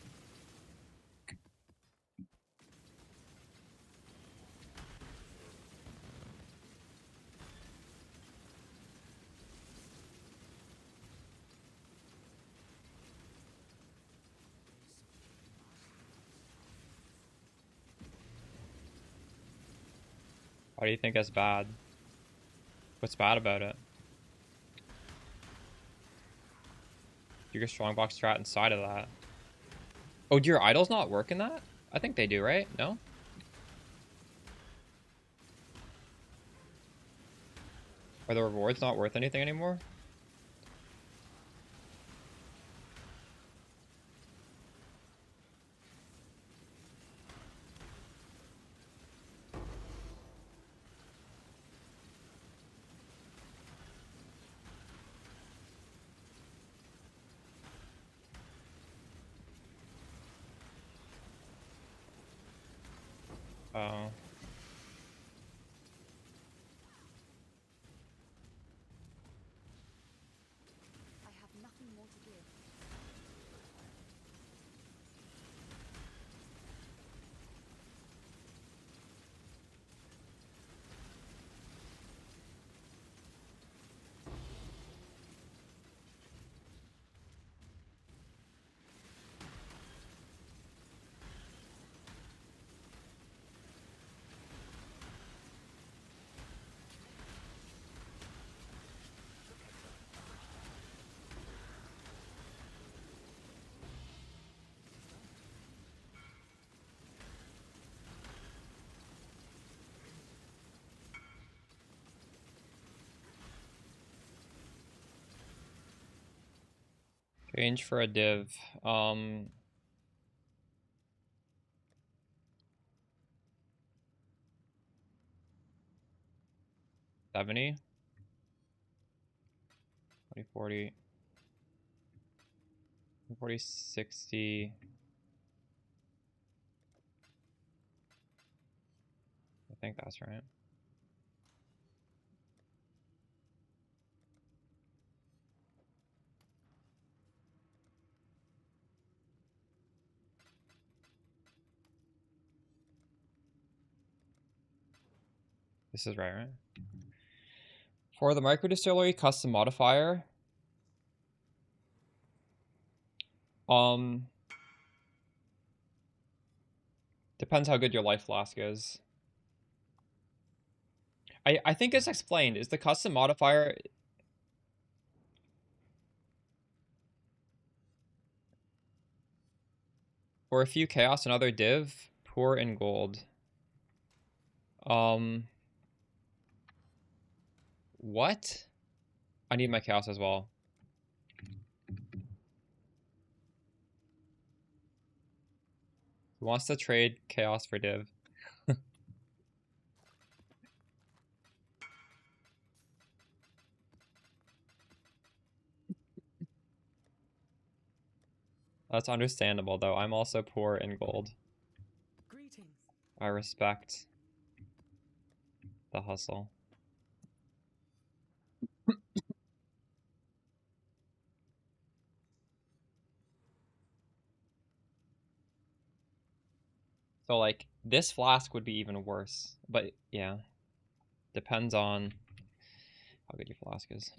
Why do you think that's bad? What's bad about it? You get strongbox strat inside of that. Oh, do your idols not work in that? I think they do, right? No? Are the rewards not worth anything anymore? Oh. I have nothing more to give. Range for a div. 70? 20, 40. 40, 60. I think that's right. This is right, right? For the microdistillery custom modifier, depends how good your life flask is. I think it's explained. Is the custom modifier for a few chaos and other div, poor in gold. What? I need my chaos as well. Who wants to trade chaos for div? That's understandable, though. I'm also poor in gold. Greetings. I respect the hustle. So, like, this flask would be even worse. But, yeah. Depends on how good your flask is.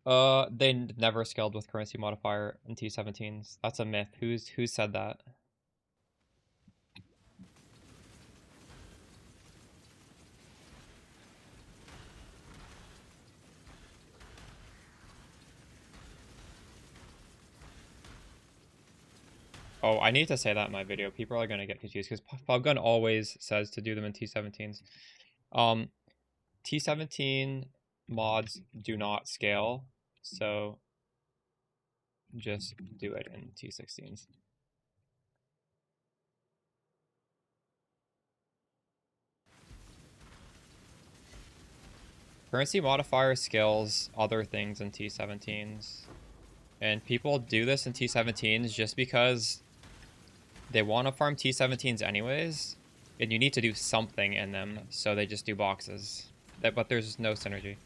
They never scaled with currency modifier in T17s. That's a myth. Who said that? Oh, I need to say that in my video. People are gonna get confused because Pubgun always says to do them in T17s. T17 mods do not scale, so just do it in T16s. Currency modifier scales other things in T17s. And people do this in T17s just because they want to farm T17s anyways, and you need to do something in them, so they just do boxes. But there's no synergy.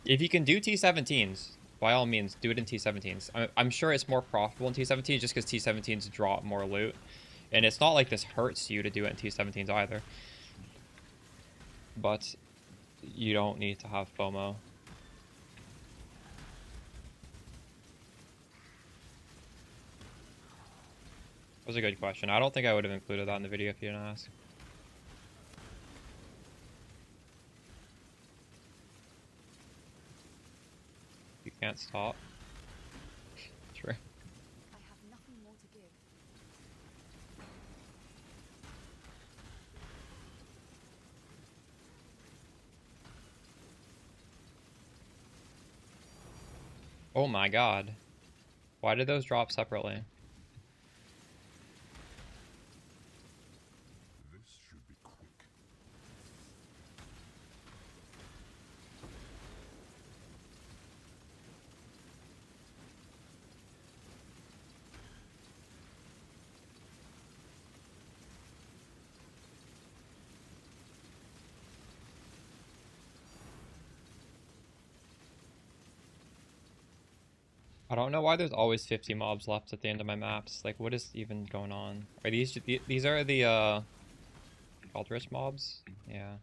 If you can do T17s, by all means, do it in T17s. I'm sure it's more profitable in T17s just because T17s drop more loot. And it's not like this hurts you to do it in T17s either. But you don't need to have FOMO. That was a good question. I don't think I would have included that in the video if you didn't ask. You can't stop. Sure. I have nothing more to give. Oh my god. Why did those drop separately? This should be quick. I don't know why there's always 50 mobs left at the end of my maps. Like, what is even going on? Are these are the Eldritch mobs? Yeah.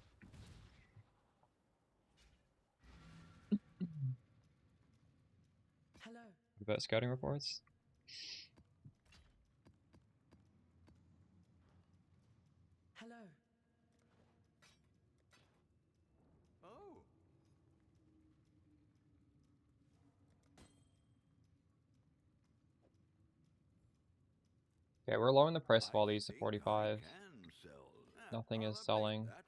Hello. What about scouting reports? Hello. Oh. Okay, we're lowering the price of all I these to think I 45. can sell. Nothing I'll is update selling. that.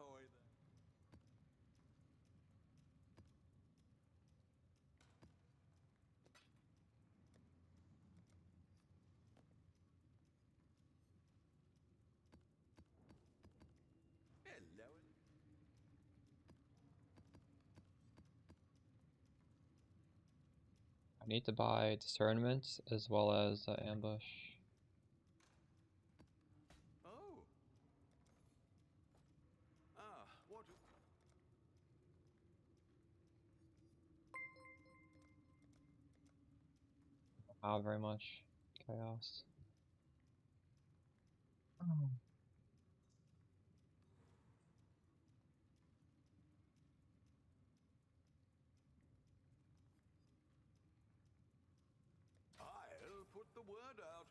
Ahoy there. Hello. I need to buy discernment as well as ambush. Oh. What? I don't have very much chaos. I'll put the word out.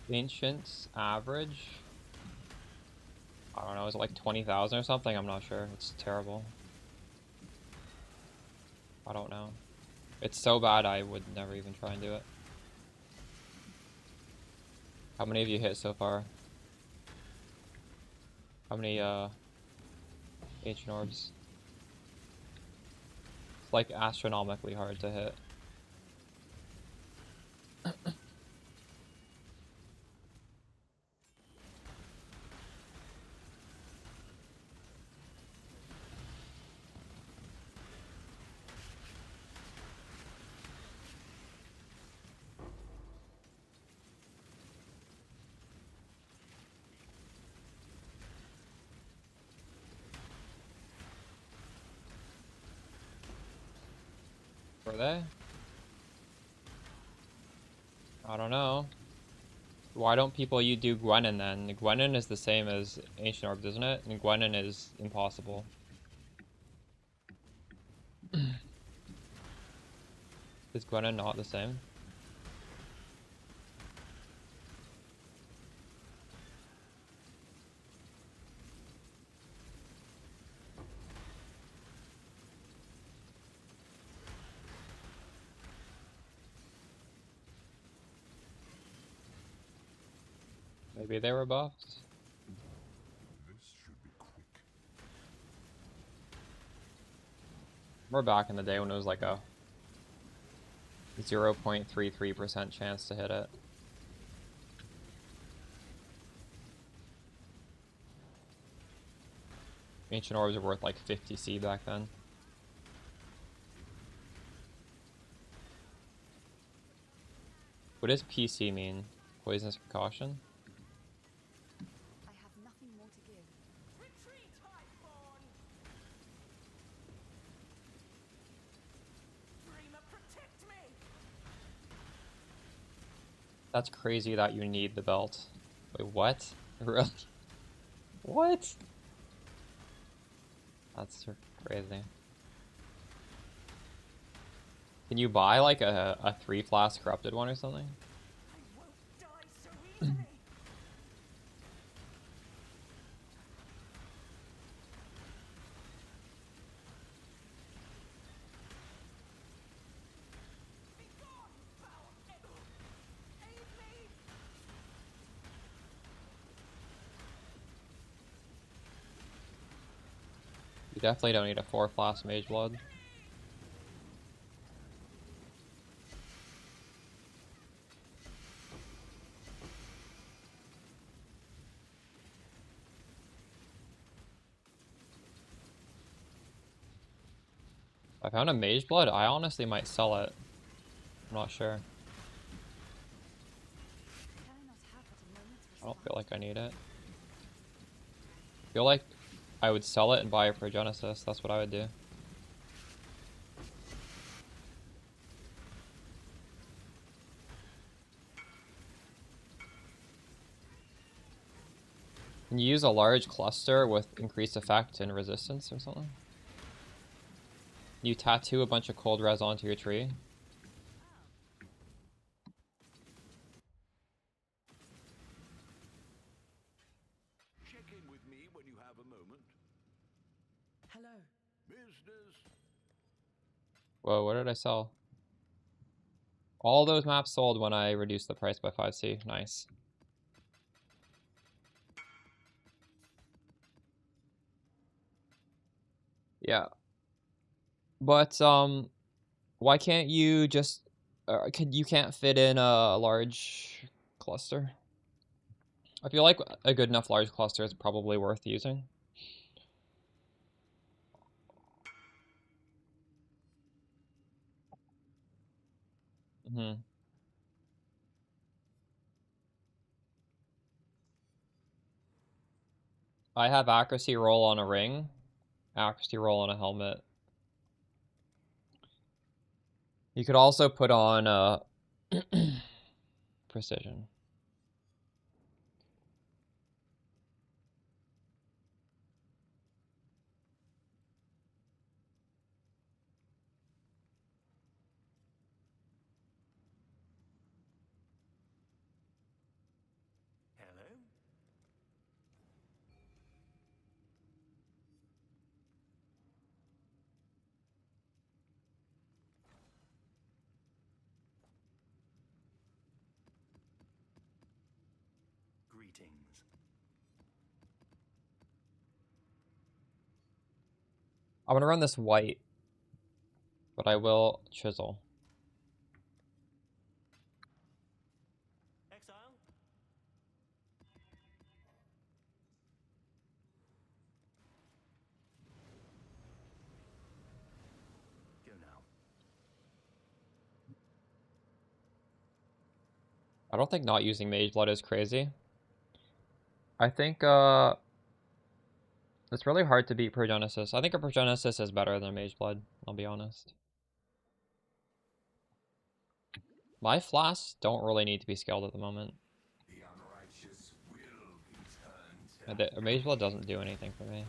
Ancient's average, I don't know, is it like 20,000 or something? I'm not sure. It's terrible. I don't know. It's so bad I would never even try and do it. How many of you hit so far? How many ancient orbs? It's like astronomically hard to hit. Were they? I don't know. Why don't people you do Gwenin then? Gwenin is the same as Ancient Orbs, isn't it? And Gwenin is impossible. Is Gwenin not the same? Maybe they were buffed. This should be quick. We're back in the day when it was like a 0.33% chance to hit it. Ancient Orbs were worth like 50C back then. What does PC mean? Poisonous Precaution? I have nothing more to give. Retreat, Highborn! Dreamer, protect me! That's crazy that you need the belt. Wait, what? Really? What? That's crazy. Can you buy like a 3 flask corrupted one or something? I won't die so easily! Be gone, foul evil! Aid me! You definitely don't need a 4 flask Mage Blood. If I found a Mage Blood, I honestly might sell it. I'm not sure. Can I not have but a moment's I don't respite? feel like I need it. I feel like I would sell it and buy it for Genesis. That's what I would do. Can you use a large cluster with increased effect and resistance or something? You tattoo a bunch of cold res onto your tree. Check in with me when you have a moment. Hello. Business. Whoa, what did I sell? All those maps sold when I reduced the price by 5C. Nice. Yeah. But, why can't you just... you can't fit in a large cluster? I feel like a good enough large cluster is probably worth using. I have accuracy roll on a ring, accuracy roll on a helmet. You could also put on precision. Greetings. I'm gonna run this white, but I will chisel. Exile. Go now. I don't think not using Mage Blood is crazy. I think it's really hard to beat Progenesis. I think a Progenesis is better than Mage Blood, I'll be honest. My flasks don't really need to be scaled at the moment. The unrighteous will be turned to Mage Blood doesn't do anything for me.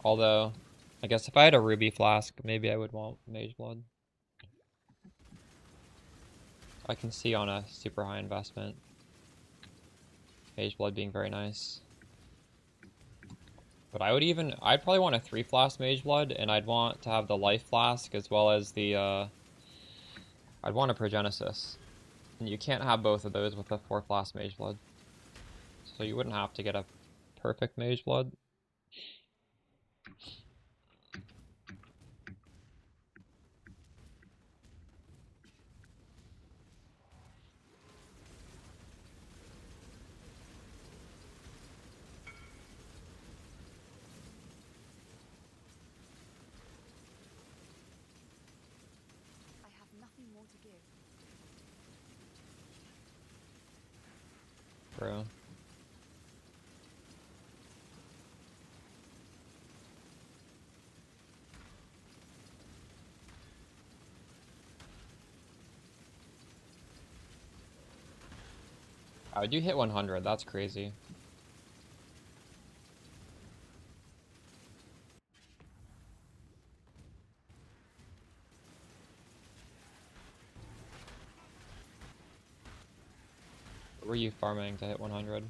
Although, I guess if I had a Ruby flask, maybe I would want Mage Blood. I can see on a super high investment Mage Blood being very nice. But I'd probably want a 3 flask Mage Blood, and I'd want to have the Life Flask as well as the, I'd want a Progenesis. And you can't have both of those with a 4 flask Mage Blood. So you wouldn't have to get a perfect Mage Blood. I have nothing more to give. Bro. How would you hit 100? That's crazy. What were you farming to hit 100?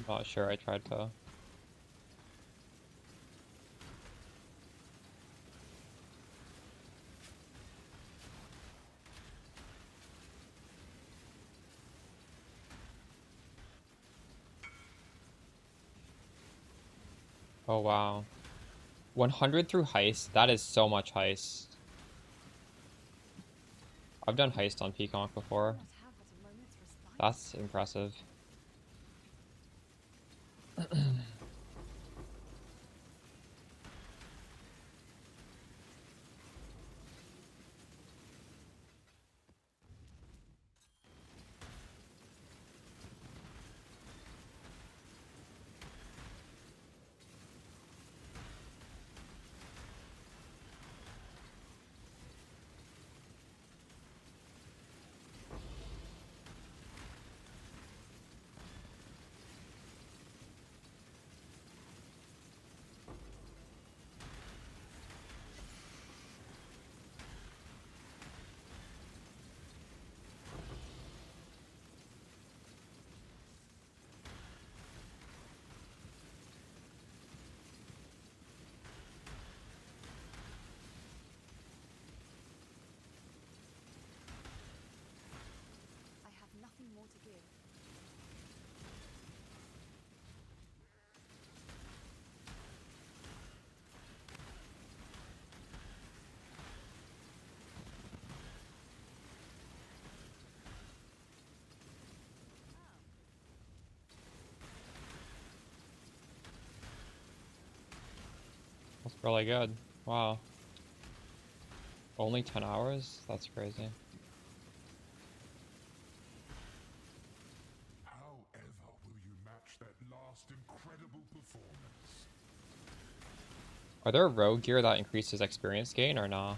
Not sure, I tried to. Oh wow. 100 through heist, that is so much heist. I've done heist on PCONC before. Not have but a moment's respite. That's impressive. I have nothing more to give. really good. Wow. Only 10 hours? That's crazy. However will you match that last incredible performance? Are there rogue gear that increases experience gain or nah?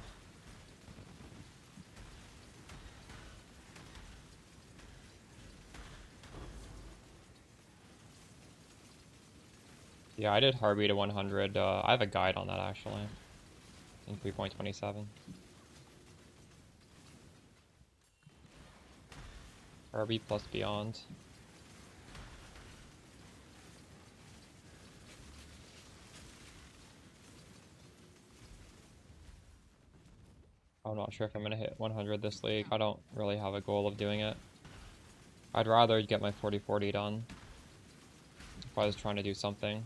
Yeah, I did Harvey to 100. I have a guide on that actually. In 3.27. Harvey plus beyond. I'm not sure if I'm gonna hit 100 this league. I don't really have a goal of doing it. I'd rather get my 40-40 done if I was trying to do something.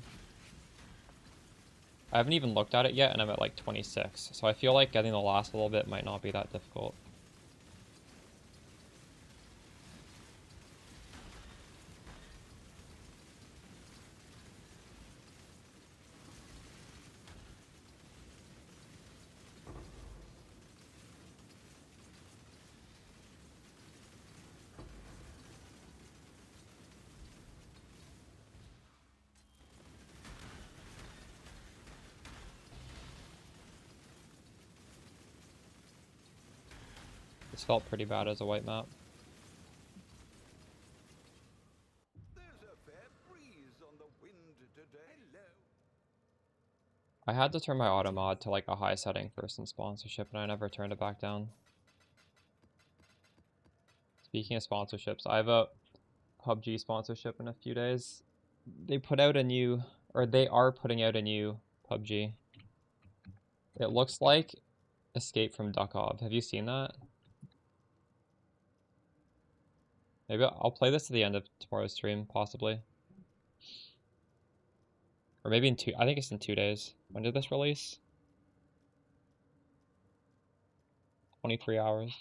I haven't even looked at it yet, and I'm at like 26, so I feel like getting the last little bit might not be that difficult. This felt pretty bad as a white map. There's a fair breeze on the wind today. Hello. I had to turn my auto mod to like a high setting first in sponsorship, and I never turned it back down. Speaking of sponsorships, I have a PUBG sponsorship in a few days. They put out a new, or they are putting out a new PUBG. It looks like Escape from Duckov. Have you seen that? Maybe I'll play this to the end of tomorrow's stream, possibly. Or maybe in I think it's in 2 days. When did this release? 23 hours.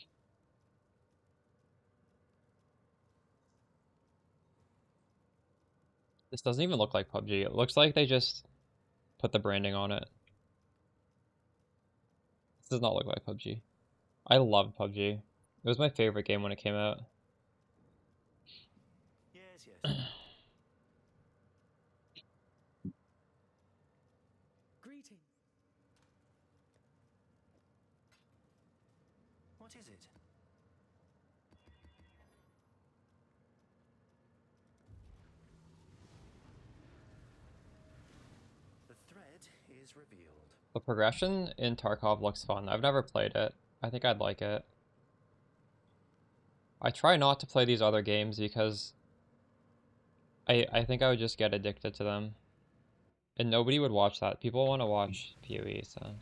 This doesn't even look like PUBG. It looks like they just put the branding on it. This does not look like PUBG. I love PUBG. It was my favorite game when it came out. Yes, yes. Greeting. What is it? The thread is revealed. The progression in Tarkov looks fun. I've never played it. I think I'd like it. I try not to play these other games because I think I would just get addicted to them. And nobody would watch that. People want to watch PoE, so...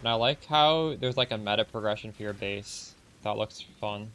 And I like how there's like a meta progression for your base. That looks fun.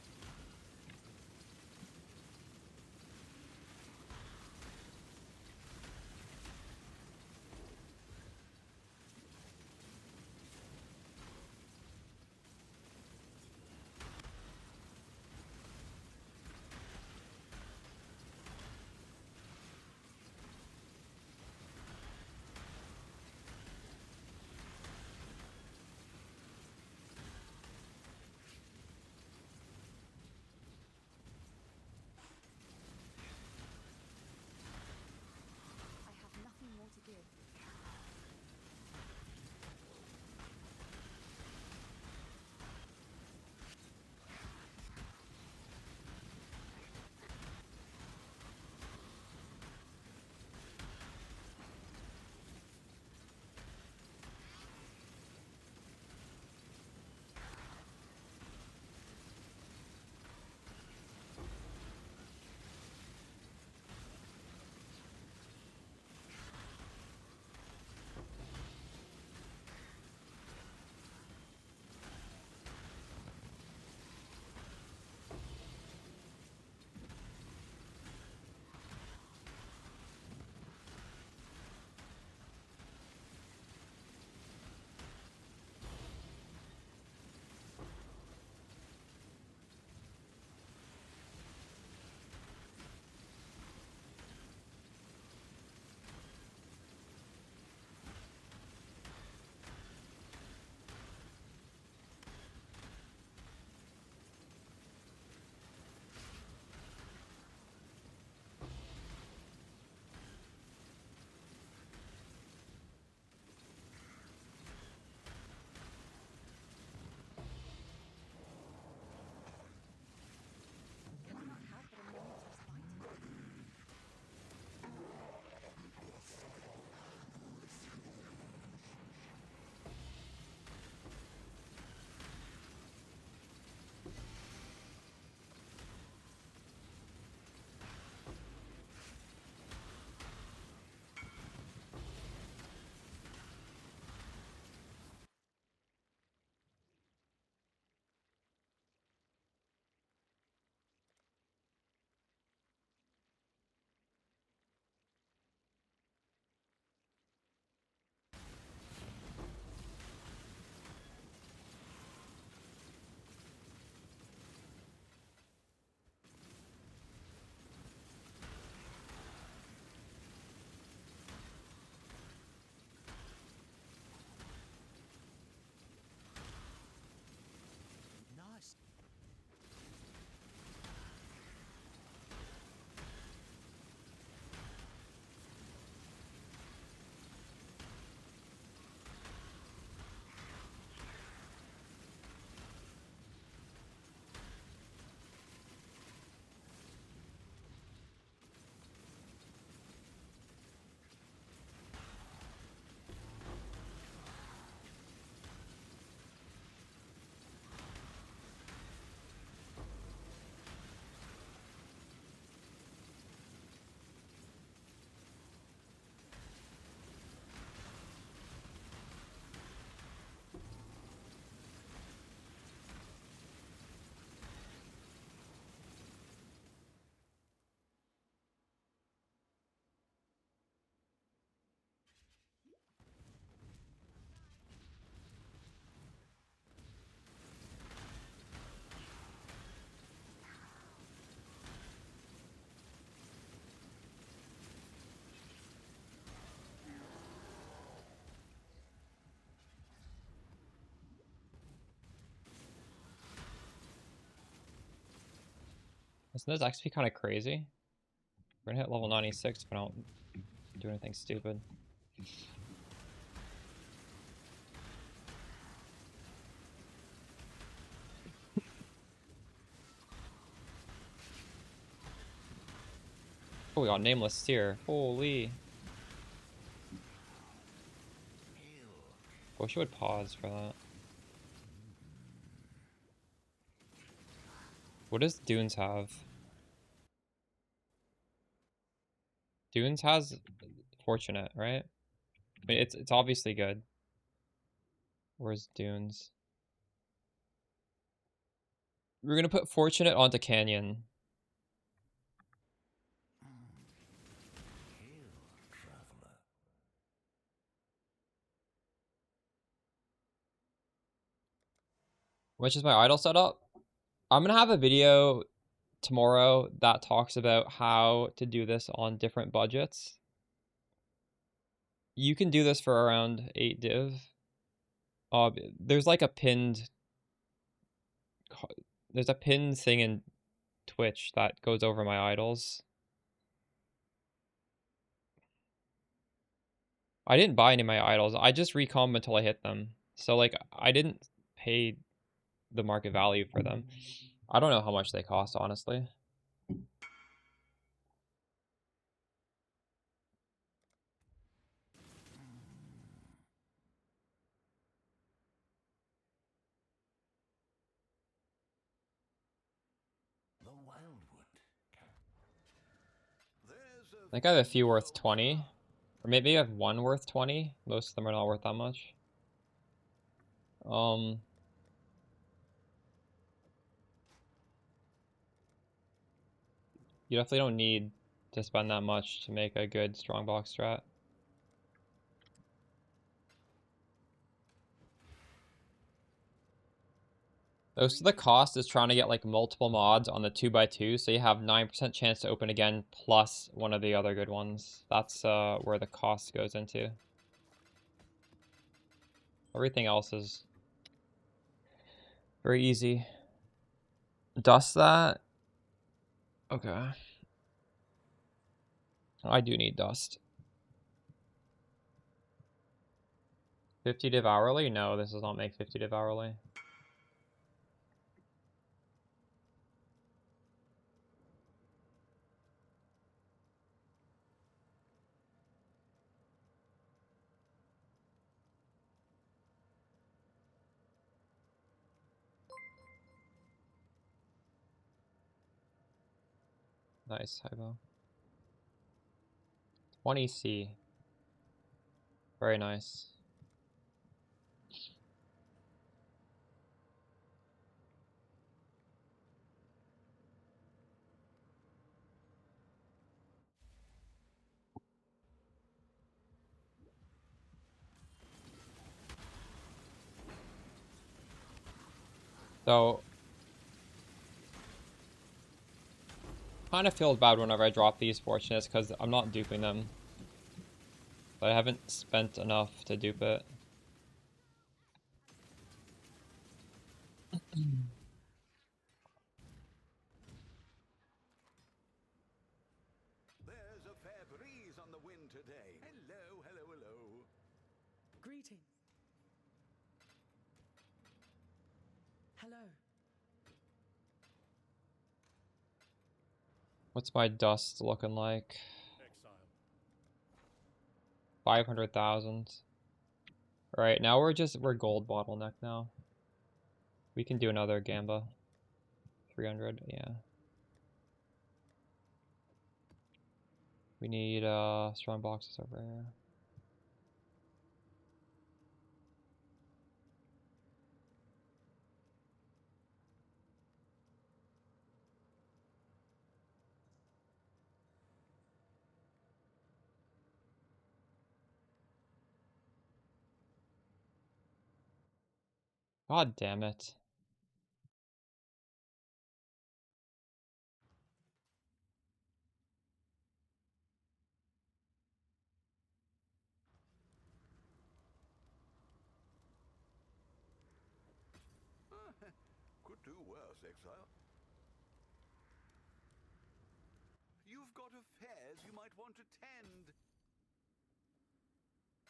Isn't this XP kind of crazy? We're gonna hit level 96 if I don't do anything stupid. Oh, we got Nameless Seer. Holy. Wish I would pause for that. What does Dunes have? Dunes has Fortunate, right? I mean, it's obviously good. Where's Dunes? We're gonna put Fortunate onto Canyon. Which is my idle setup? I'm gonna have a video tomorrow that talks about how to do this on different budgets. You can do this for around 8 div. There's like a pinned thing in Twitch that goes over my idols. I didn't buy any of my idols. I just recomb until I hit them. So like I didn't pay the market value for them. I don't know how much they cost, honestly. I think I have a few worth 20. Or maybe I have one worth 20. Most of them are not worth that much. You definitely don't need to spend that much to make a good strong box strat. Most of the cost is trying to get like multiple mods on the 2x2, so you have 9% chance to open again plus one of the other good ones. That's where the cost goes into. Everything else is very easy. Dust that. Okay. I do need dust. 50 div hourly? No, this does not make 50 div hourly. Nice, Hypo. 20C. Very nice. So, kind of feels bad whenever I drop these Fortunates because I'm not duping them. But I haven't spent enough to dupe it. There's a fair breeze on the wind today. Hello, hello, hello. Greeting. Hello. What's my dust looking like? Exile. 500,000. Alright, now we're gold bottleneck now. We can do another Gamba. 300, yeah. We need strong boxes over here. God damn it. Could do worse, Exile. got affairs you might want to tend.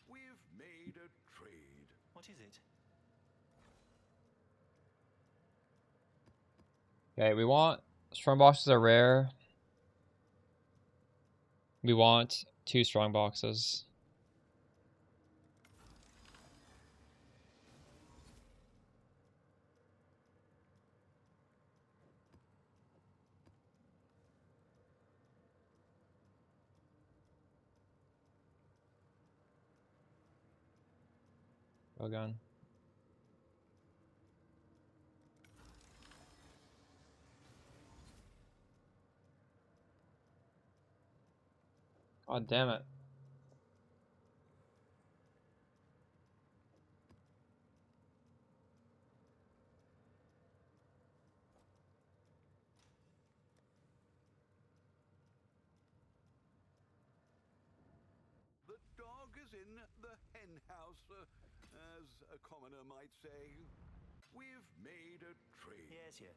We've made a trade. What is it? Okay, we want strong boxes are rare. We want 2 strong boxes. Again. God damn it. The dog is in the hen house, as a commoner might say. We've made a trade. Yes, yes.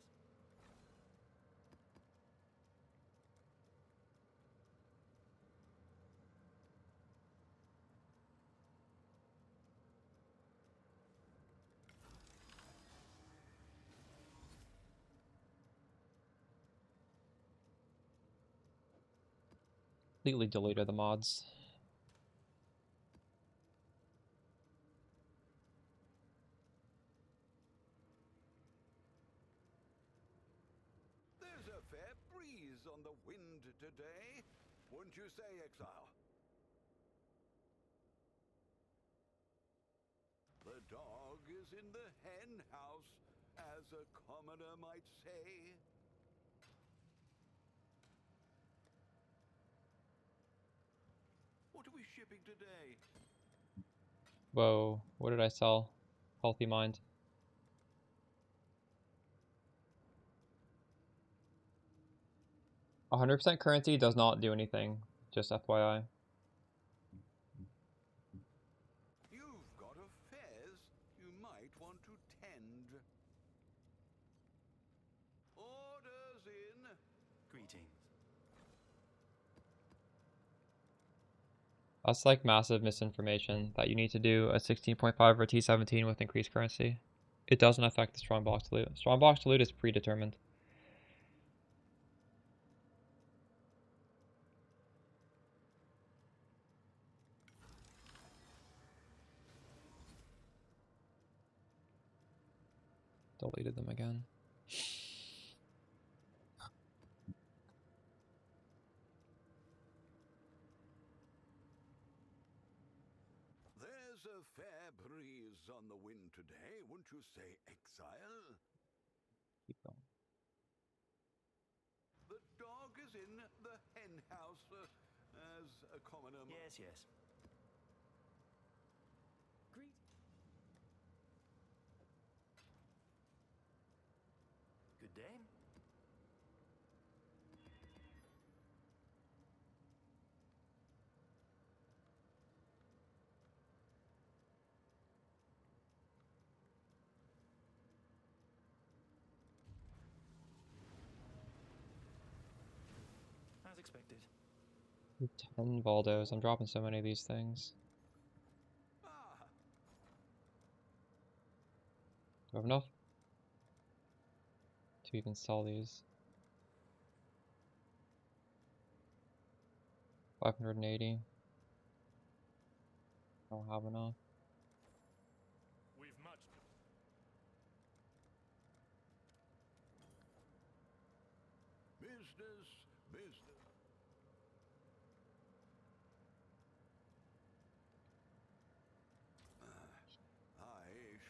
Completely deleted the mods. There's a fair breeze on the wind today, wouldn't you say, Exile? The dog is in the hen house, as a commoner might say. What are we shipping today? Whoa, what did I sell? Healthy mind. 100% currency does not do anything, just FYI. You've got affairs you might want to tend. Orders in. Greetings. That's like massive misinformation that you need to do a 16.5 or T17 with increased currency. It doesn't affect the strong box loot. Strong box loot is predetermined. Deleted them again. There's a fair breeze on the wind today, wouldn't you say, Exile? Keep going. The dog is in the hen house, as a commoner might. Yes, yes. Greet. Good day. As expected. 10 Valdos. I'm dropping so many of these things. Ah, Do I have enough to even sell these? 580. I don't have enough. We've much. business, business. I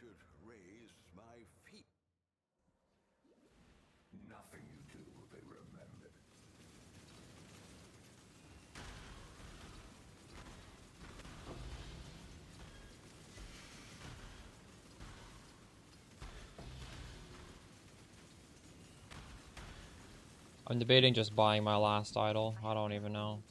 should raise my feet. Nothing you do will be remembered. I'm debating just buying my last idol. I don't even know.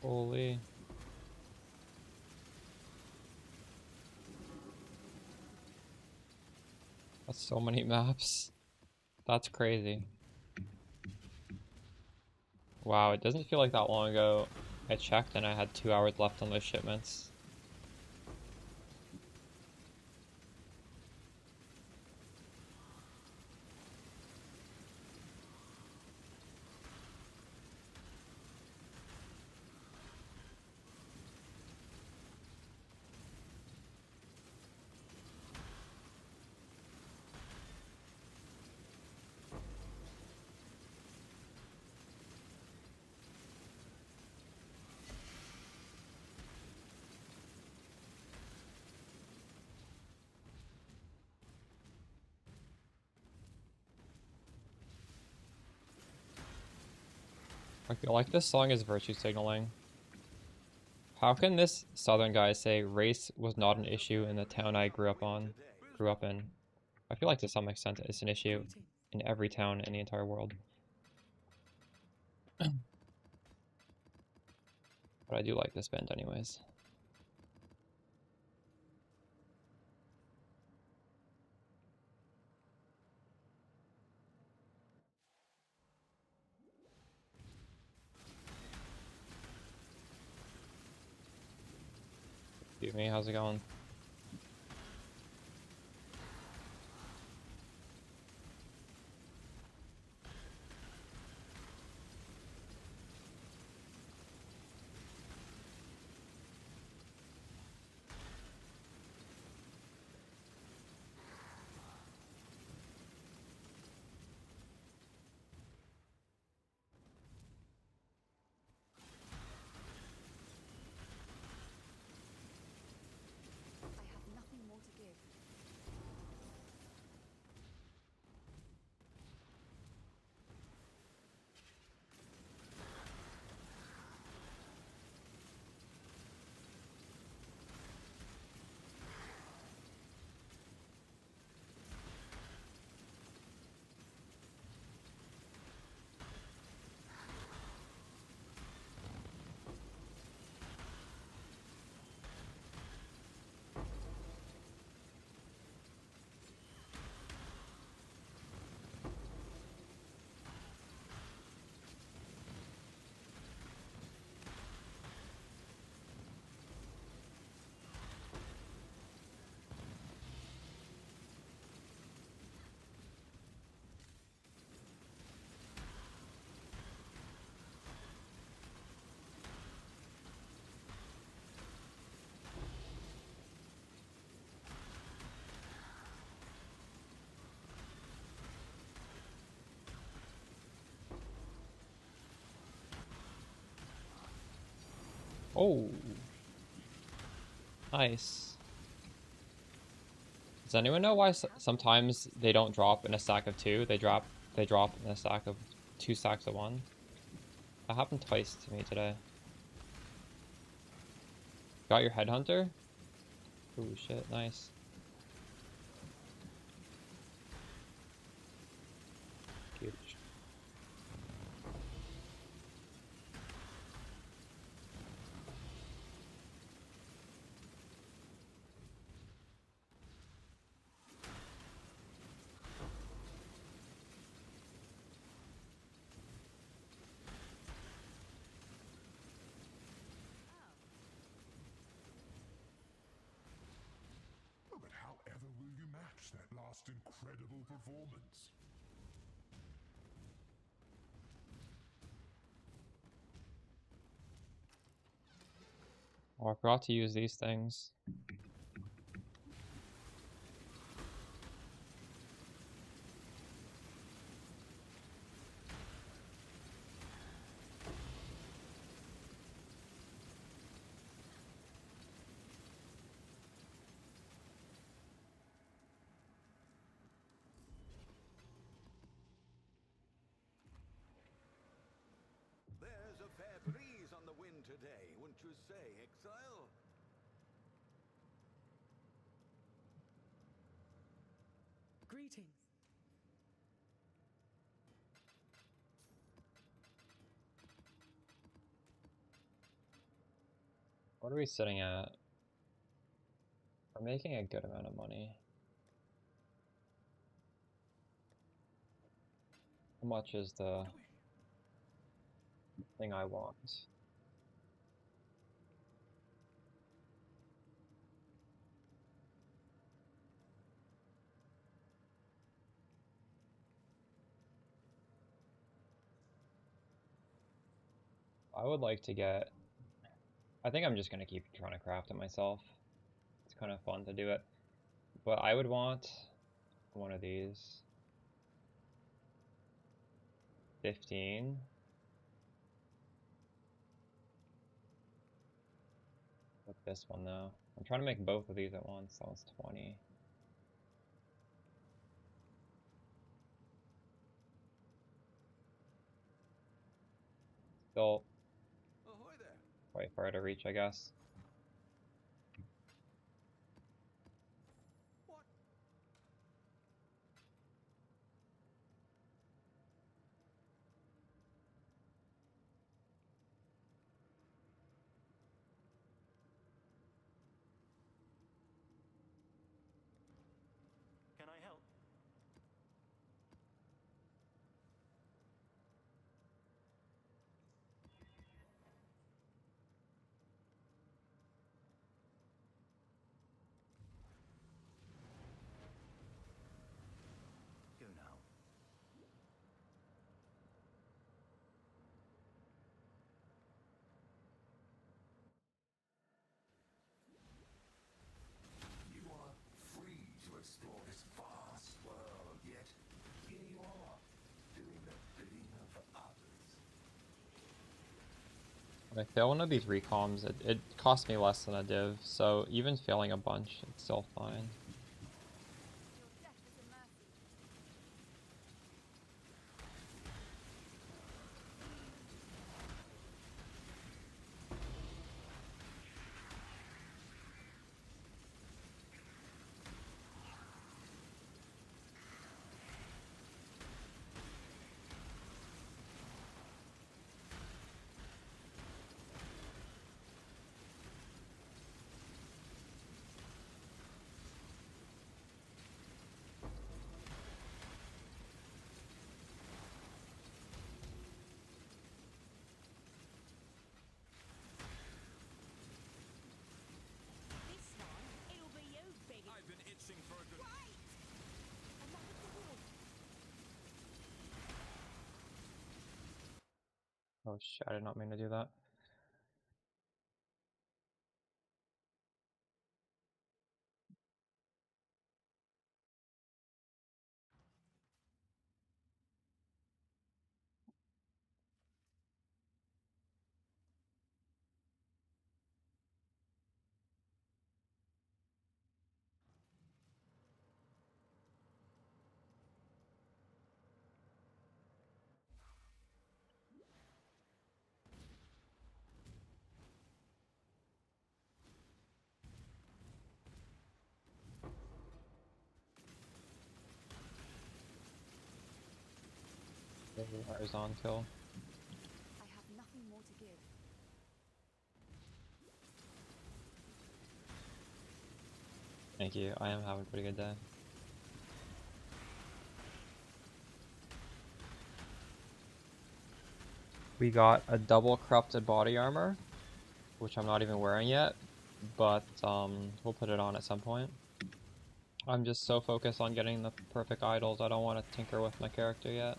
Holy. That's so many maps. That's crazy. Wow, it doesn't feel like that long ago. I checked and I had 2 hours left on those shipments. I feel like this song is virtue signaling. How can this southern guy say race was not an issue in the town I grew up in? I feel like to some extent it's an issue in every town in the entire world. But I do like this band anyways. Excuse me, how's it going? I have nothing more to give. Oh, nice. Does anyone know why sometimes they don't drop in a stack of 2? They drop in a stack of 2 stacks of 1. That happened twice to me today. Got your headhunter? Ooh, shit, nice. Huge. Oh, but however will you match that last incredible performance? Oh, I forgot to use these things. There's a fair breeze on the wind today, wouldn't you say, Exile? Greetings. What are we sitting at? We're making a good amount of money. How much is the thing I want? I would like to get... I think I'm just going to keep trying to craft it myself. It's kind of fun to do it. But I would want one of these. 15. With this one though. I'm trying to make both of these at once. That was 20. Still Ahoy there. quite far to reach, I guess. What? Can I help? Go now. You are free to explore this vast world, yet here you are, doing the bidding of others. If I fail one of these recoms, it costs me less than a div, so even failing a bunch, it's still fine. I've been itching for a good... Oh shit, I did not mean to do that. Horizon kill. I have nothing more to give. Thank you, I am having a pretty good day. We got a double corrupted body armor, which I'm not even wearing yet, but we'll put it on at some point. I'm just so focused on getting the perfect idols, I don't want to tinker with my character yet.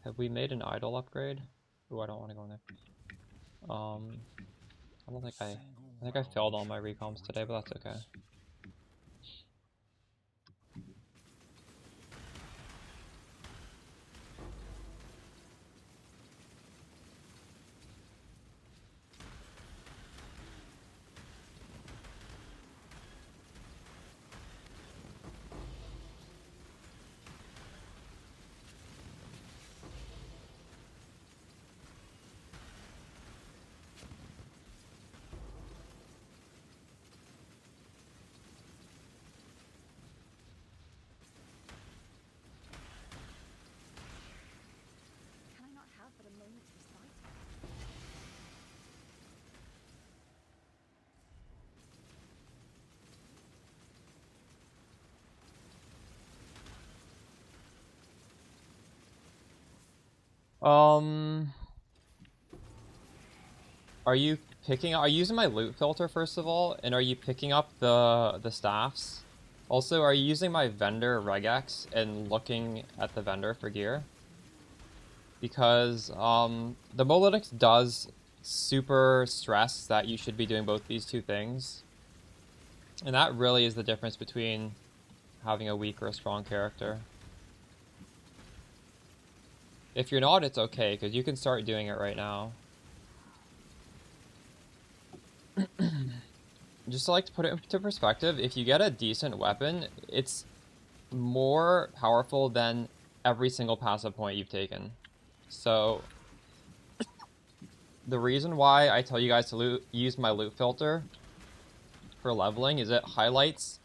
Have we made an idol upgrade? Ooh, I don't want to go in there. I don't think I think I failed all my recoms today, but that's okay. Are you picking? Are you using my loot filter first of all, and are you picking up the staffs? Also, are you using my vendor regex and looking at the vendor for gear? Because the Molytics does super stress that you should be doing both these two things, and that really is the difference between having a weak or a strong character. If you're not, it's okay, because you can start doing it right now. Just to, like, to put it into perspective, if you get a decent weapon, it's more powerful than every single passive point you've taken. So the reason why I tell you guys to use my loot filter for leveling is it highlights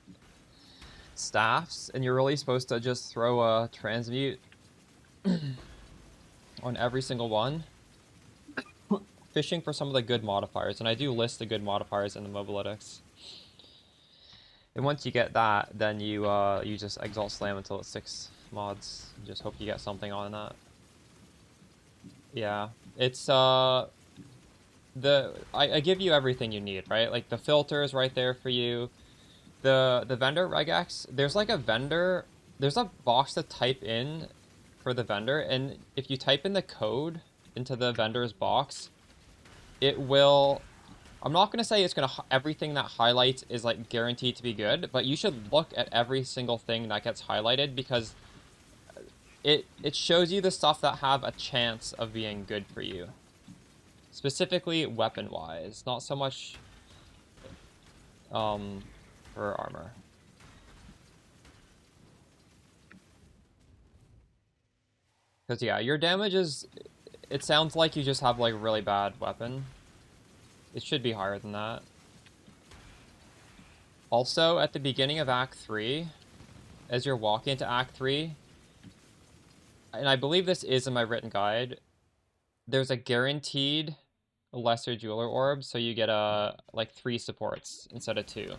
staffs, and you're really supposed to just throw a transmute on every single one, fishing for some of the good modifiers, and I do list the good modifiers in the Mobalytics. And once you get that, then you just Exalt Slam until it's 6 mods. You just hope you get something on that. Yeah, it's I give you everything you need, right? Like the filter is right there for you. The vendor regex, there's like a vendor, there's a box to type in for the vendor, and if you type in the code into the vendor's box, it will, I'm not going to say it's going to, everything that highlights is like guaranteed to be good, but you should look at every single thing that gets highlighted, because it shows you the stuff that have a chance of being good for you. Specifically weapon-wise, not so much for armor. Because yeah, your damage is, it sounds like you just have like really bad weapon. It should be higher than that. Also, at the beginning of Act 3, as you're walking into Act 3, and I believe this is in my written guide, there's a guaranteed lesser jeweler orb, so you get like 3 supports instead of 2.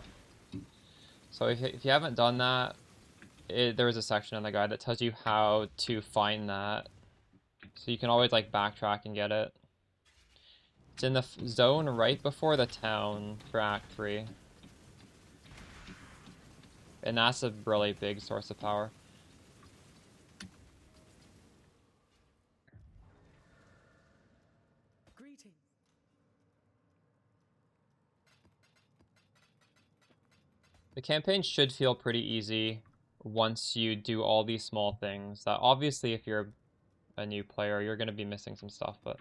So if you haven't done that, there is a section in the guide that tells you how to find that. So you can always like backtrack and get it. It's in the zone right before the town for Act 3. And that's a really big source of power. Greetings. The campaign should feel pretty easy once you do all these small things. That obviously, if you're a new player, you're going to be missing some stuff, but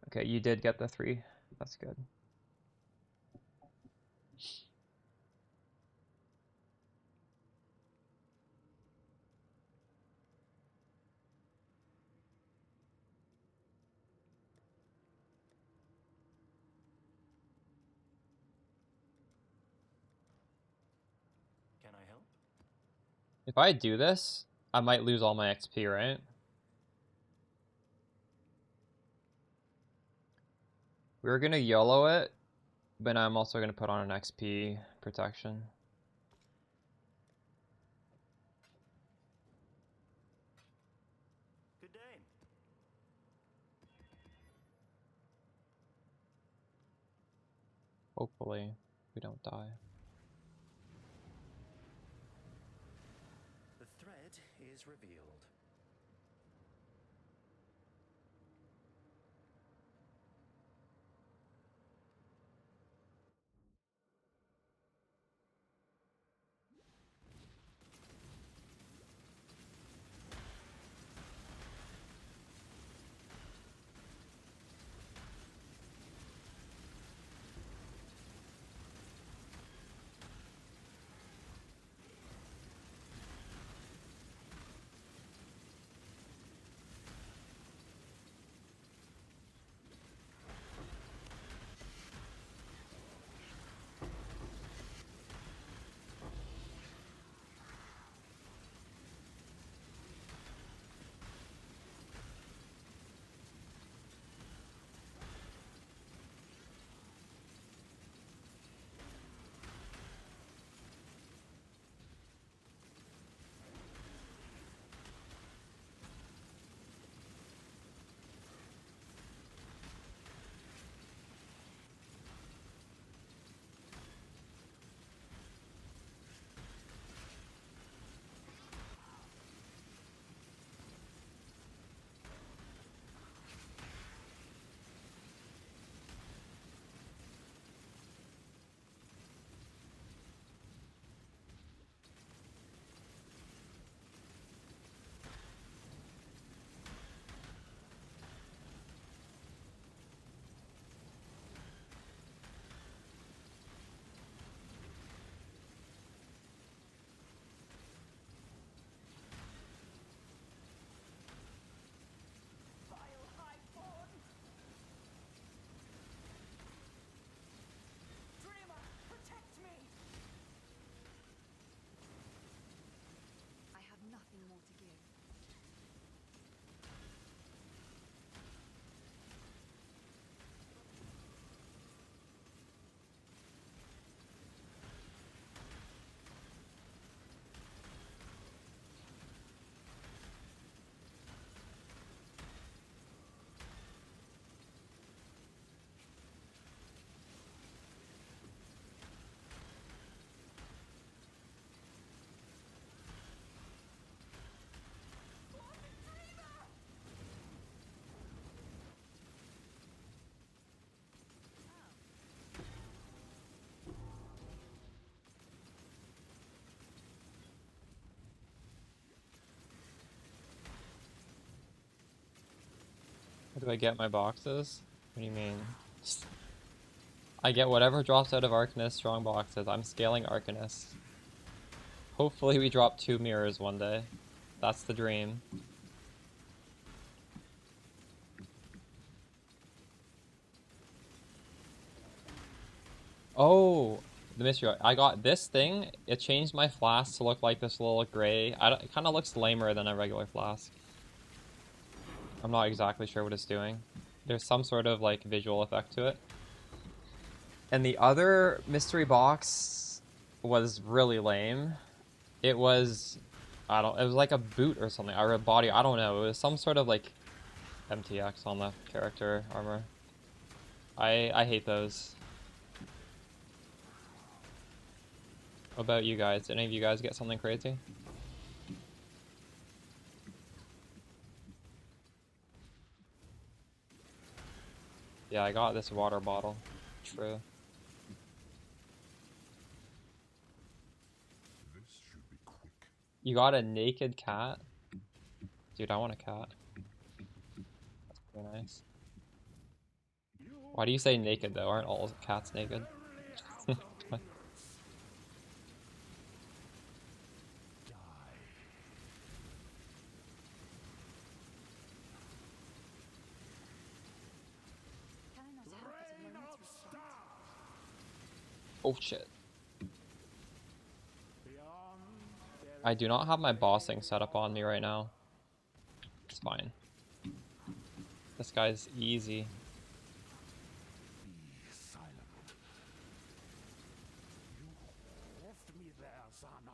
okay, you did get the 3. That's good. Can I help? If I do this, I might lose all my XP, right? We're going to YOLO it, but I'm also going to put on an XP protection. Good day. Hopefully, we don't die. The thread is revealed. How do I get my boxes? What do you mean? I get whatever drops out of Arcanist strong boxes. I'm scaling Arcanist. Hopefully we drop 2 mirrors one day. That's the dream. Oh, the mystery. I got this thing. It changed my flask to look like this little gray. It kind of looks lamer than a regular flask. I'm not exactly sure what it's doing. There's some sort of like visual effect to it. And the other mystery box was really lame. It was, it was like a boot or something, or a body, I don't know. It was some sort of like MTX on the character armor. I hate those. What about you guys? Did any of you guys get something crazy? Yeah, I got this water bottle. True. This should be quick. You got a naked cat? Dude, I want a cat. That's pretty nice. Why do you say naked though? Aren't all cats naked? Oh shit. I do not have my bossing set up on me right now. It's fine. This guy's easy. Be silent. You left me there, Zana.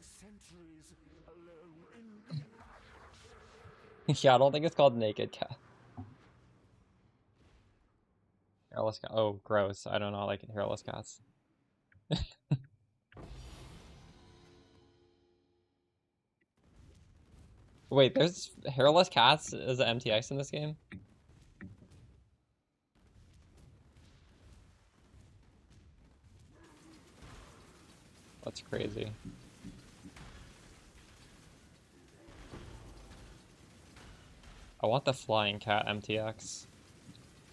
Centuries alone in Yeah, I don't think it's called naked cat. Hairless cat. Oh, gross. I do not like hairless cats. Wait, there's hairless cats as an MTX in this game? That's crazy. I want the flying cat MTX.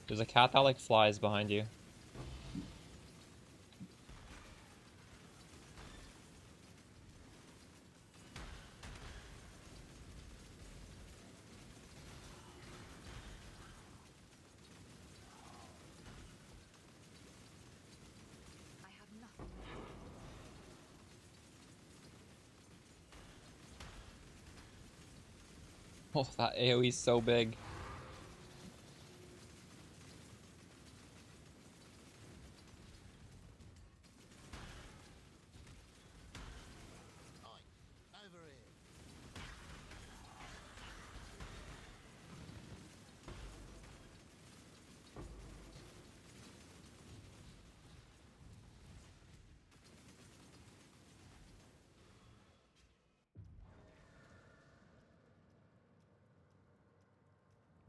There's a cat that like flies behind you. I have nothing. Oh, that AoE is so big. Over here.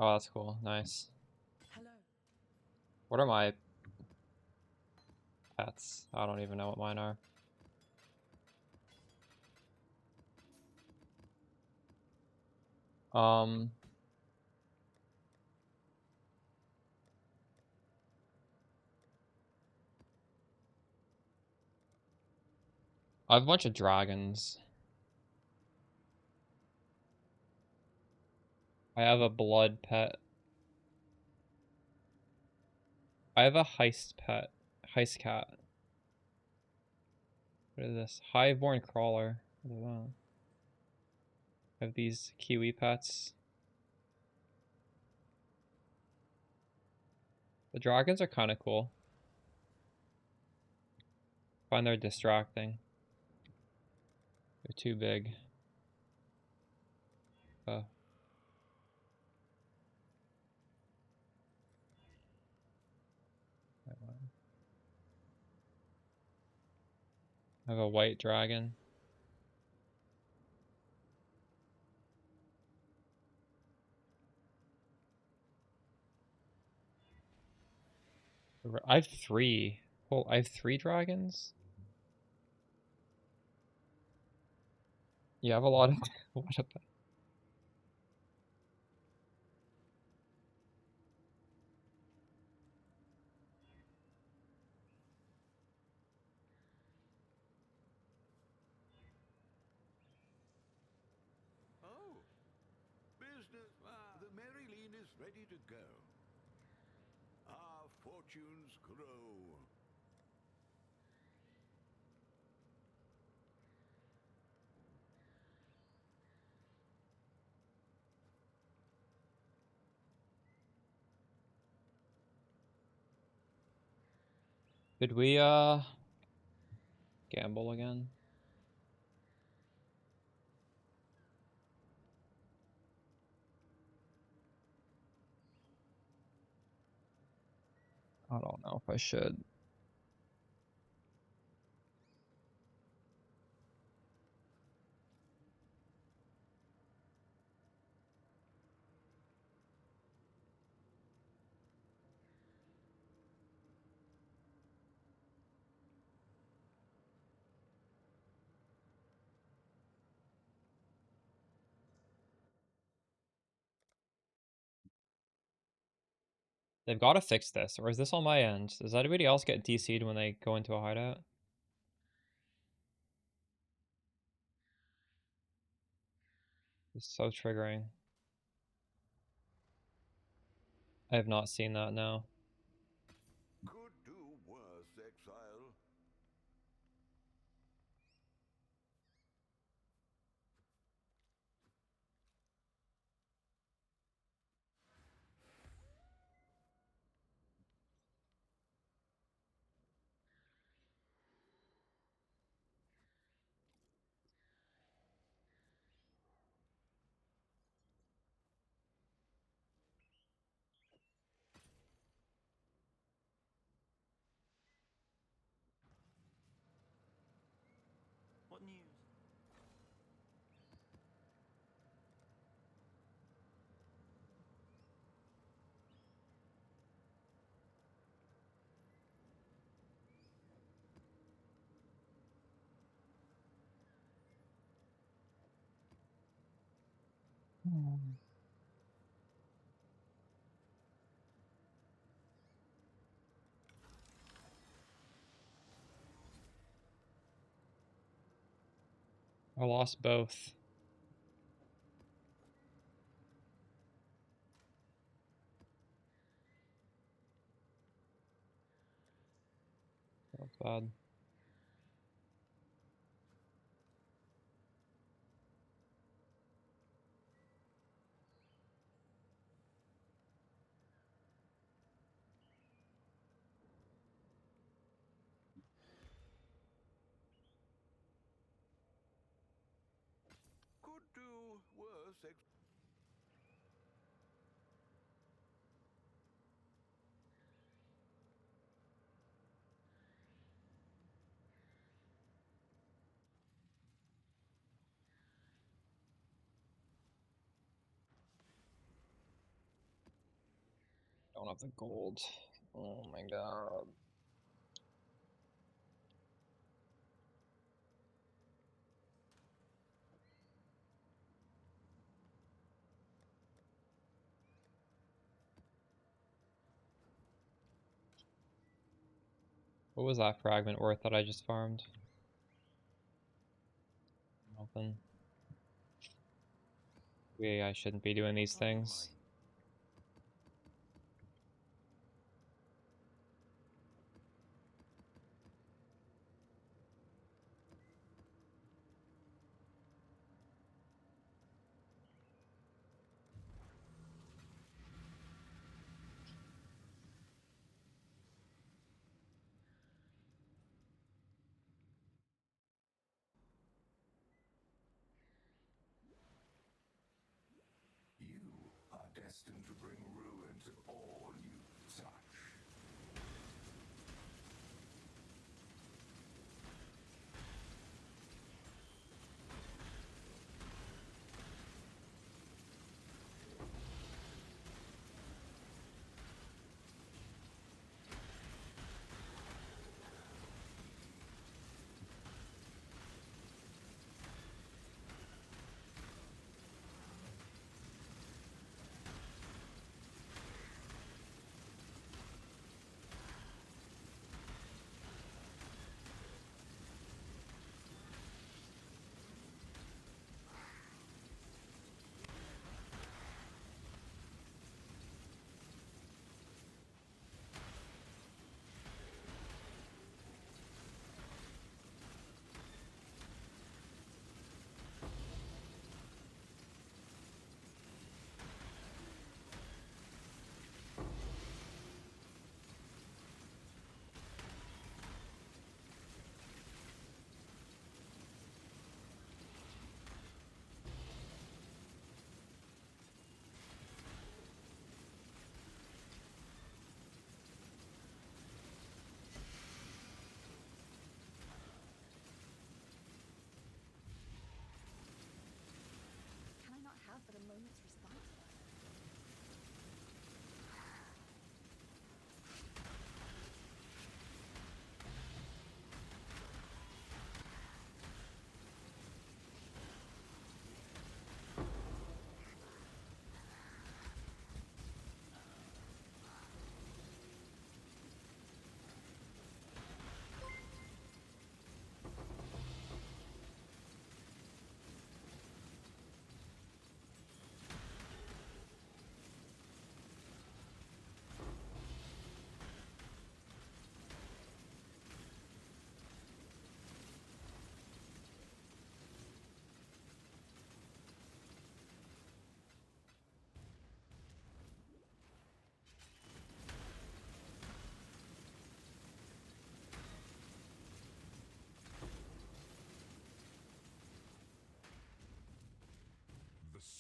Oh, that's cool. Nice. Hello. What are my pets? I don't even know what mine are. I have a bunch of dragons. I have a blood pet. I have a heist pet. Heist cat. What is this? Hiveborn crawler. What is that? I have these kiwi pets. The dragons are kind of cool. I find they're distracting. They're too big. Oh. I have a white dragon. I have 3. Oh, I have 3 dragons? You have a lot of... What a... Marilyn is ready to go. Our fortunes grow. Did we gamble again? I don't know if I should. They've got to fix this, or is this on my end? Does anybody else get DC'd when they go into a hideout? It's so triggering. I have not seen that now. Could do worse, exile. What news? I lost both. That's bad. Could do worse, Don't have the gold. Oh my god. What was that fragment worth that I just farmed? Nothing. I shouldn't be doing these things. You are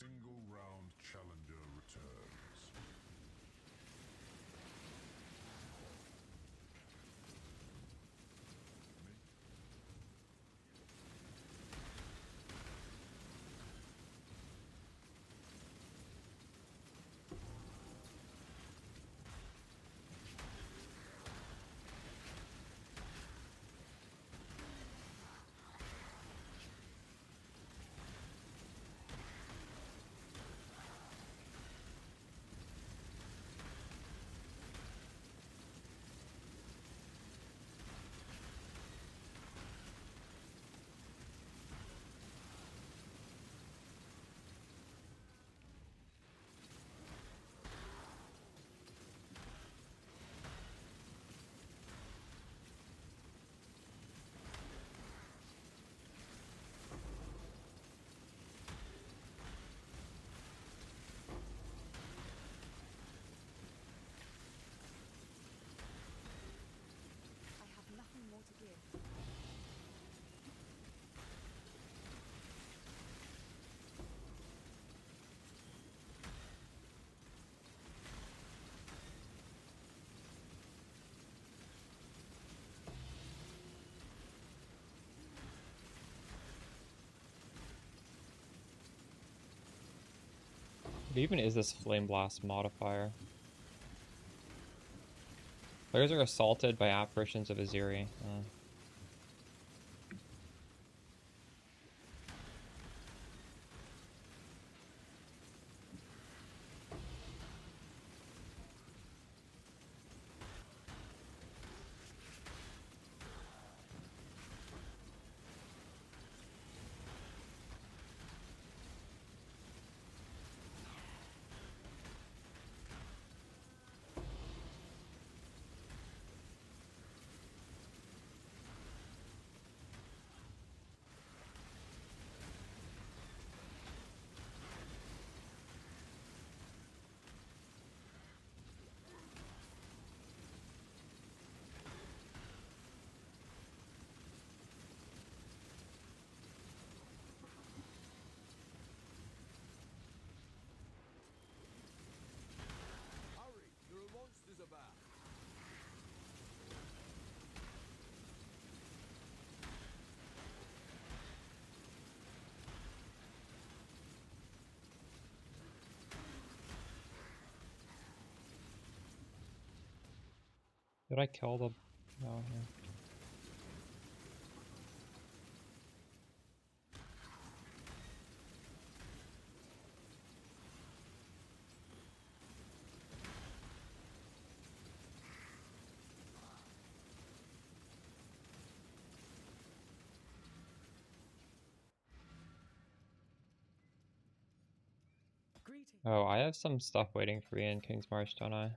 single round challenger returns. I have nothing more to give. What even is this Flame Blast modifier? Players are assaulted by apparitions of Aziri. Hurry, there are monsters about. Did I kill the... Oh, yeah. Oh, I have some stuff waiting for me in King's March, don't I?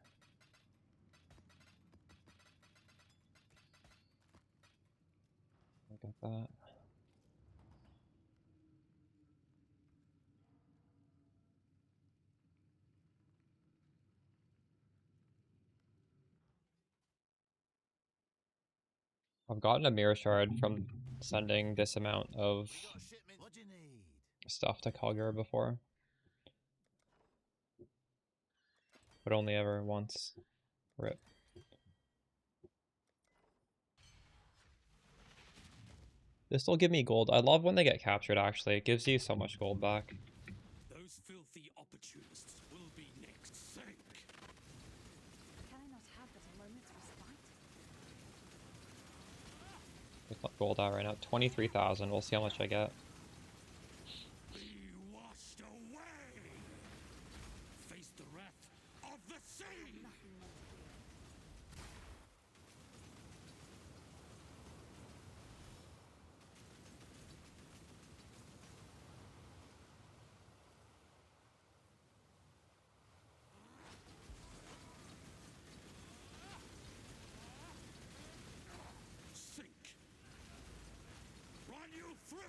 Look at that. I've gotten a mirror shard from sending this amount of What do you need? stuff to Kalgur before. But only ever once. RIP. This will give me gold. I love when they get captured, actually. It gives you so much gold back. Those filthy opportunists will be next. Sink! Can I not have but a moment's respite? What's my gold at right now? 23,000. We'll see how much I get. Be washed away! Face the wrath of the sea! Nothing more to give. Sink! Run you through!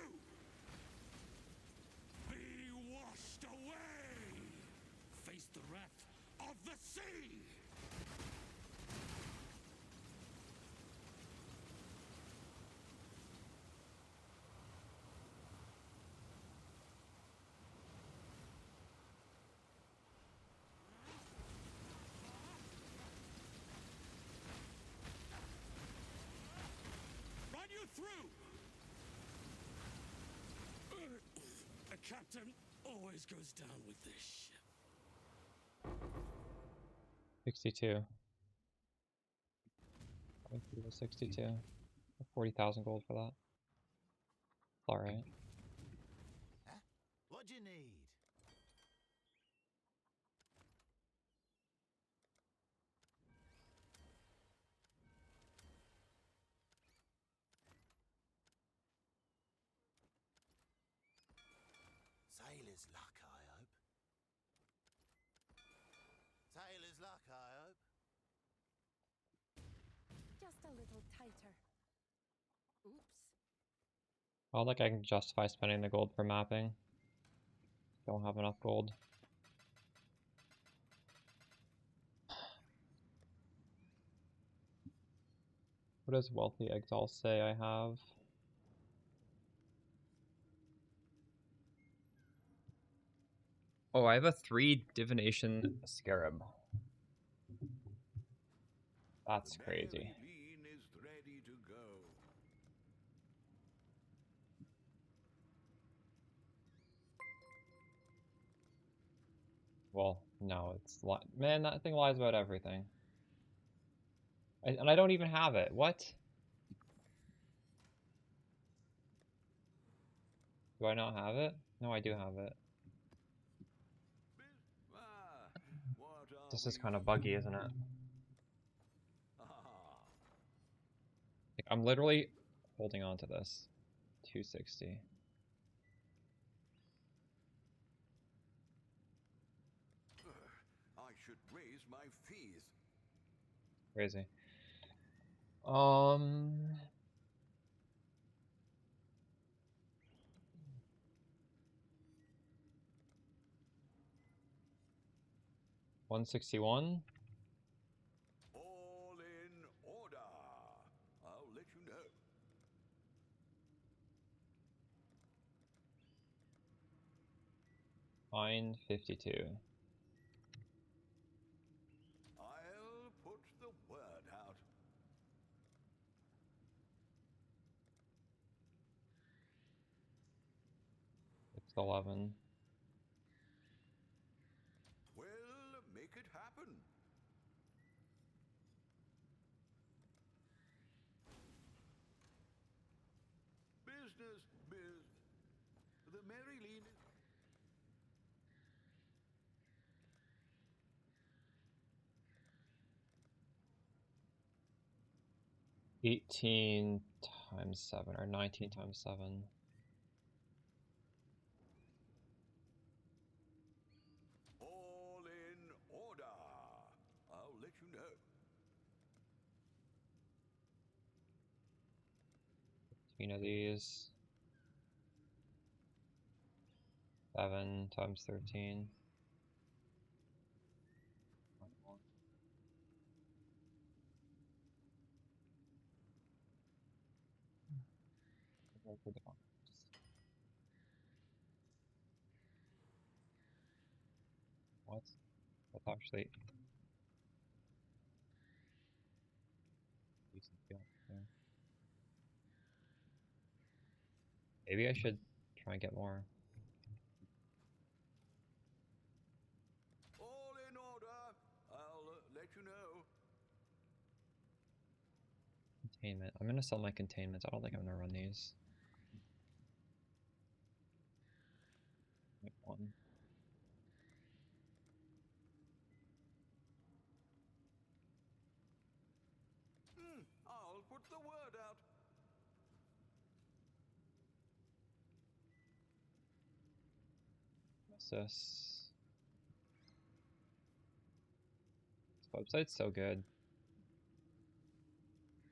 through! A captain always goes down with this ship. 62. 62. 40,000 gold for that. Alright. Huh? What do you need? Sailor's luck, I hope. Sailor's luck, I hope. Just a little tighter. Oops. I don't think I can justify spending the gold for mapping. Don't have enough gold. What does Wealthy Exile say I have? Oh, I have a 3 Divination Scarab. That's crazy. Lean is ready to go. Well, no, it's man, that thing lies about everything. And I don't even have it. What? Do I not have it? No, I do have it. This is kind of buggy, isn't it? Like, I'm literally holding on to this. 260. I should raise my fees. Crazy. 161. All in order. I'll let you know. Fine, 52. I'll put the word out. It's 11. Well, make it happen. Business, the Mary Lean is... 18 times 7, or 19 times 7. All in order. I'll let you know. 15 of these. 7 times 13. What? That's actually decent deal there. Maybe I should try and get more. All in order. I'll let you know. Containment. I'm gonna sell my containments. I don't think I'm gonna run these. Like 1. I'll put the word out. What's this? This website's so good.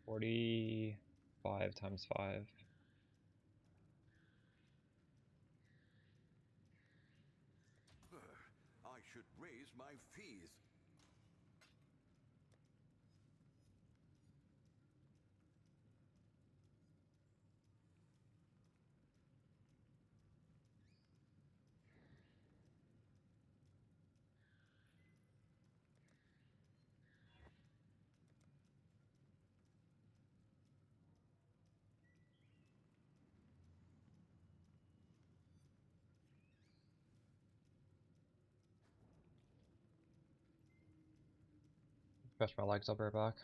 45 times 5. I should raise my fees. stretch my legs, I'll be right back.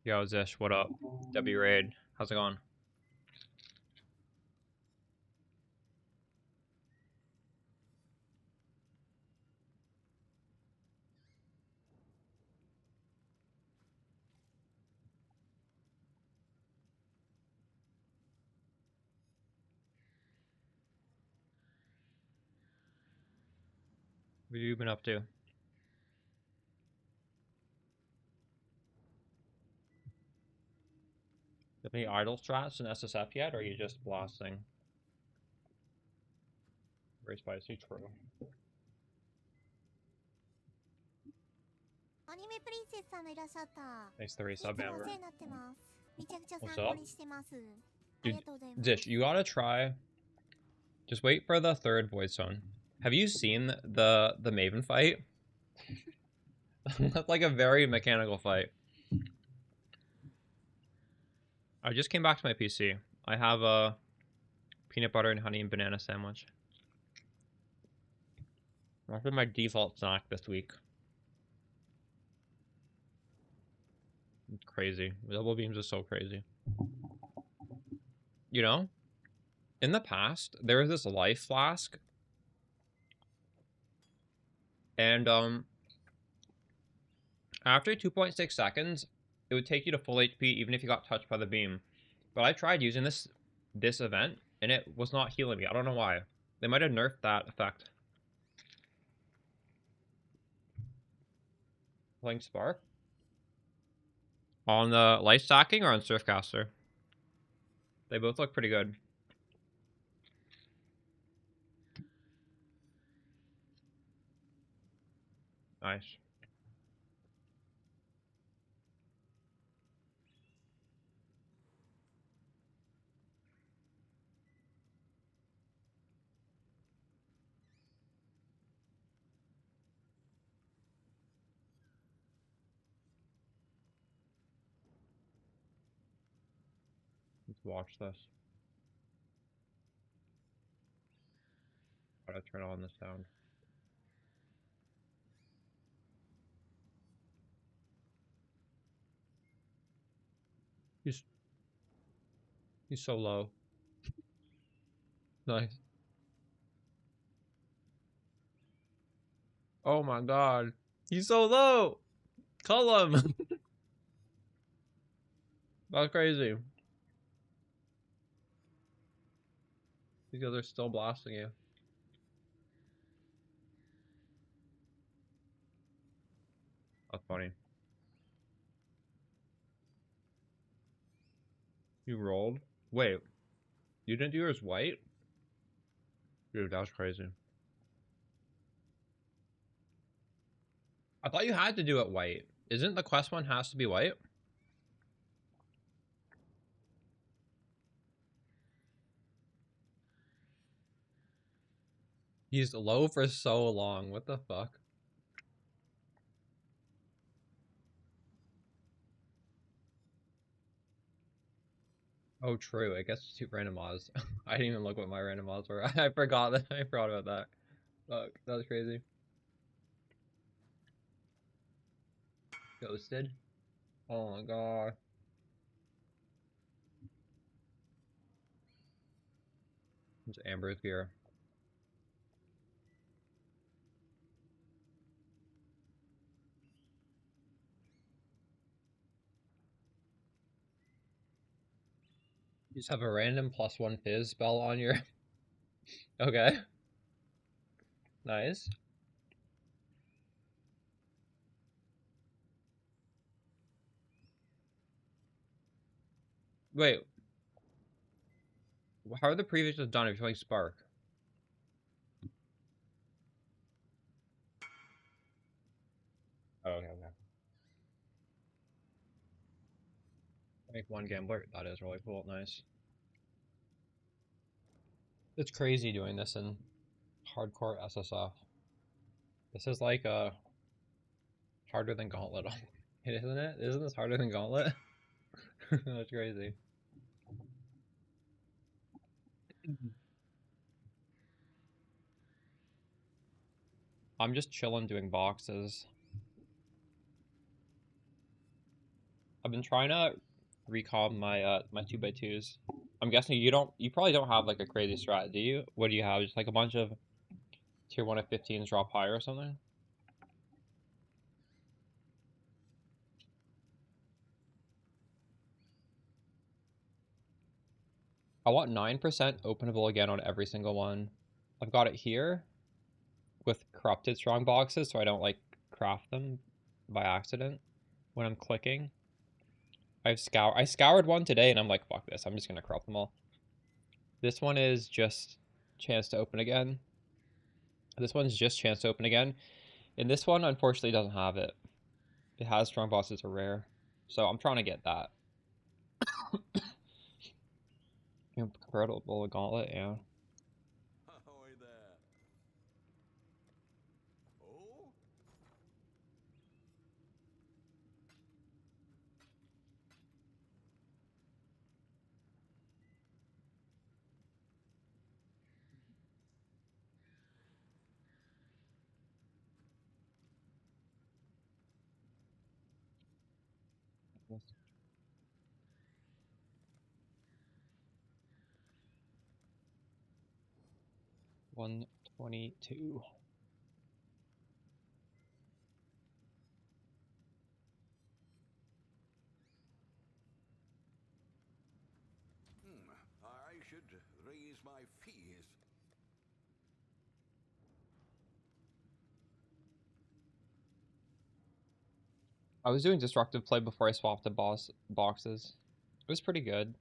Yo, Zish, what up? W Raid, how's it going? What have you been up to? Have any idle strats in SSF yet, or are you just blasting? Very spicy, true. アニメプリンセスさんがいらっしゃった。 Thanks, the いつも resub お世 Amber. 話になってます。めちゃくちゃ What's 参 up? 考にしてます。あ Dude, りがとうございます。 Zish, you gotta try. Just wait for the third voice zone. Have you seen the Maven fight? That's like a very mechanical fight. I just came back to my PC. I have a peanut butter and honey and banana sandwich. That's been my default snack this week. It's crazy. Double beams is so crazy. You know, in the past, there was this life flask. And after 2.6 seconds, it would take you to full HP even if you got touched by the beam. But I tried using this event, and it was not healing me. I don't know why. They might have nerfed that effect. Playing Spark? On the life stacking or on Surfcaster? They both look pretty good. Nice. Let's watch this. Gotta turn on the sound. He's so low. Nice. Oh my god. He's so low! Cull him! That's crazy. These guys are still blasting you. That's funny. You rolled? Wait. You didn't do yours white? Dude, that was crazy. I thought you had to do it white. Isn't the quest one has to be white? He's low for so long. What the fuck? Oh, true. I guess it's two random mods. I didn't even look what my random mods were. I forgot that. I forgot about that. Fuck, that was crazy. Ghosted. Oh my god. It's Amber's gear. You just have a random +1 fizz spell on your... Okay. Nice. Wait. How are the previews done if you're playing Spark? Oh, okay, okay. Make one gambler. That is really cool. Nice. It's crazy doing this in hardcore SSF. This is like harder than Gauntlet. Isn't it? Isn't this harder than Gauntlet? That's crazy. I'm just chilling doing boxes. I've been trying to recom my my 2x2s. I'm guessing you probably don't have like a crazy strat, do you? What do you have? Just like a bunch of tier 1 of 15s drop higher or something? I want 9% openable again on every single one. I've got it here with corrupted strong boxes so I don't like craft them by accident when I'm clicking. I scoured one today and I'm like, fuck this, I'm just gonna corrupt them all. This one is just chance to open again. This one's just chance to open again. And this one unfortunately doesn't have it. It has strong bosses are rare. So I'm trying to get that. Convertible gauntlet, yeah. Ahoy there. Oh? Yes. 122. I should raise my fees. I was doing destructive play before I swapped the boxes. It was pretty good.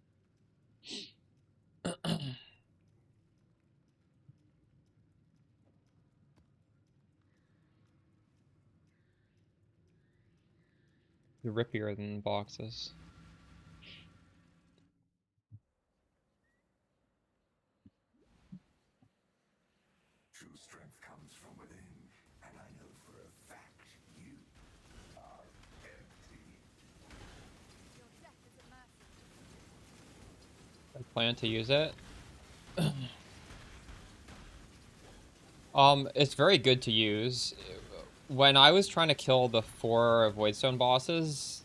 You're rippier than boxes. True strength comes from within, and I know for a fact you are empty. I plan to use it. It's very good to use. When I was trying to kill the 4 Voidstone bosses,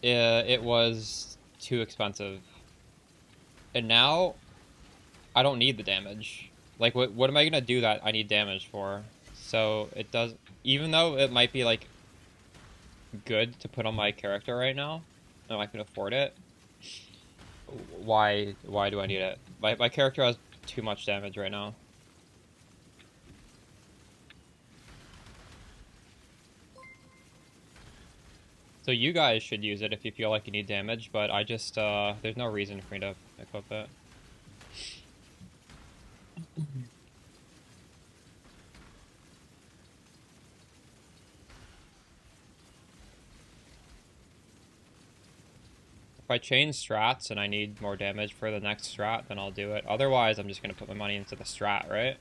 it was too expensive. And now, I don't need the damage. Like, what am I gonna do that I need damage for? So, it does... Even though it might be, like, good to put on my character right now, and I can afford it, why do I need it? My character has too much damage right now. So you guys should use it if you feel like you need damage, but I just, there's no reason for me to equip it. If I change strats and I need more damage for the next strat, then I'll do it. Otherwise, I'm just going to put my money into the strat, right?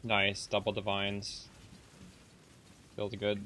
Nice, double divines. Feels good.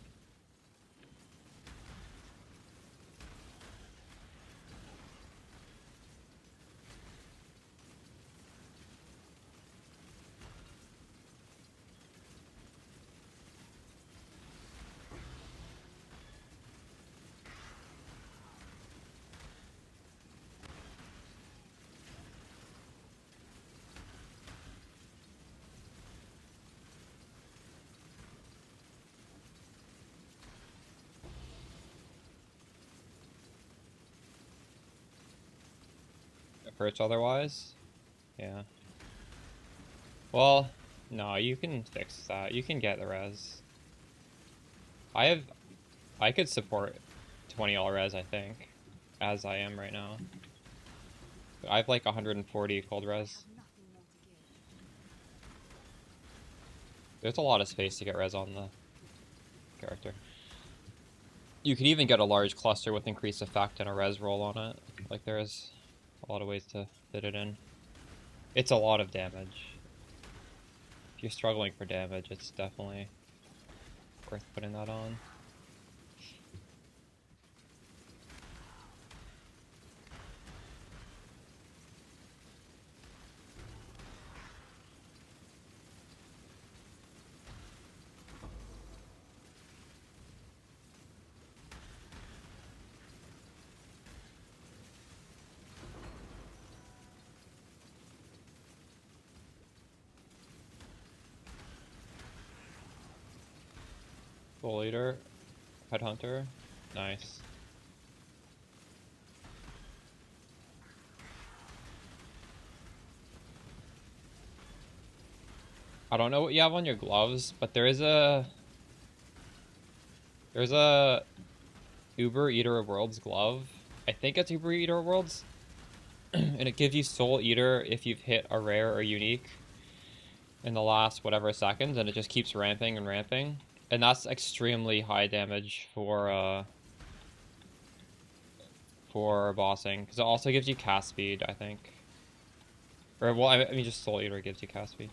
It hurts otherwise? Yeah. Well, no, you can fix that. You can get the res. I could support 20 all res, I think, as I am right now. I have like 140 cold res. There's a lot of space to get res on the character. You could even get a large cluster with increased effect and a res roll on it. Like, there's a lot of ways to fit it in. It's a lot of damage. If you're struggling for damage, it's definitely worth putting that on. Soul Eater. Headhunter. Nice. I don't know what you have on your gloves, but there's a Uber Eater of Worlds glove. I think it's Uber Eater of Worlds. And it gives you Soul Eater if you've hit a rare or unique in the last whatever seconds, and it just keeps ramping and ramping. And that's extremely high damage for bossing, because it also gives you cast speed, I think. Or, well, I mean, just Soul Eater gives you cast speed.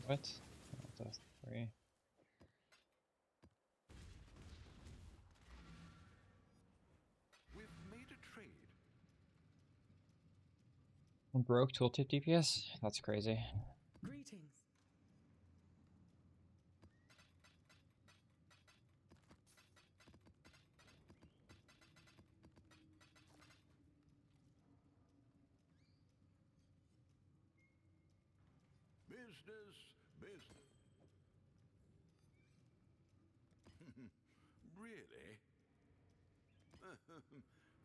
What? Oh, that's 3. We've made a trade. Broke tooltip DPS? That's crazy. Greetings. Business, business. Really?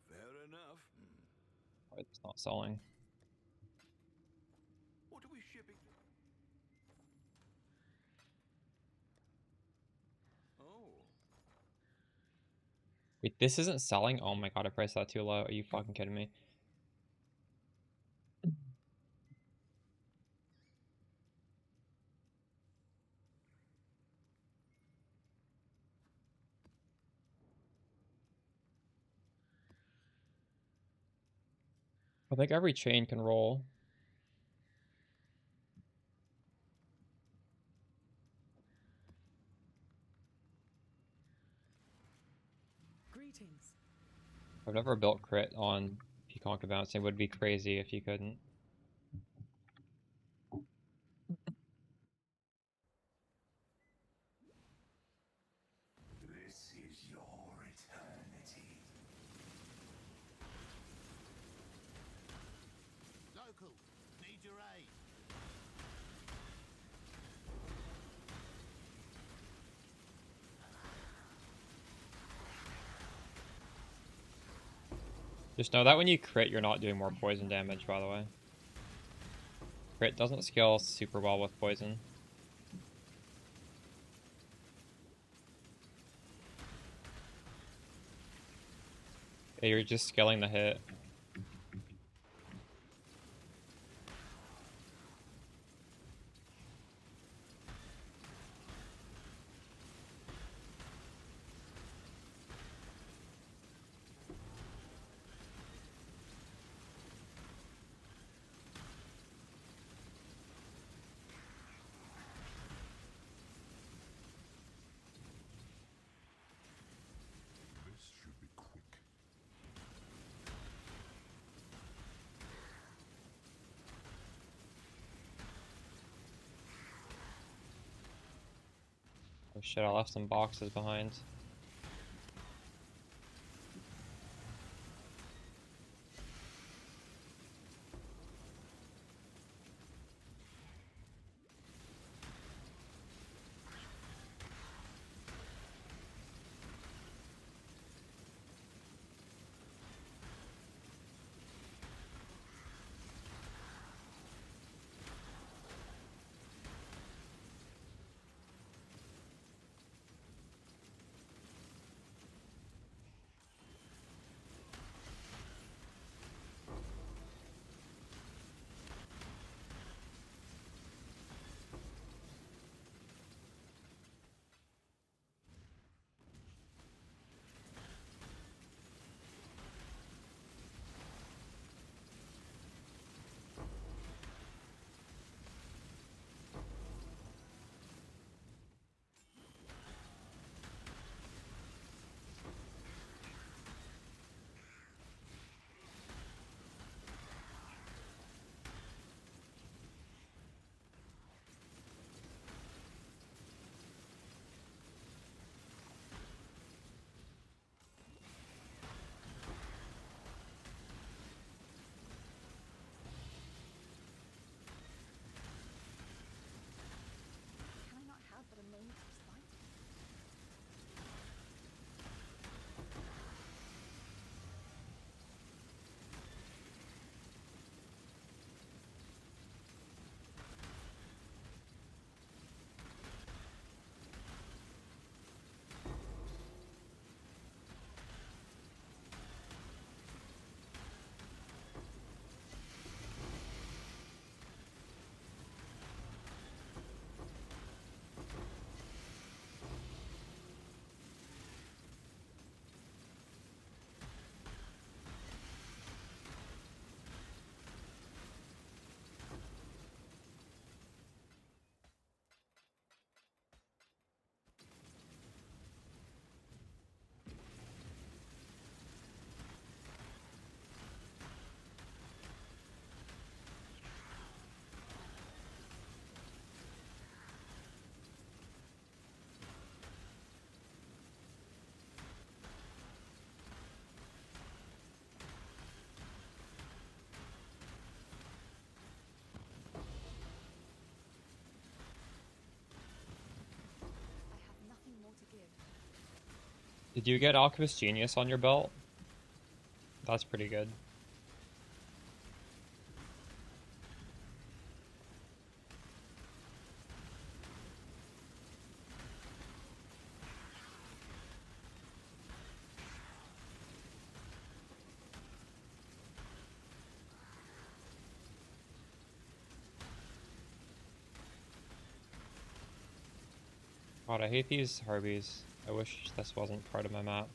Fair enough. Why it's not selling? What are we shipping? Oh. Wait, this isn't selling? Oh my god, I priced that too low. Are you fucking kidding me? I think every chain can roll. Greetings. I've never built crit on PCONC events. It would be crazy if you couldn't. This is your eternity. Local, need your aid. Just know that when you crit, you're not doing more poison damage, by the way. crit doesn't scale super well with poison. Yeah, you're just scaling the hit. This should be quick. Oh shit, I left some boxes behind. Can I not have but a moment to respond? I have nothing more to give. Did you get Alchemist Genius on your belt? That's pretty good. God, I hate these Harbies. I wish this wasn't part of my map.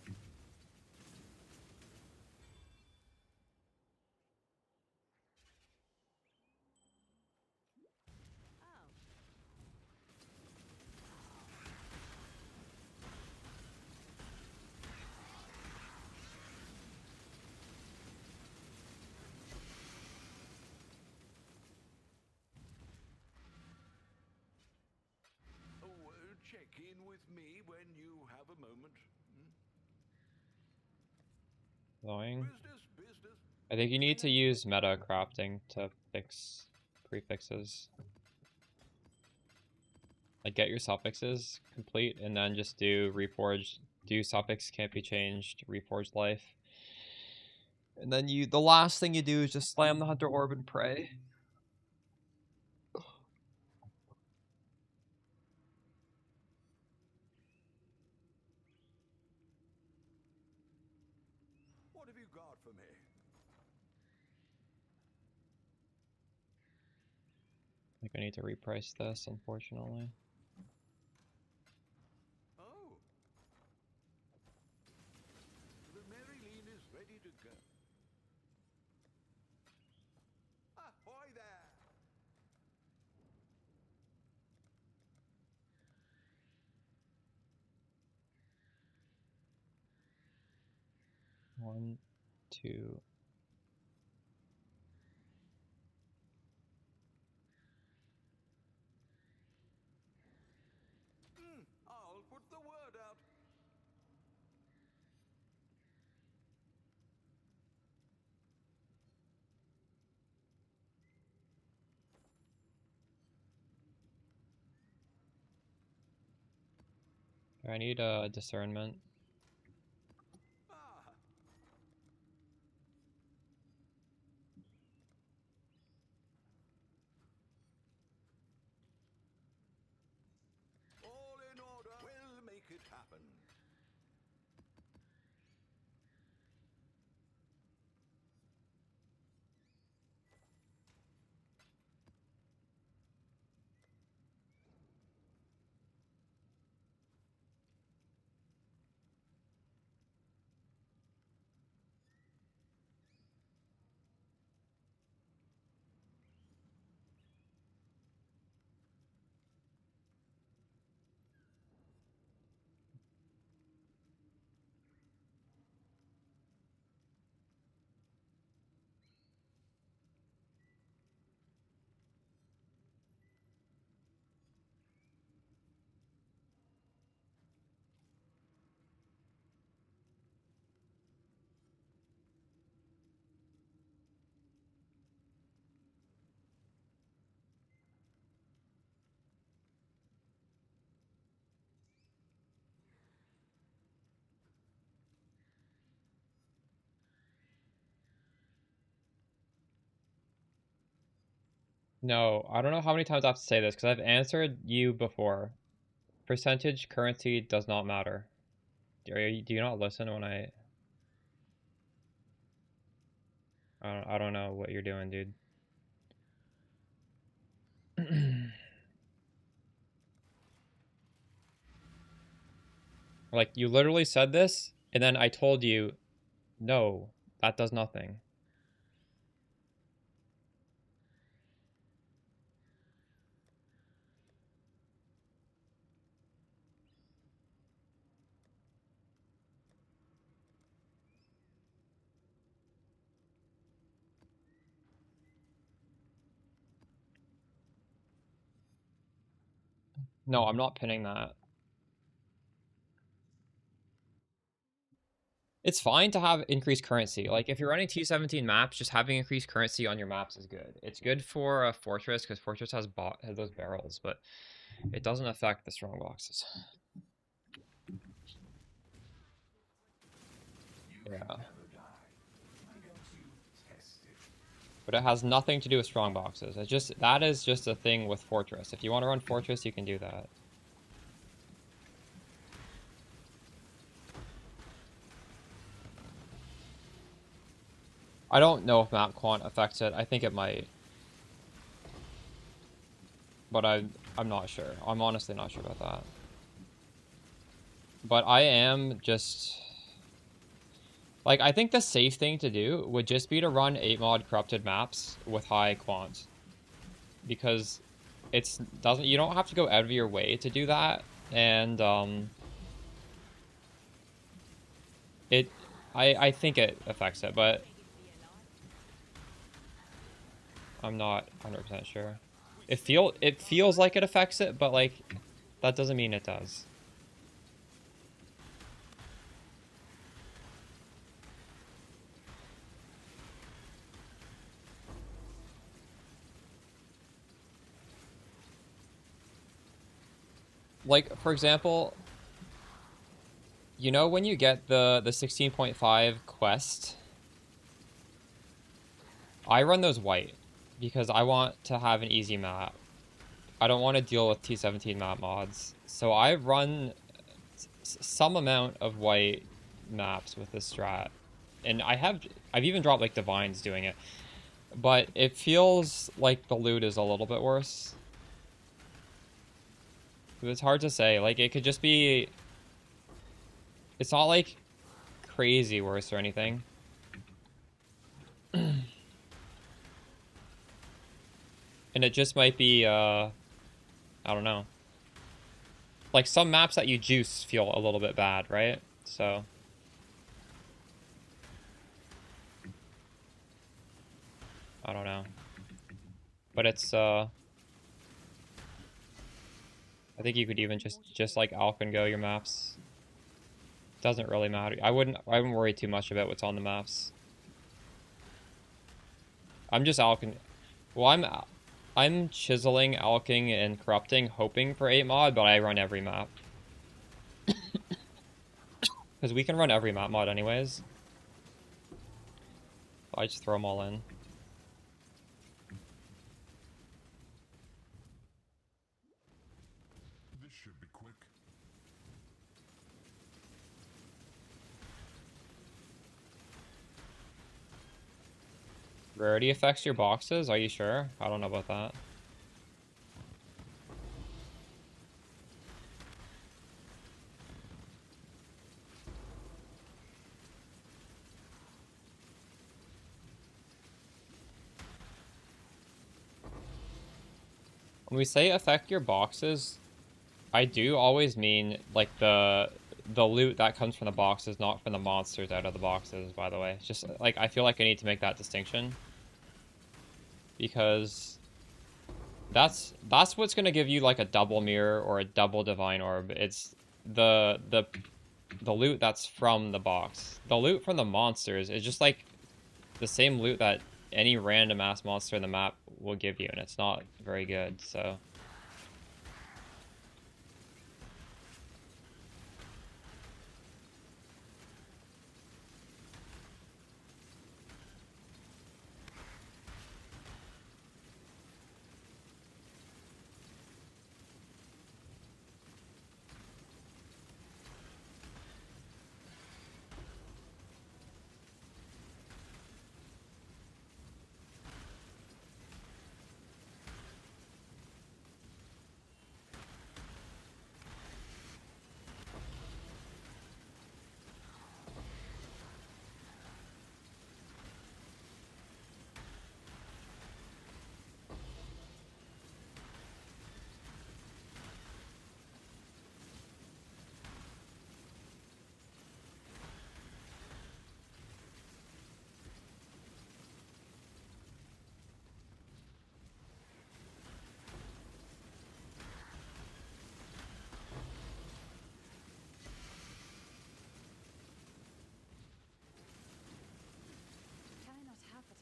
Oh, check in with me when you have a moment. Annoying. Business, business. I think you need to use meta crafting to fix prefixes. Like, get your suffixes complete and then just do reforged, do suffix can't be changed, reforged life. And then the last thing you do is just slam the Hunter Orb and pray. think I need to reprice this, unfortunately. Oh. The Marilyn is ready to go. Ahoy there! 1, 2. I'll put the word out. I need a discernment. Ah. All in order. We'll make it happen. No, I don't know how many times I have to say this, because I've answered you before. Percentage currency does not matter. Do you not listen when I don't know what you're doing, dude. Like, you literally said this, and then I told you, no, that does nothing. No, I'm not pinning that. It's fine to have increased currency. Like, if you're running T17 maps, just having increased currency on your maps is good. It's good for a Fortress, because Fortress has those barrels, but it doesn't affect the strong boxes. Yeah. But it has nothing to do with strong boxes. It's just, that is just a thing with Fortress. If you want to run Fortress, you can do that. I don't know if map quant affects it. I think it might. But I'm not sure. I'm honestly not sure about that. But I am just... Like, I think the safe thing to do would just be to run 8-mod corrupted maps with high quant. Because you don't have to go out of your way to do that. And, I think it affects it, but I'm not 100% sure. It feels like it affects it, but, like, that doesn't mean it does. Like, for example, you know when you get the 16.5 quest, I run those white because I want to have an easy map. I don't want to deal with T17 map mods. So I run some amount of white maps with this strat. And I've even dropped like Divines doing it. But it feels like the loot is a little bit worse. It's hard to say. Like, it could just be... It's not, like, crazy worse or anything. And it just might be, I don't know. Like, some maps that you juice feel a little bit bad, right? So... I don't know. But it's, I think you could even just like Alkin go your maps. Doesn't really matter. I wouldn't worry too much about what's on the maps. I'm just Alkin. Well, I'm chiseling, alking, and corrupting, hoping for 8 mod, but I run every map. Because we can run every map mod anyways. I just throw them all in. This should be quick. Rarity affects your boxes? Are you sure? I don't know about that. When we say affect your boxes, I do always mean like the loot that comes from the boxes, not from the monsters out of the boxes, by the way. It's just like I feel like I need to make that distinction. Because that's what's gonna give you like a double mirror or a double divine orb. It's the loot that's from the box. The loot from the monsters is just like the same loot that any random ass monster in the map will give you, and it's not very good, so.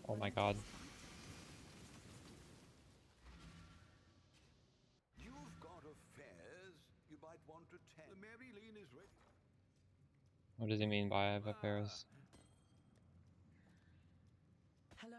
Oh my god. You've got affairs you might want to tend. The Maryline is ready. What does he mean by I have affairs? Hello.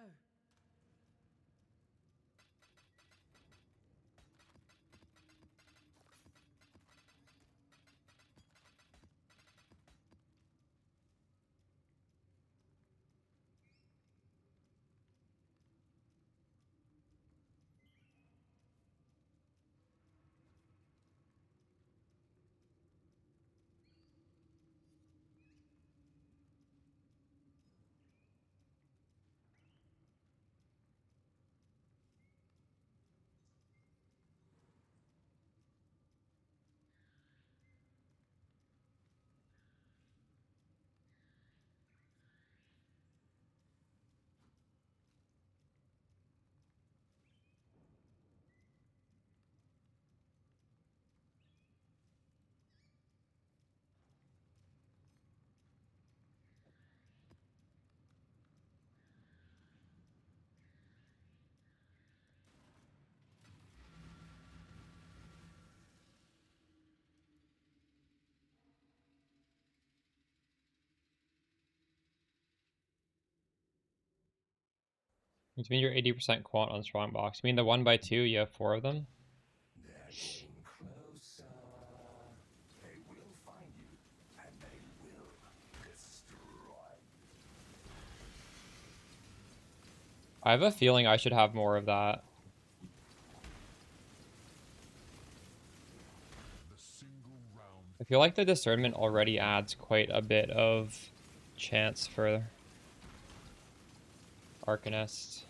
Which means you're 80% quant on Strongbox. You mean the 1x2, you have 4 of them? They're getting closer. They will find you, and they will destroy you. I have a feeling I should have more of that. I feel like the discernment already adds quite a bit of chance for Arcanist.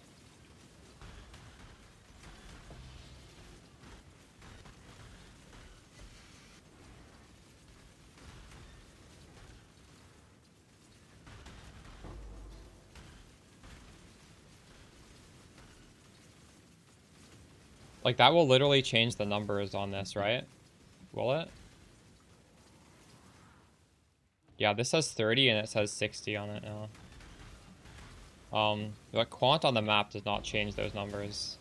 Like, that will literally change the numbers on this, right? Will it? Yeah, this says 30 and it says 60 on it now. The quant on the map does not change those numbers.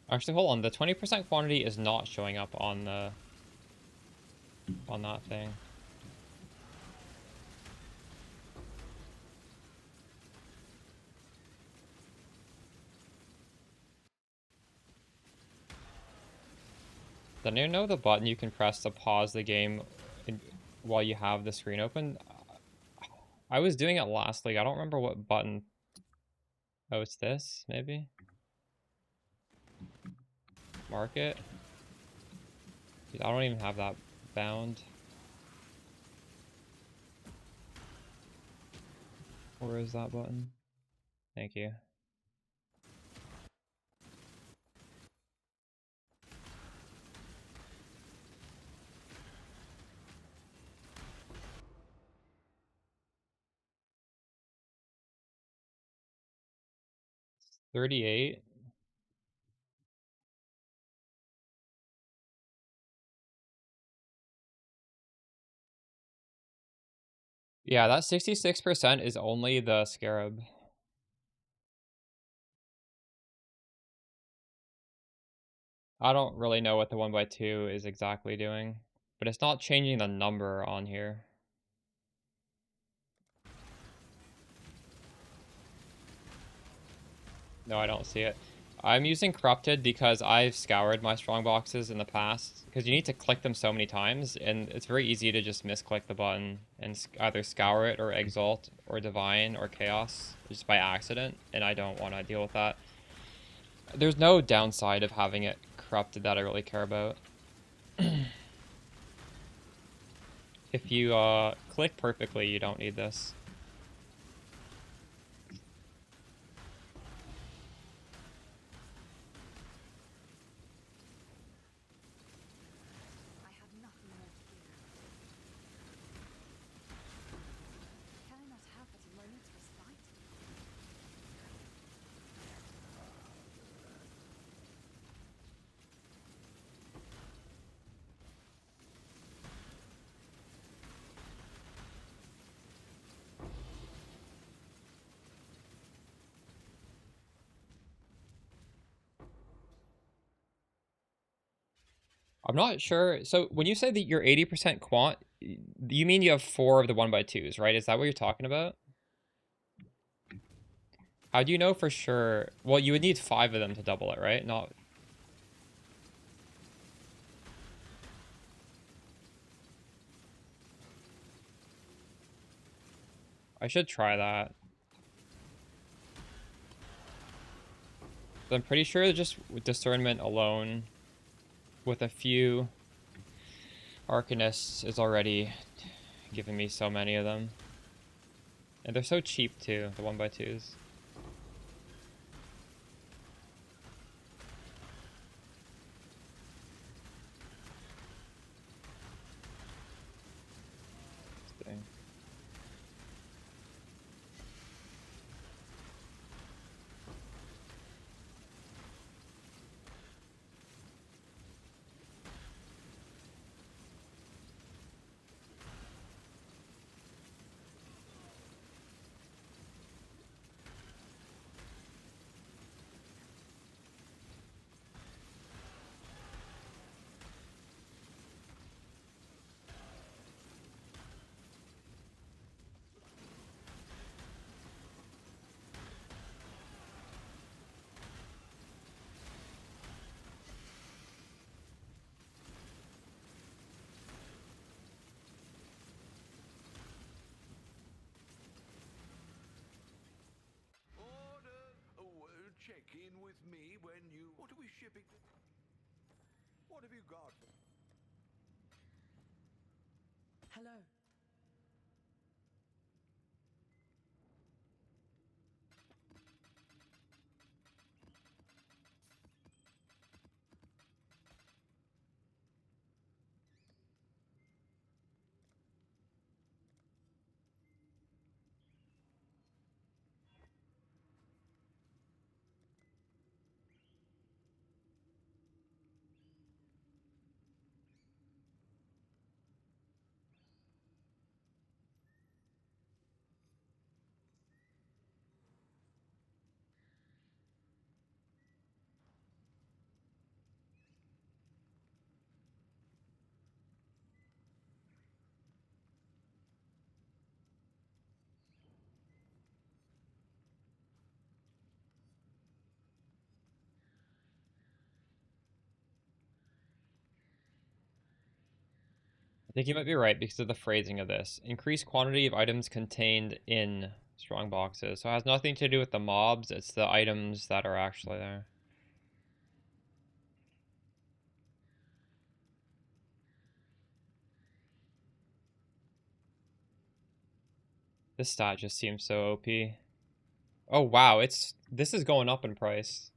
Actually, hold on. The 20% quantity is not showing up on the that thing. Did you know the button you can press to pause the game while you have the screen open? I was doing it last league. I don't remember what button. Oh, it's this, maybe? Market? I don't even have that bound. Where is that button? Thank you. $38. Yeah, that 66% is only the Scarab. I don't really know what the 1x2 is exactly doing, but it's not changing the number on here. No, I don't see it. I'm using Corrupted because I've scoured my strong boxes in the past, because you need to click them so many times, and it's very easy to just misclick the button and either scour it or exalt or divine or chaos just by accident, and I don't want to deal with that. There's no downside of having it corrupted that I really care about. If you click perfectly, you don't need this. I'm not sure. So when you say that you're 80% quant, you mean you have 4 of the 1x2s, right? Is that what you're talking about? How do you know for sure? Well, you would need 5 of them to double it, right? Not. I should try that. I'm pretty sure just with discernment alone, with a few Arcanists, is already giving me so many of them. And they're so cheap too, the 1x2s. Dang. Order. Oh, check in with me when you. What are we shipping? What have you got? Hello. I think you might be right because of the phrasing of this. Increased quantity of items contained in strong boxes. So it has nothing to do with the mobs, it's the items that are actually there. This stat just seems so OP. Oh wow, this is going up in price.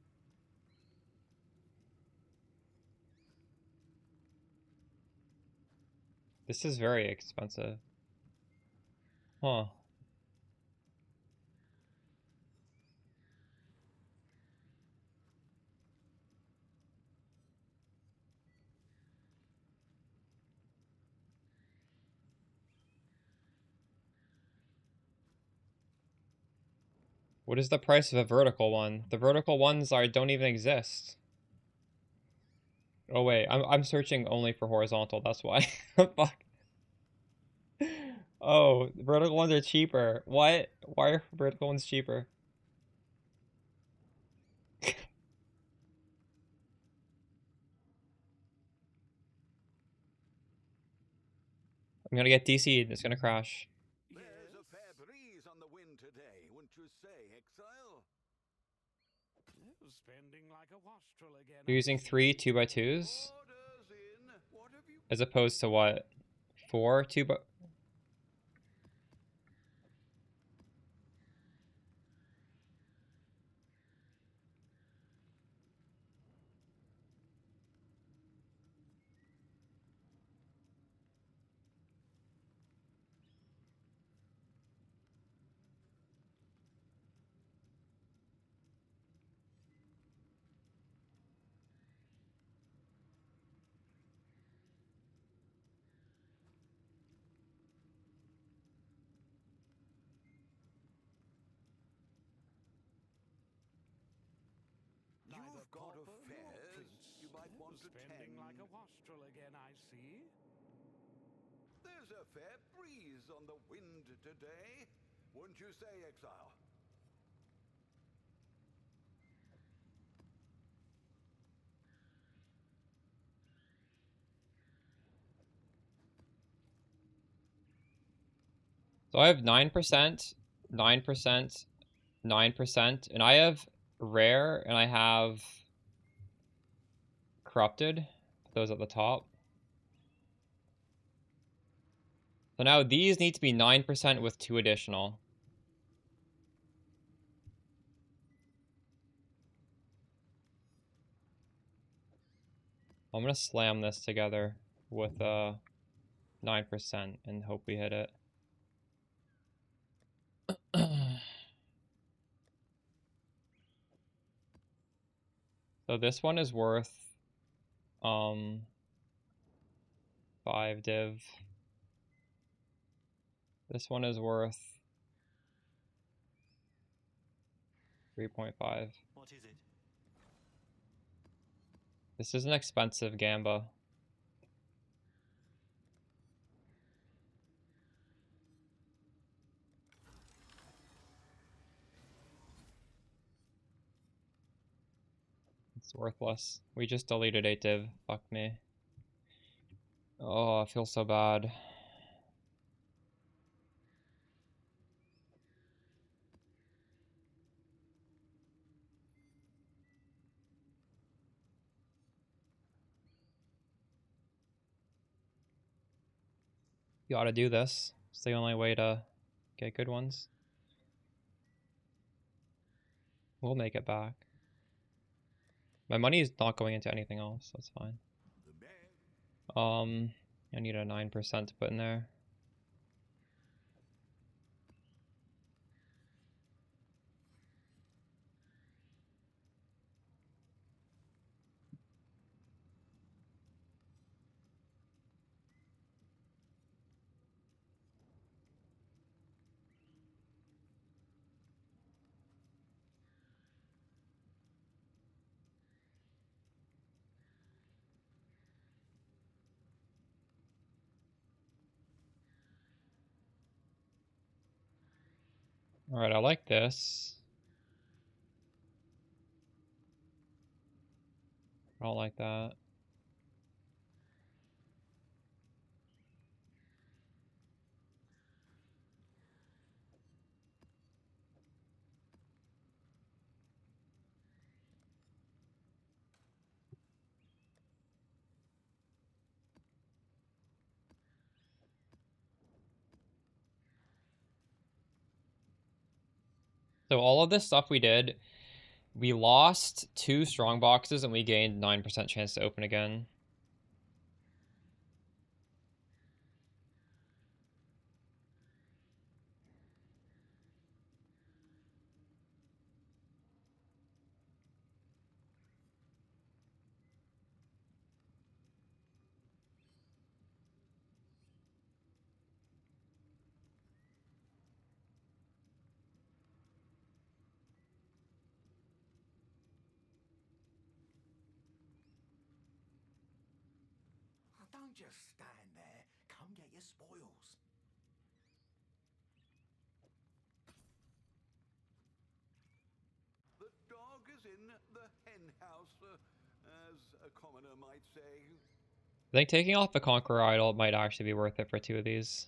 This is very expensive. Huh. What is the price of a vertical one? The vertical ones don't even exist. Oh wait, I'm searching only for horizontal, that's why. Fuck. Oh, the vertical ones are cheaper. What? Why are vertical ones cheaper? I'm gonna get DC'd, it's gonna crash. There's a fair breeze on the wind today, wouldn't you say, Exile? Spending like a wastrel again. You're using 3 2x2s? Orders in. What have you? As opposed to what? 4 2 by... to Spending 10. like a wastrel again, I see. There's a fair breeze on the wind today, wouldn't you say, Exile? So I have 9%, 9%, 9%, and I have rare and I have corrupted. Put those at the top. So now these need to be 9% with 2 additional. I'm gonna slam this together with 9% and hope we hit it. So this one is worth 5 div. This one is worth 3.5. What is it? This is an expensive gamba. It's worthless. We just deleted 8 div. Fuck me. Oh, I feel so bad. You ought to do this. It's the only way to get good ones. We'll make it back. My money is not going into anything else. That's fine. I need a 9% to put in there. Alright, I like this. I don't like that. So all of this stuff we did, we lost 2 strong boxes and we gained 9% chance to open again. Don't just stand there. Come get your spoils. The dog is in the hen house, as a commoner might say. I think taking off the Conqueror Idol might actually be worth it for 2 of these.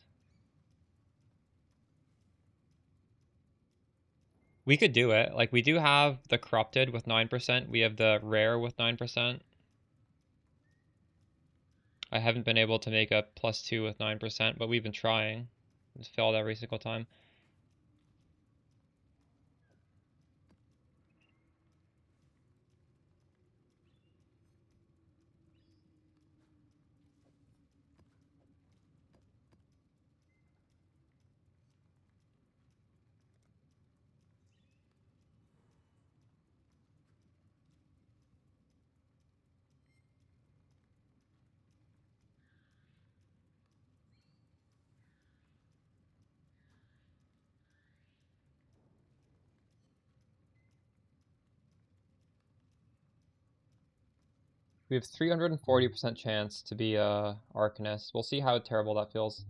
We could do it. Like, we do have the Corrupted with 9%. We have the Rare with 9%. I haven't been able to make a +2 with 9%, but we've been trying. It's failed every single time. We have 340% chance to be a Arcanist. We'll see how terrible that feels.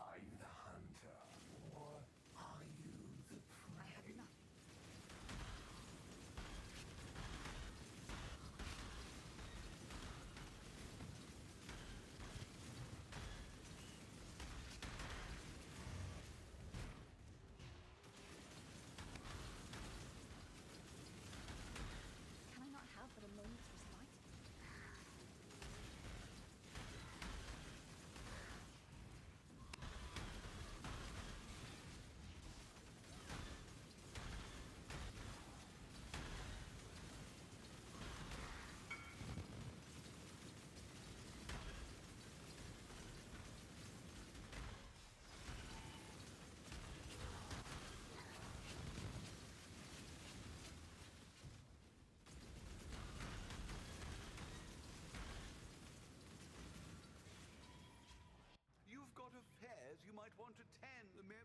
Are you the hunter, or are you the prey? I have not. Can I not have but a moment's respite? You've got affairs you might want to tend, maybe?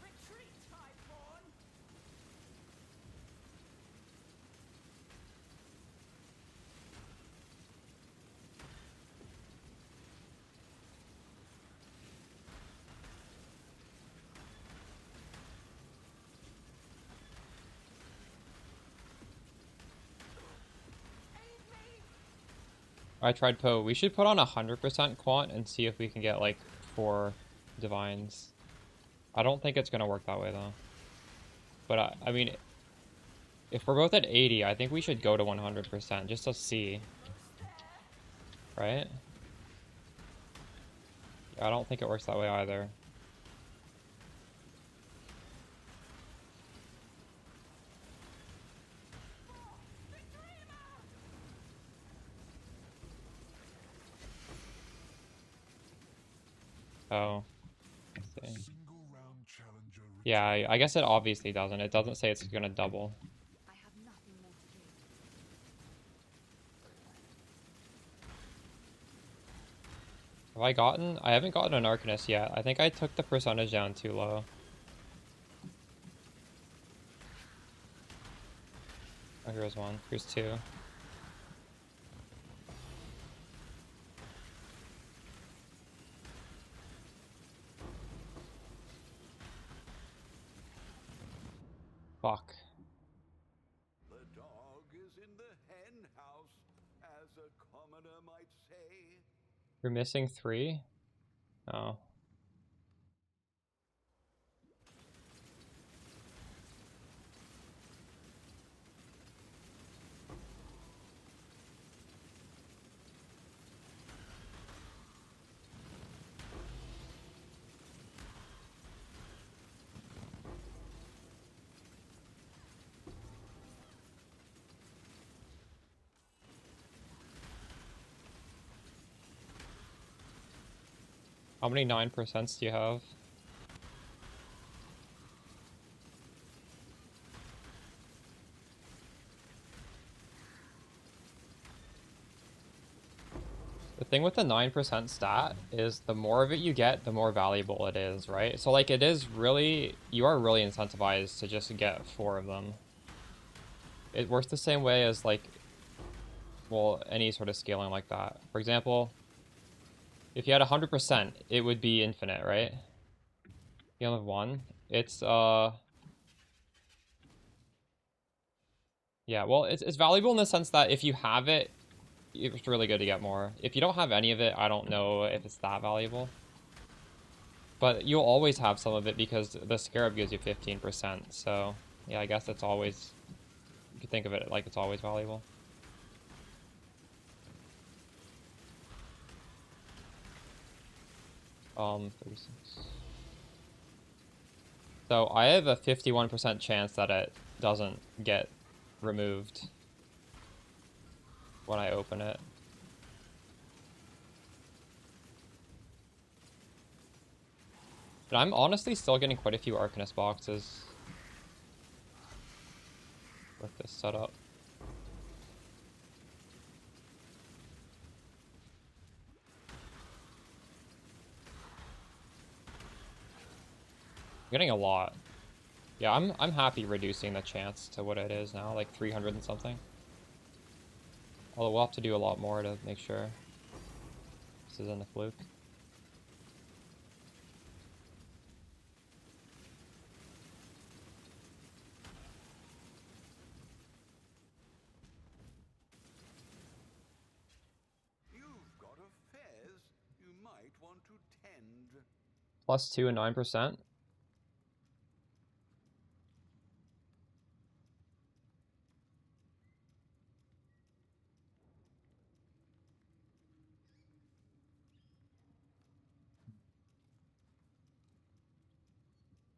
Retreat, Typhon! I tried PoE. We should put on 100% quant and see if we can get like 4 divines. I don't think it's gonna work that way though. But I mean, if we're both at 80, I think we should go to 100% just to see. Right? I don't think it works that way either. Oh. I see. Yeah, I guess it obviously doesn't. It doesn't say it's gonna double. I have nothing more to give. Have I gotten? I haven't gotten an Arcanist yet. I think I took the percentage down too low. Oh, here's one. Here's 2. Fuck. The dog is in the hen house, as a commoner might say. You're missing 3? Oh. How many 9% do you have? The thing with the 9% stat is the more of it you get, the more valuable it is, right? So like it is really, you are really incentivized to just get 4 of them. It works the same way as like, well, any sort of scaling like that. For example, if you had 100%, it would be infinite, right? You only have 1. It's, yeah, well, it's valuable in the sense that if you have it, it's really good to get more. If you don't have any of it, I don't know if it's that valuable. But you'll always have some of it because the scarab gives you 15%. So, yeah, I guess it's always, you could think of it like it's always valuable. Um, 36. So I have a 51% chance that it doesn't get removed when I open it. But I'm honestly still getting quite a few Arcanist boxes with this setup. I'm getting a lot. Yeah, I'm happy reducing the chance to what it is now, like 300 and something. Although we'll have to do a lot more to make sure this isn't a fluke. You've got a fez you might want to tend. +2 and 9%.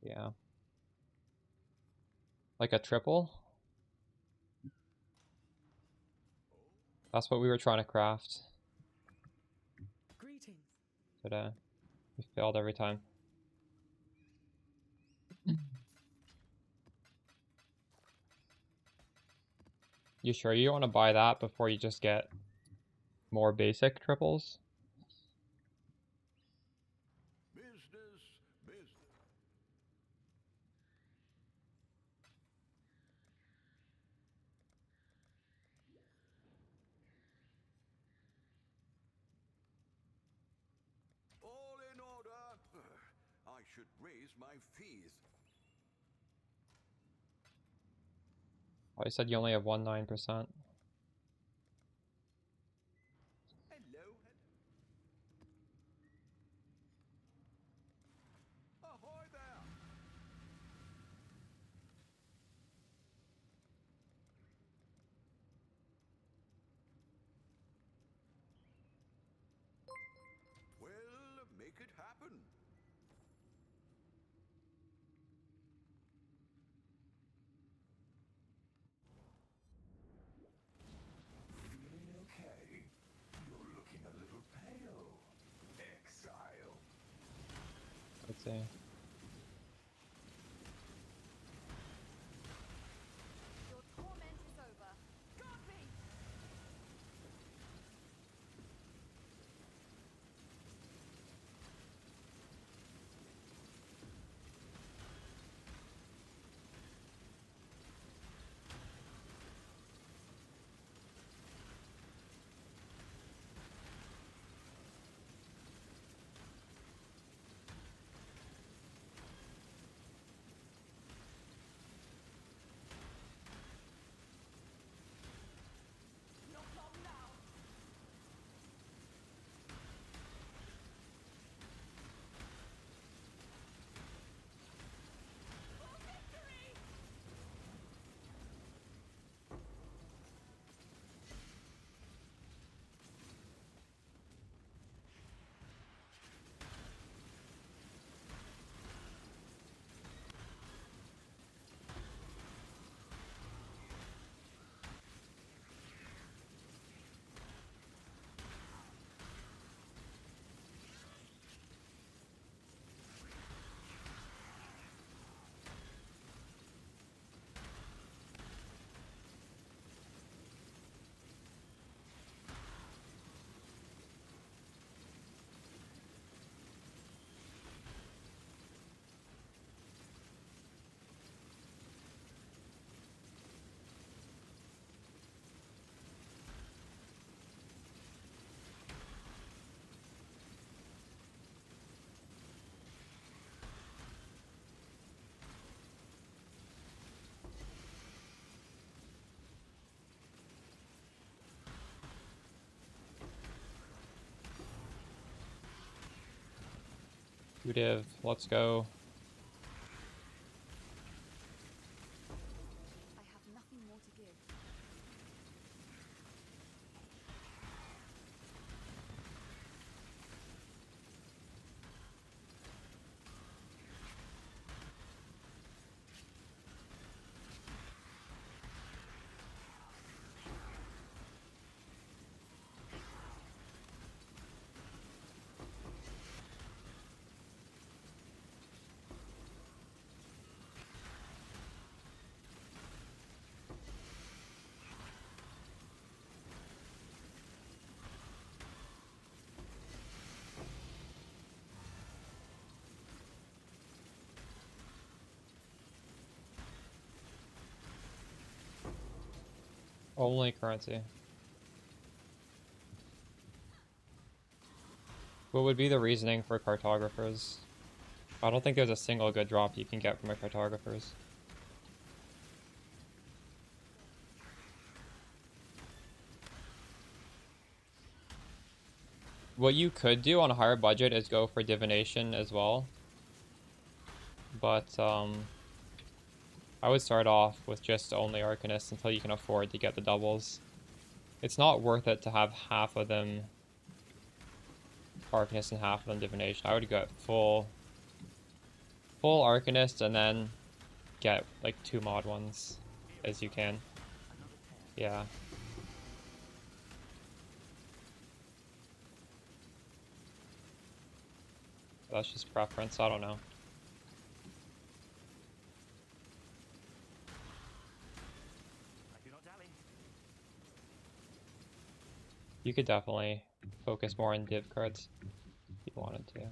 Yeah. Like a triple? That's what we were trying to craft Greetings. today. We failed every time. You sure you want to buy that before you just get more basic triples? Business, business. All in order. I should raise my fees. Oh, you said you only have 19%. Hello. Ahoy there. Well, make it happen. Feeling okay? You're looking a little pale, exile. Let's see. Your torment is over. Guard me! 2 div, let's go. I have nothing more to give. Only currency. What would be the reasoning for cartographers? I don't think there's a single good drop you can get from a cartographers. What you could do on a higher budget is go for divination as well. But I would start off with just only Arcanist until you can afford to get the doubles. It's not worth it to have half of them Arcanist and half of them divination. I would get full Arcanist and then get like 2 mod ones as you can. Yeah. That's just preference, I don't know. You could definitely focus more on div cards if you wanted to.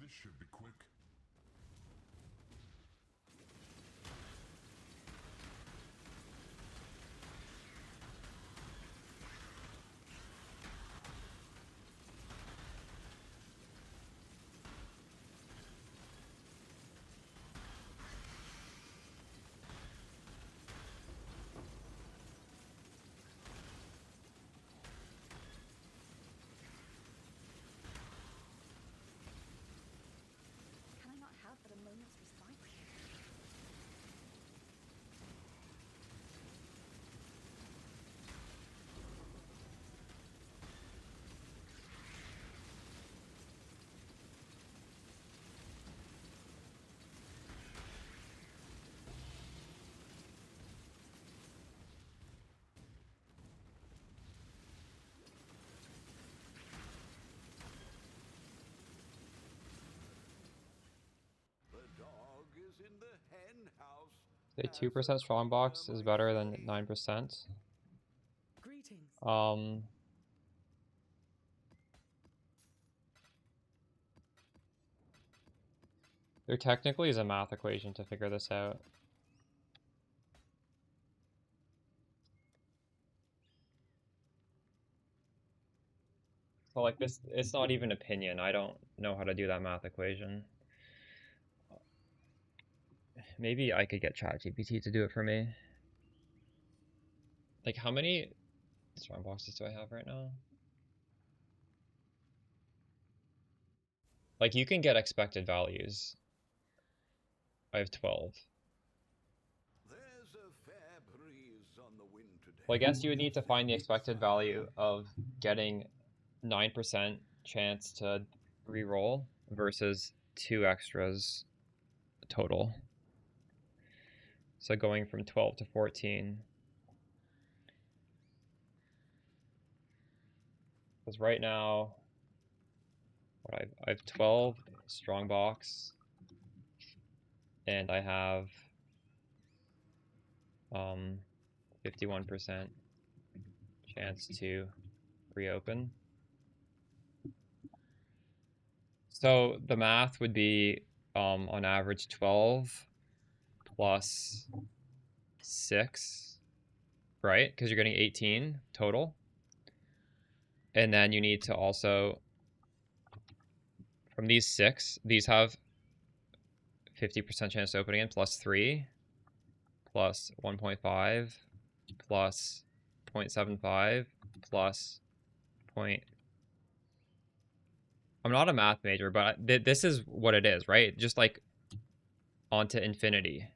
This should be quick. Can I not have but a moment's respite? In the hen house. Say 2% strongbox is better than 9%. Greetings. There technically is a math equation to figure this out. So like this, it's not even opinion. I don't know how to do that math equation. Maybe I could get ChatGPT to do it for me. Like how many strong boxes do I have right now? Like you can get expected values. I have 12. There's a fair breeze on the wind today. Well, I guess you would need to find the expected value of getting 9% chance to re-roll versus 2 extras total. So going from 12 to 14. Because right now, what I have 12 strong box, and I have 51% chance to reopen. So the math would be on average 12 plus 6, right? Because you're getting 18 total. And then you need to also, from these 6, these have 50% chance of opening in, plus 3, plus 1.5, plus 0.75, plus point. I'm not a math major, but this is what it is, right? Just like onto infinity.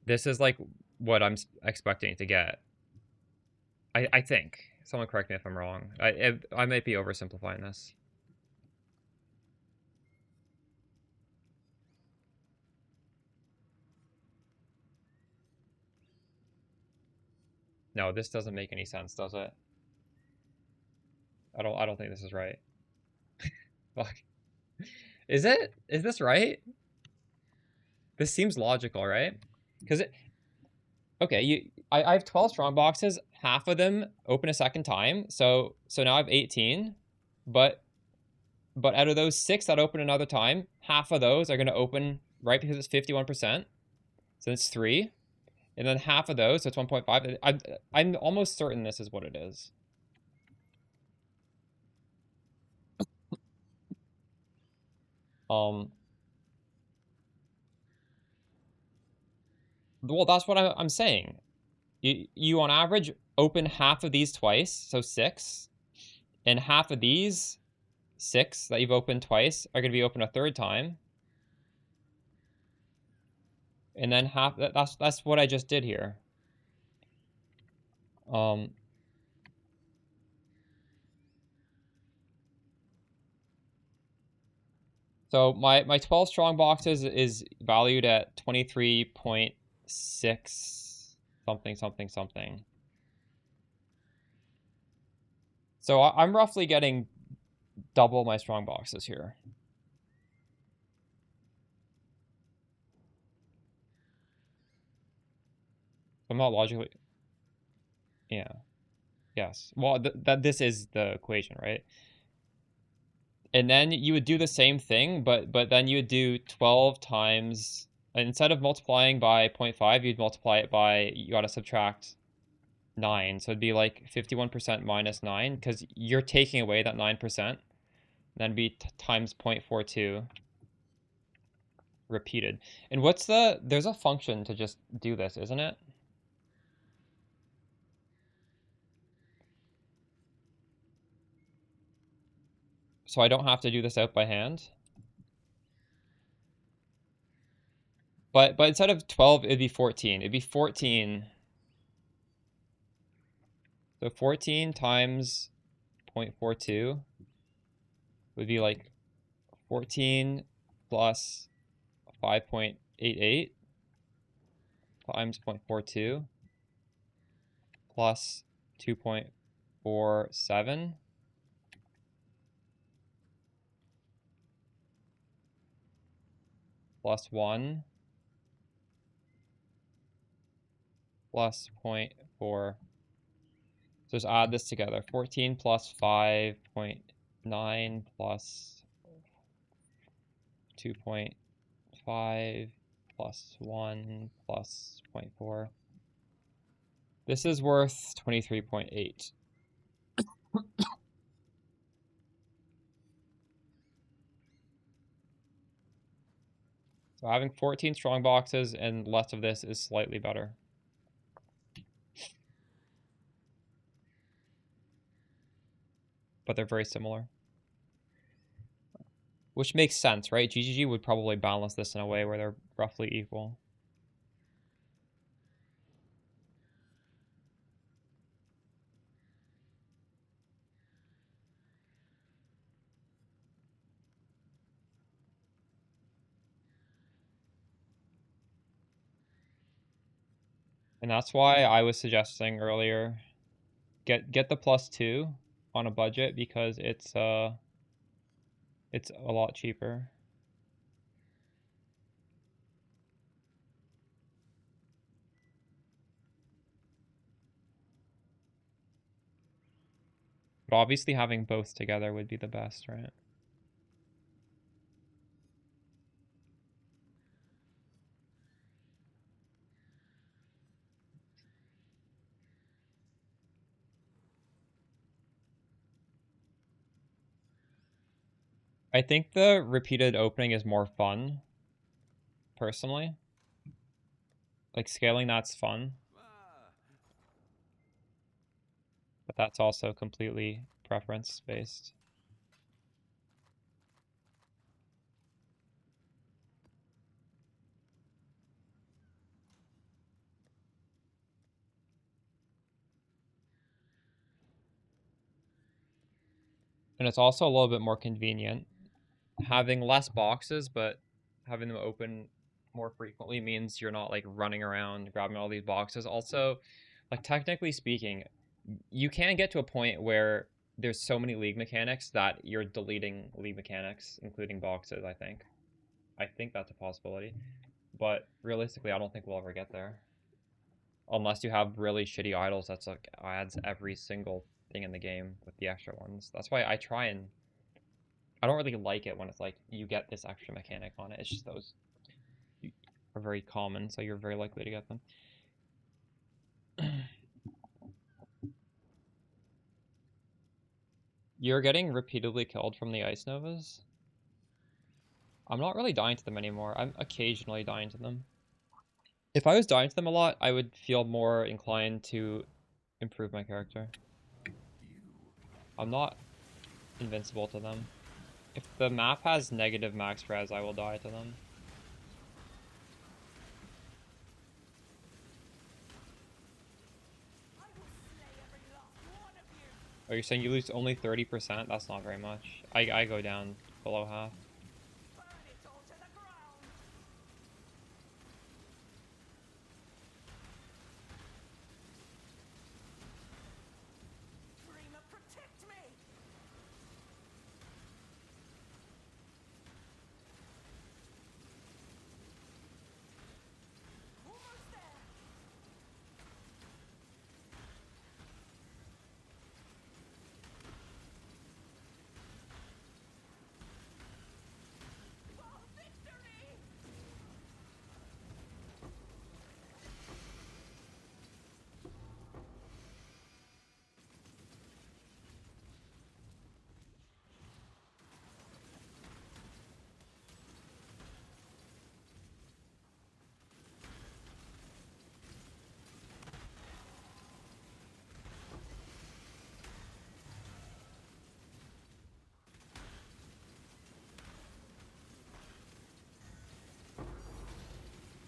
This is like what I'm expecting to get. I think. Someone correct me if I'm wrong. I might be oversimplifying this. No, this doesn't make any sense, does it? I don't think this is right. Fuck. Is it? Is this right? This seems logical, right? Because it. Okay, I have 12 strong boxes. Half of them open a second time, so now I have 18. But out of those 6 that open another time, half of those are going to open right because it's 51%. So it's 3, and then half of those, so it's 1.5. I'm almost certain this is what it is. Well, that's what I'm saying. You on average open half of these twice, so 6, and half of these 6 that you've opened twice are going to be open a third time, and then half. That's what I just did here. So my 12 strong boxes is valued at 23.6 something. So I'm roughly getting double my strong boxes here. I'm not logically. Yeah. Yes. Well, this is the equation, right? And then you would do the same thing, but then you would do 12 times. Instead of multiplying by 0.5, you'd multiply it by, you got to subtract 9. So it'd be like 51% minus 9, because you're taking away that 9%. Then it'd be times 0.42 repeated. And there's a function to just do this, isn't it? So I don't have to do this out by hand. But instead of 12, it'd be 14. It'd be 14. So 14 times 0.42 would be like 14 plus 5.88 times 0.42 plus 2.47 plus 1 plus 0.4. So just add this together. 14 plus 5.9 plus 2.5 plus 1 plus 0.4. This is worth 23.8. So having 14 strong boxes and less of this is slightly better. But they're very similar. Which makes sense, right? GGG would probably balance this in a way where they're roughly equal. And that's why I was suggesting earlier, get the +2 on a budget, because it's a lot cheaper. But obviously having both together would be the best, right? I think the repeated opening is more fun, personally. Like, scaling that's fun. But that's also completely preference-based. And it's also a little bit more convenient. Having less boxes, but having them open more frequently means you're not like running around grabbing all these boxes. Also, like technically speaking, you can get to a point where there's so many league mechanics that you're deleting league mechanics, including boxes, I think. I think that's a possibility. But realistically, I don't think we'll ever get there. Unless you have really shitty idols that's like adds every single thing in the game with the extra ones. That's why I try and I don't really like it when it's like you get this extra mechanic on it. It's just those are very common, so you're very likely to get them. You're getting repeatedly killed from the Ice Novas? I'm not really dying to them anymore. I'm occasionally dying to them. If I was dying to them a lot, I would feel more inclined to improve my character. I'm not invincible to them. If the map has negative max res, I will die to them. Oh, you're saying you lose only 30%? That's not very much. I go down below half.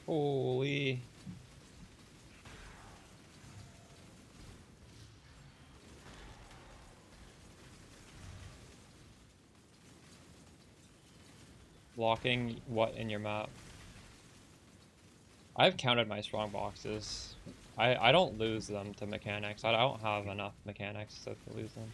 Holy. Blocking what in your map? I've counted my strong boxes. I don't lose them to mechanics. I don't have enough mechanics to lose them.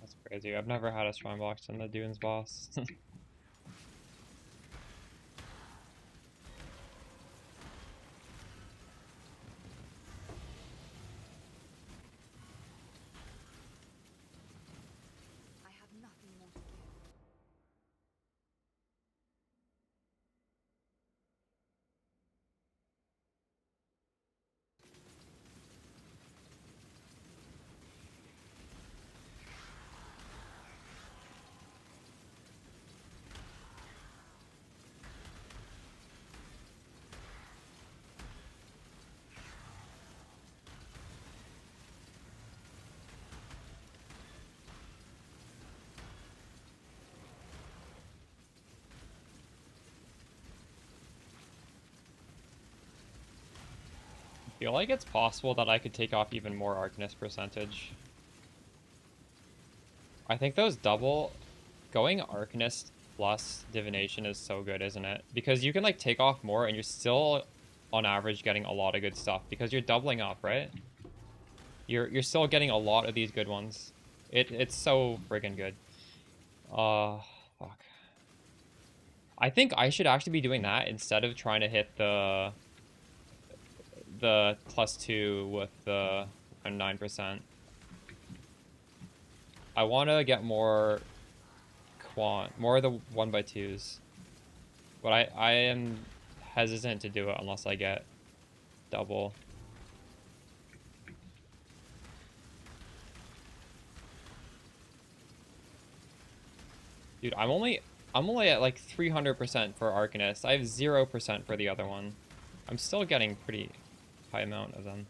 That's crazy. I've never had a strong box in the Dunes boss. I feel like it's possible that I could take off even more Arcanist percentage. I think those going Arcanist plus Divination is so good, isn't it? Because you can like take off more and you're still on average getting a lot of good stuff because you're doubling up, right? You're still getting a lot of these good ones. It's so friggin' good. Fuck. I think I should actually be doing that instead of trying to hit the +2 with the 9%. I want to get more more of the 1x2s. But I am hesitant to do it unless I get double. Dude, I'm only at like 300% for Arcanist. I have 0% for the other one. I'm still getting pretty high amount of them.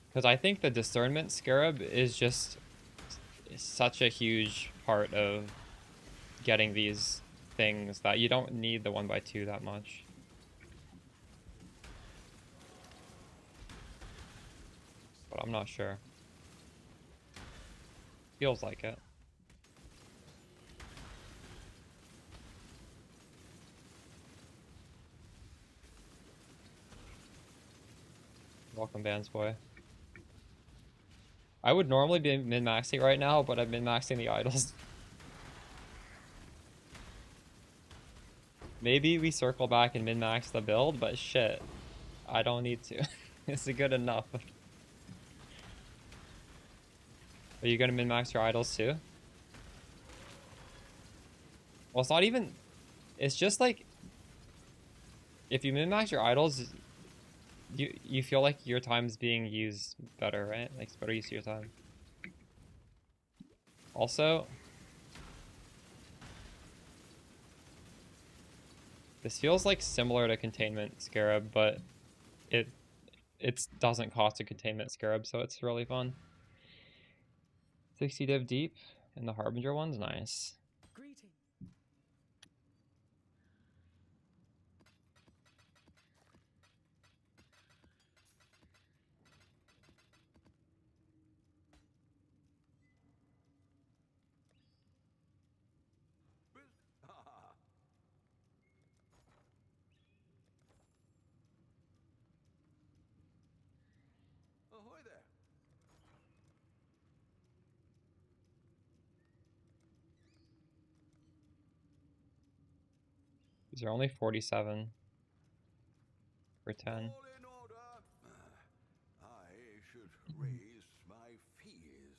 Because I think the Discernment Scarab is just such a huge part of getting these things that you don't need the 1x2 that much. But I'm not sure. Feels like it. Welcome, Bands Boy. I would normally be min-maxing right now, but I'm min-maxing the idols. Maybe we circle back and min-max the build, but shit. I don't need to. Is it good enough? Are you gonna min-max your idols too? Well, it's not even... It's just like... If you min-max your idols, you feel like your time's being used better, right? Like, it's better use of your time. Also... This feels like similar to Containment Scarab, but it doesn't cost a Containment Scarab, so it's really fun. 60 div deep, and the Harbinger one's nice. Greeting. Ahoy there. These are only 47 for 10. All in order. I should raise my fees.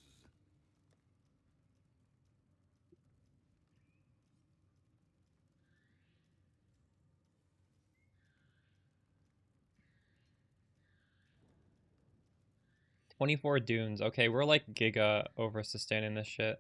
$24 dunes. Okay, we're like giga over sustaining this shit.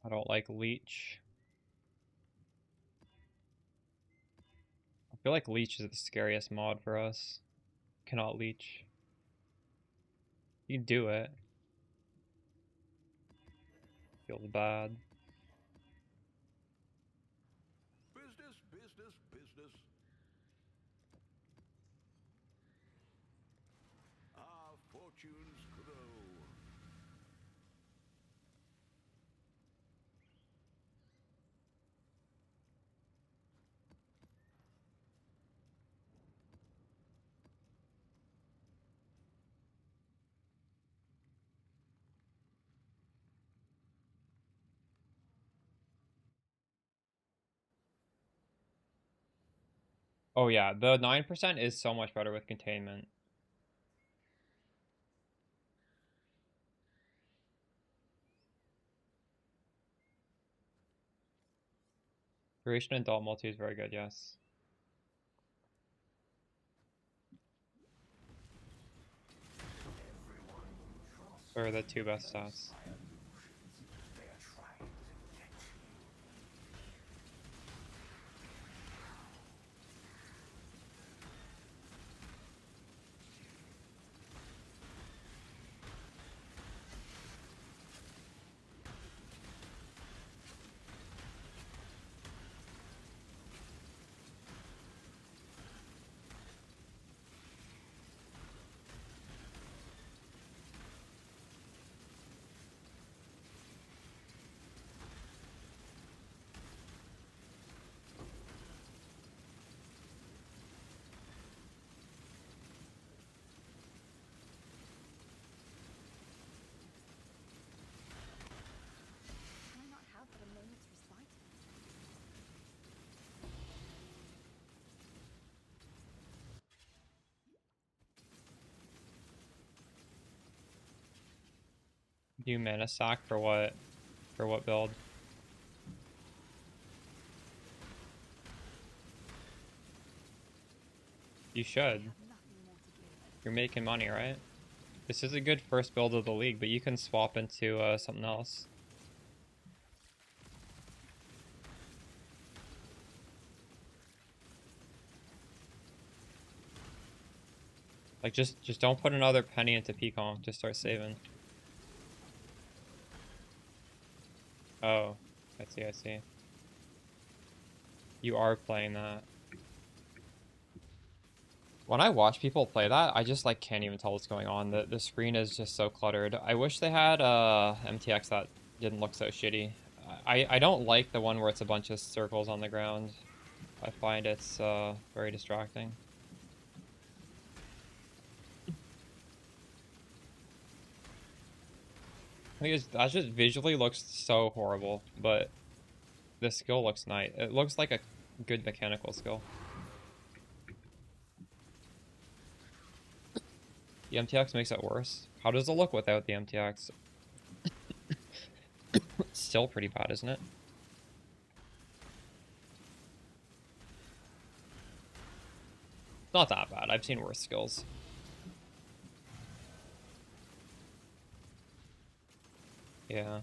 I don't like Leech. I feel like Leech is the scariest mod for us. Cannot Leech. You do it. Feels bad. Business, business, business. Our fortunes grow. Oh yeah, the 9% is so much better with containment. Duration and Adult Multi is very good, yes. Or the two best stats. Do mana sack for what? For what build? You should. You're making money, right? This is a good first build of the league, but you can swap into something else. Like just don't put another penny into PCONC. Just start saving. Oh, I see. I see. You are playing that. When I watch people play that, I just like can't even tell what's going on. The screen is just so cluttered. I wish they had MTX that didn't look so shitty. I don't like the one where it's a bunch of circles on the ground. I find it's very distracting. I think that just visually looks so horrible, but the skill looks nice. It looks like a good mechanical skill. The MTX makes it worse. How does it look without the MTX? It's still pretty bad, isn't it? It's not that bad. I've seen worse skills. Yeah.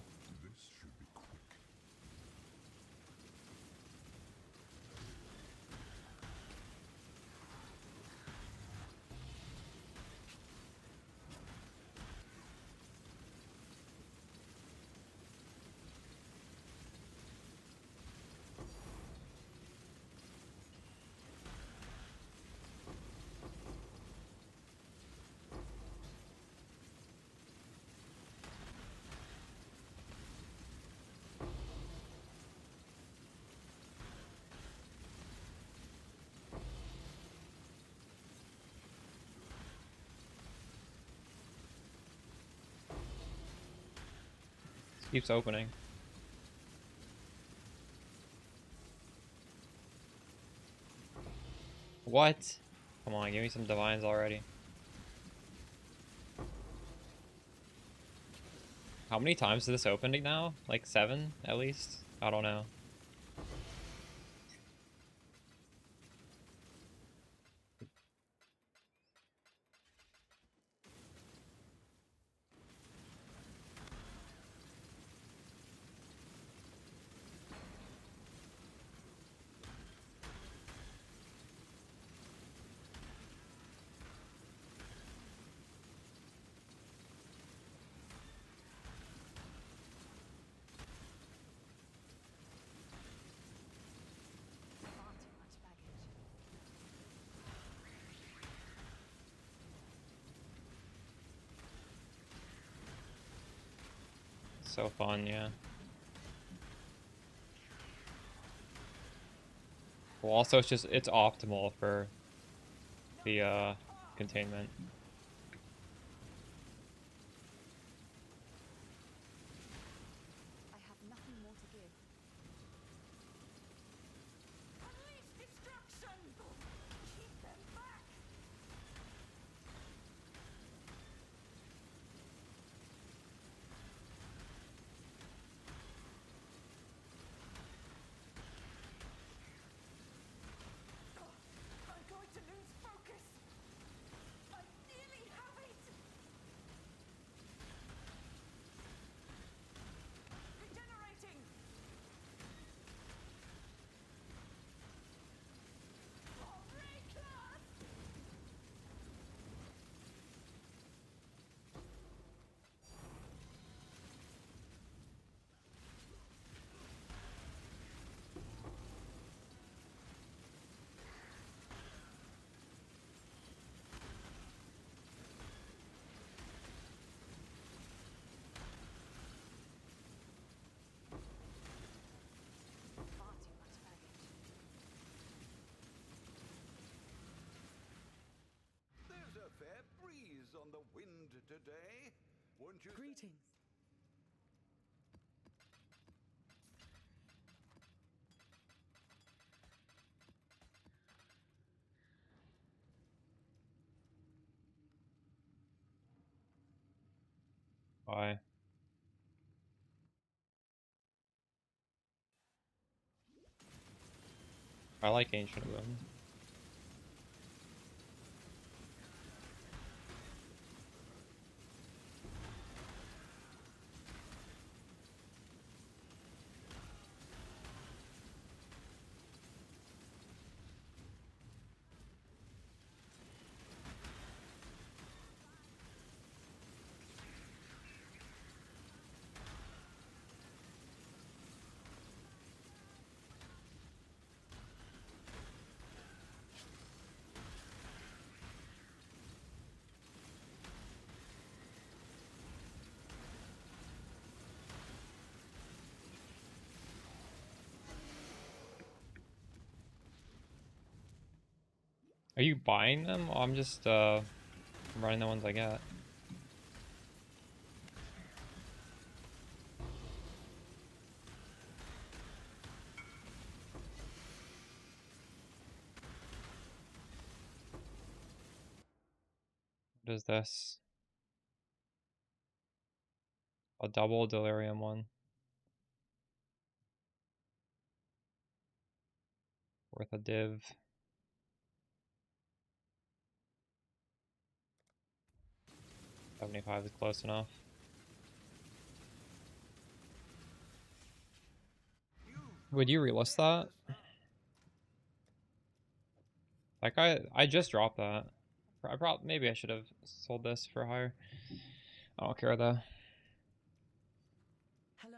Keeps opening. What? Come on, give me some divines already. How many times is this opening now? Like 7 at least? I don't know. So fun, yeah. Well, also it's optimal for the containment. I have nothing more to give. Unleash destruction! Keep them back! I'm going to lose focus! I nearly have it! Regenerating! There's a fair breeze on the wind today, wouldn't you? Greetings. Why? I like Ancient Wound. Are you buying them? Oh, I'm just running the ones I get. What is this? A double delirium one. Worth a div. $75 is close enough. Would you relist that? Like I just dropped that. Maybe I should have sold this for higher. I don't care though. Hello.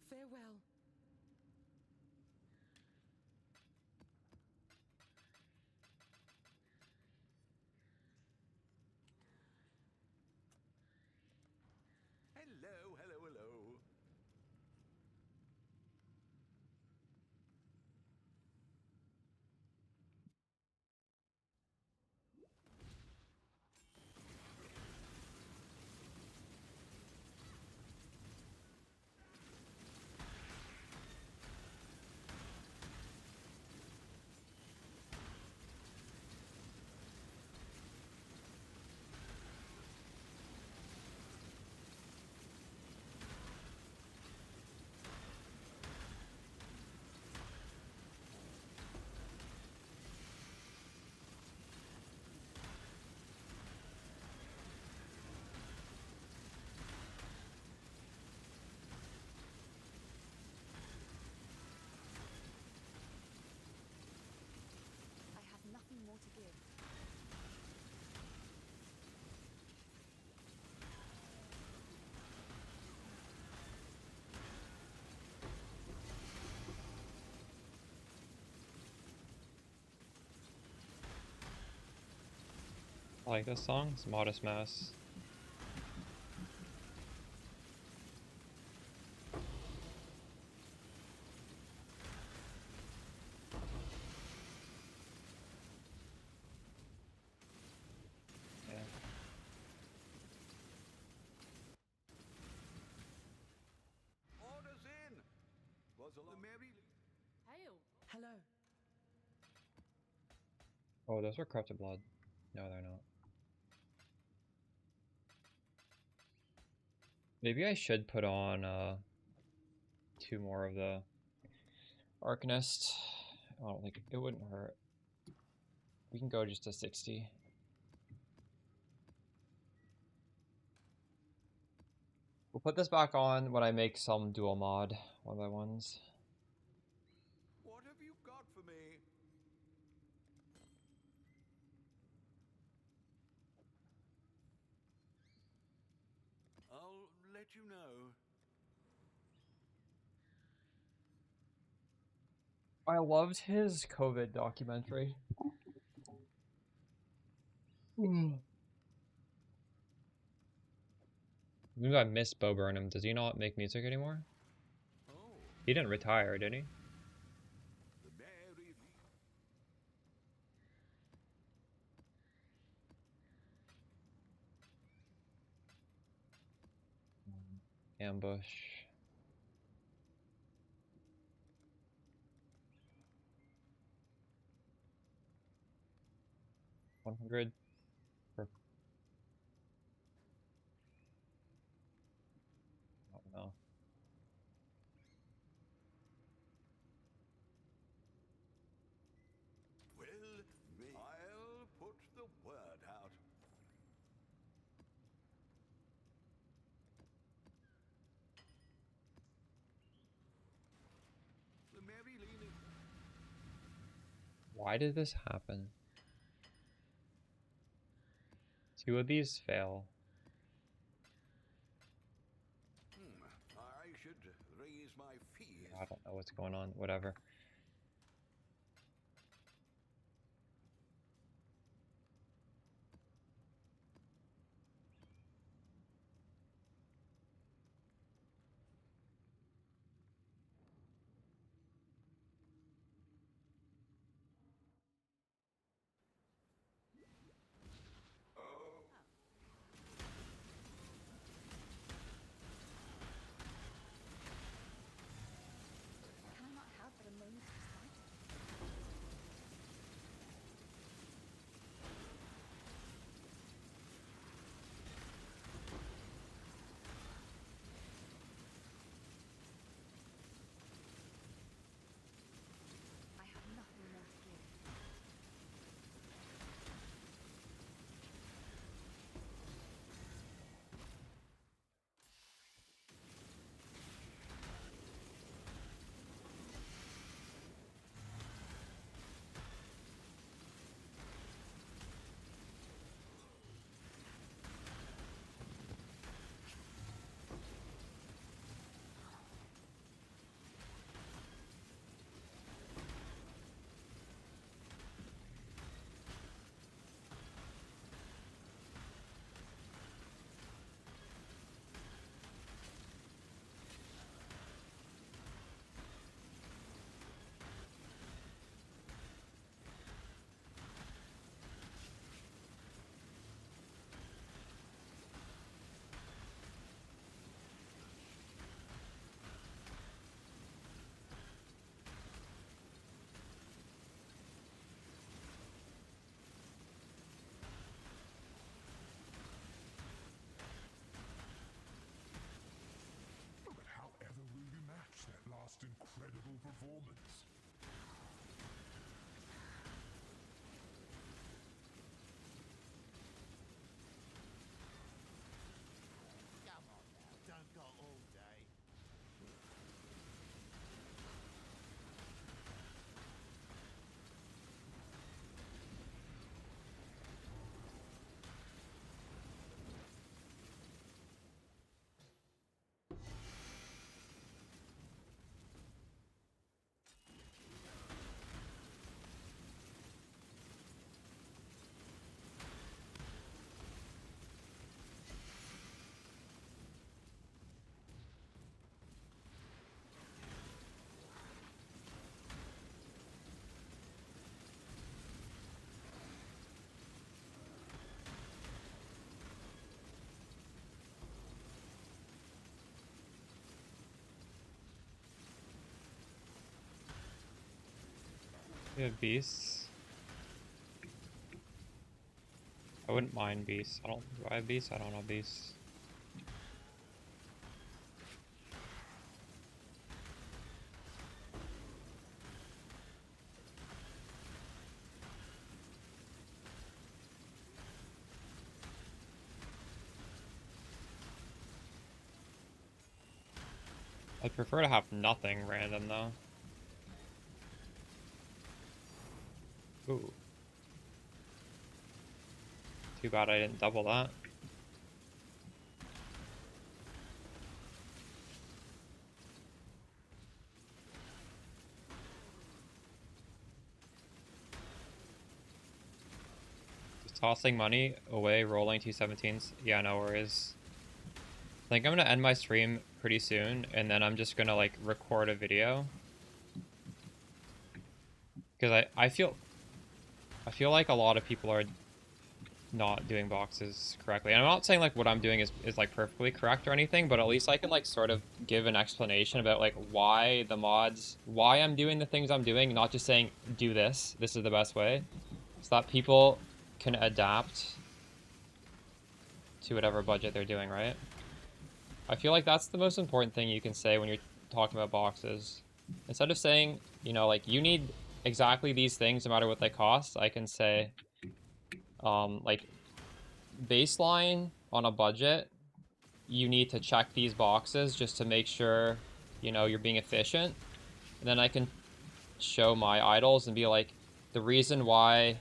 Farewell. Hello, hello, hello. I have nothing more to give. I like this song. It's Modest Mouse. Yeah. Orders in. Was a Mary. Hail. Hello. Oh, those are corrupted blood. No, they're not. Maybe I should put on 2 more of the Arcanist. I don't think it wouldn't hurt. We can go just to 60. We'll put this back on when I make some dual mod 1x1s. What have you got for me? I'll let you know. I loved his COVID documentary. Maybe I miss Bo Burnham. Does he not make music anymore? Oh, He didn't retire, did he? the Mary. Ambush. $100 per. I don't know. Well, I'll put the word out. The Mary Lane. Why did this happen? 2 of these fail. I should raise my fees. I don't know what's going on. Whatever. Can I not have but a moment's respite? I have nothing more to give. But however will you match that last incredible performance? Come on now, don't go all day. We have beasts. I wouldn't mind beasts. Do I have beasts? I don't have beasts. I'd prefer to have nothing random though. Ooh. Too bad I didn't double that. Just tossing money away, rolling 217s. Yeah, no worries. I think I'm gonna end my stream pretty soon, and then I'm just gonna like record a video. Because I feel like a lot of people are not doing boxes correctly. And I'm not saying like what I'm doing is like perfectly correct or anything, but at least I can like sort of give an explanation about like why the mods, why I'm doing the things I'm doing, not just saying do this is the best way, so that people can adapt to whatever budget they're doing, right? I feel like that's the most important thing you can say when you're talking about boxes. Instead of saying, you know, like you need exactly these things no matter what they cost, I can say like baseline on a budget, you need to check these boxes just to make sure, you know, you're being efficient. And then I can show my idols and be like, the reason why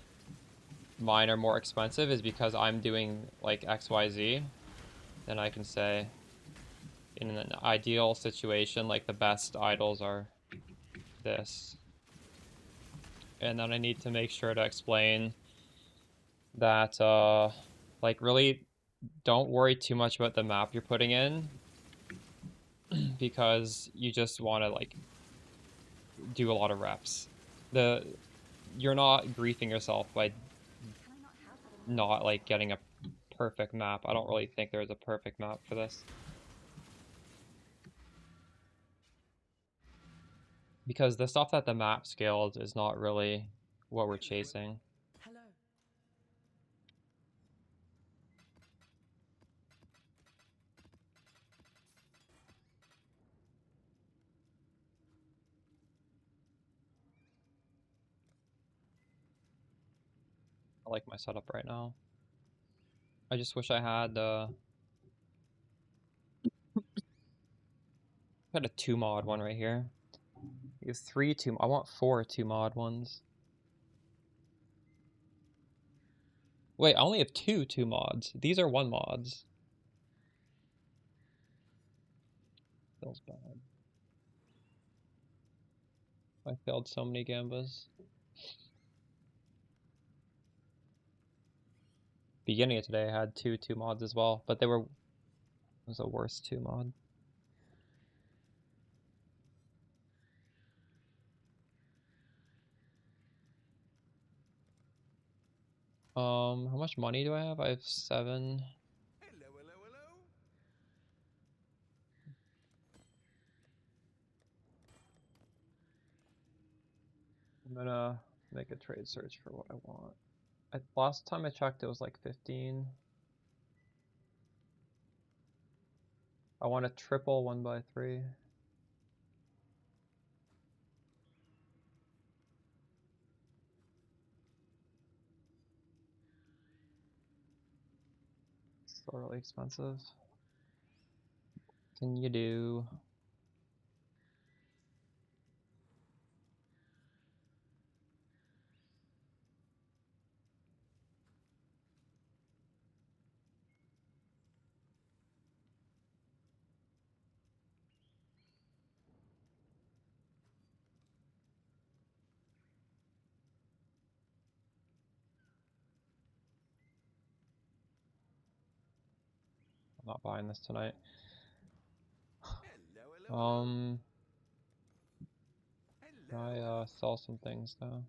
mine are more expensive is because I'm doing like XYZ. Then I can say, in an ideal situation, like the best idols are this. And then I need to make sure to explain that, like, really don't worry too much about the map you're putting in, because you just want to, like, do a lot of reps. You're not griefing yourself by not, like, getting a perfect map. I don't really think there's a perfect map for this. Because the stuff that the map scaled is not really what we're chasing. Hello. I like my setup right now. I just wish I had a 2-mod one right here. You have 3 2. I want 4 2-mod ones. Wait, I only have 2 2-mods. These are 1 mods. Feels bad. I failed so many gambas. Beginning of today, I had 2 2-mods as well, but it was the worst 2-mod. How much money do I have? I have 7. Hello, hello, hello. I'm gonna make a trade search for what I want. Last time I checked, it was like 15. I want a triple 1x3. Still really expensive. Can you do? I'm not buying this tonight. Hello, hello, Can I sell some things though?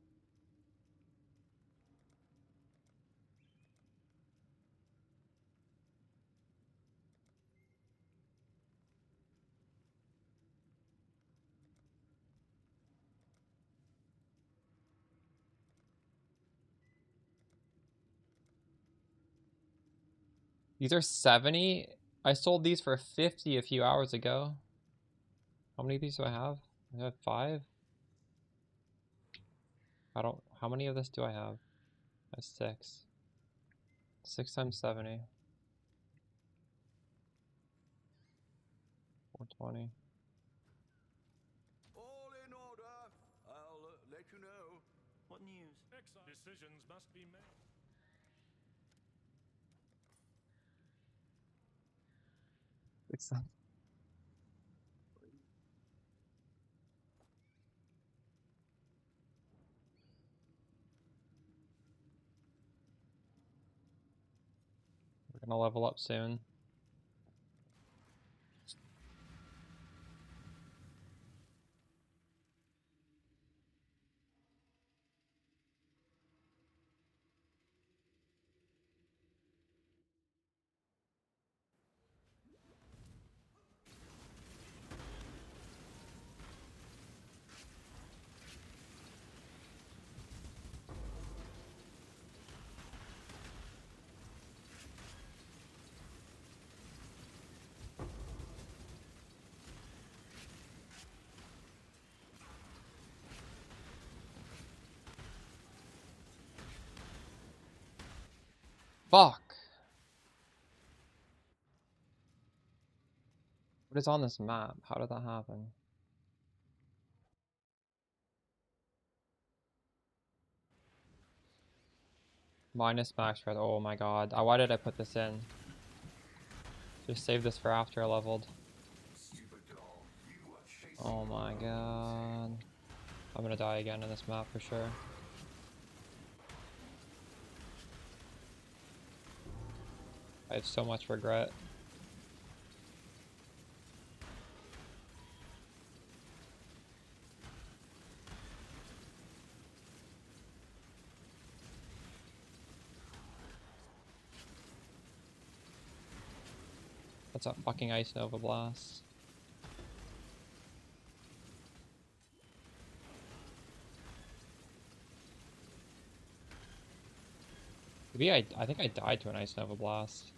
These are 70. I sold these for 50 a few hours ago. How many of these do I have? I have 5. How many of this do I have? I have 6. 6 times 70. 420. all in order. I'll let you know. What news? Decisions must be made. We're gonna level up soon. Fuck! What is on this map? How did that happen? Minus max red. Oh my god. Why did I put this in? Just save this for after I leveled. Oh my god. I'm gonna die again in this map for sure. I have so much regret. That's a fucking Ice Nova Blast. Maybe I think I died to an Ice Nova Blast.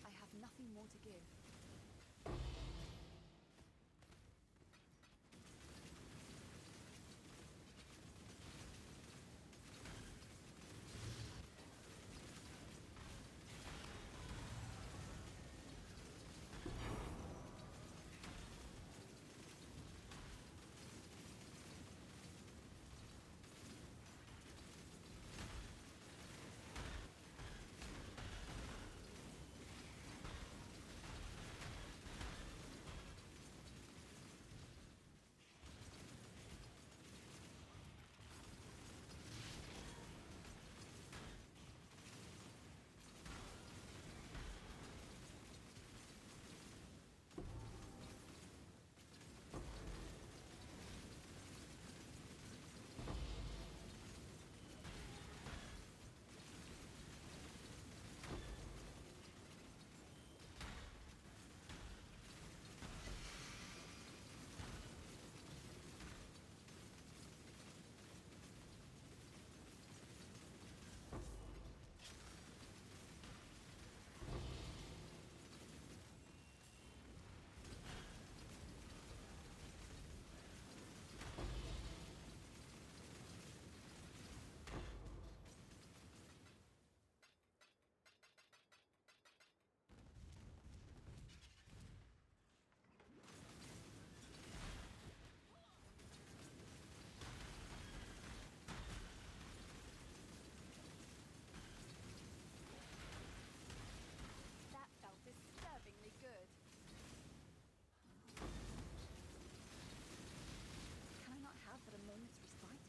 I have nothing more to give. That felt disturbingly good. Can I not have but a moment's respite?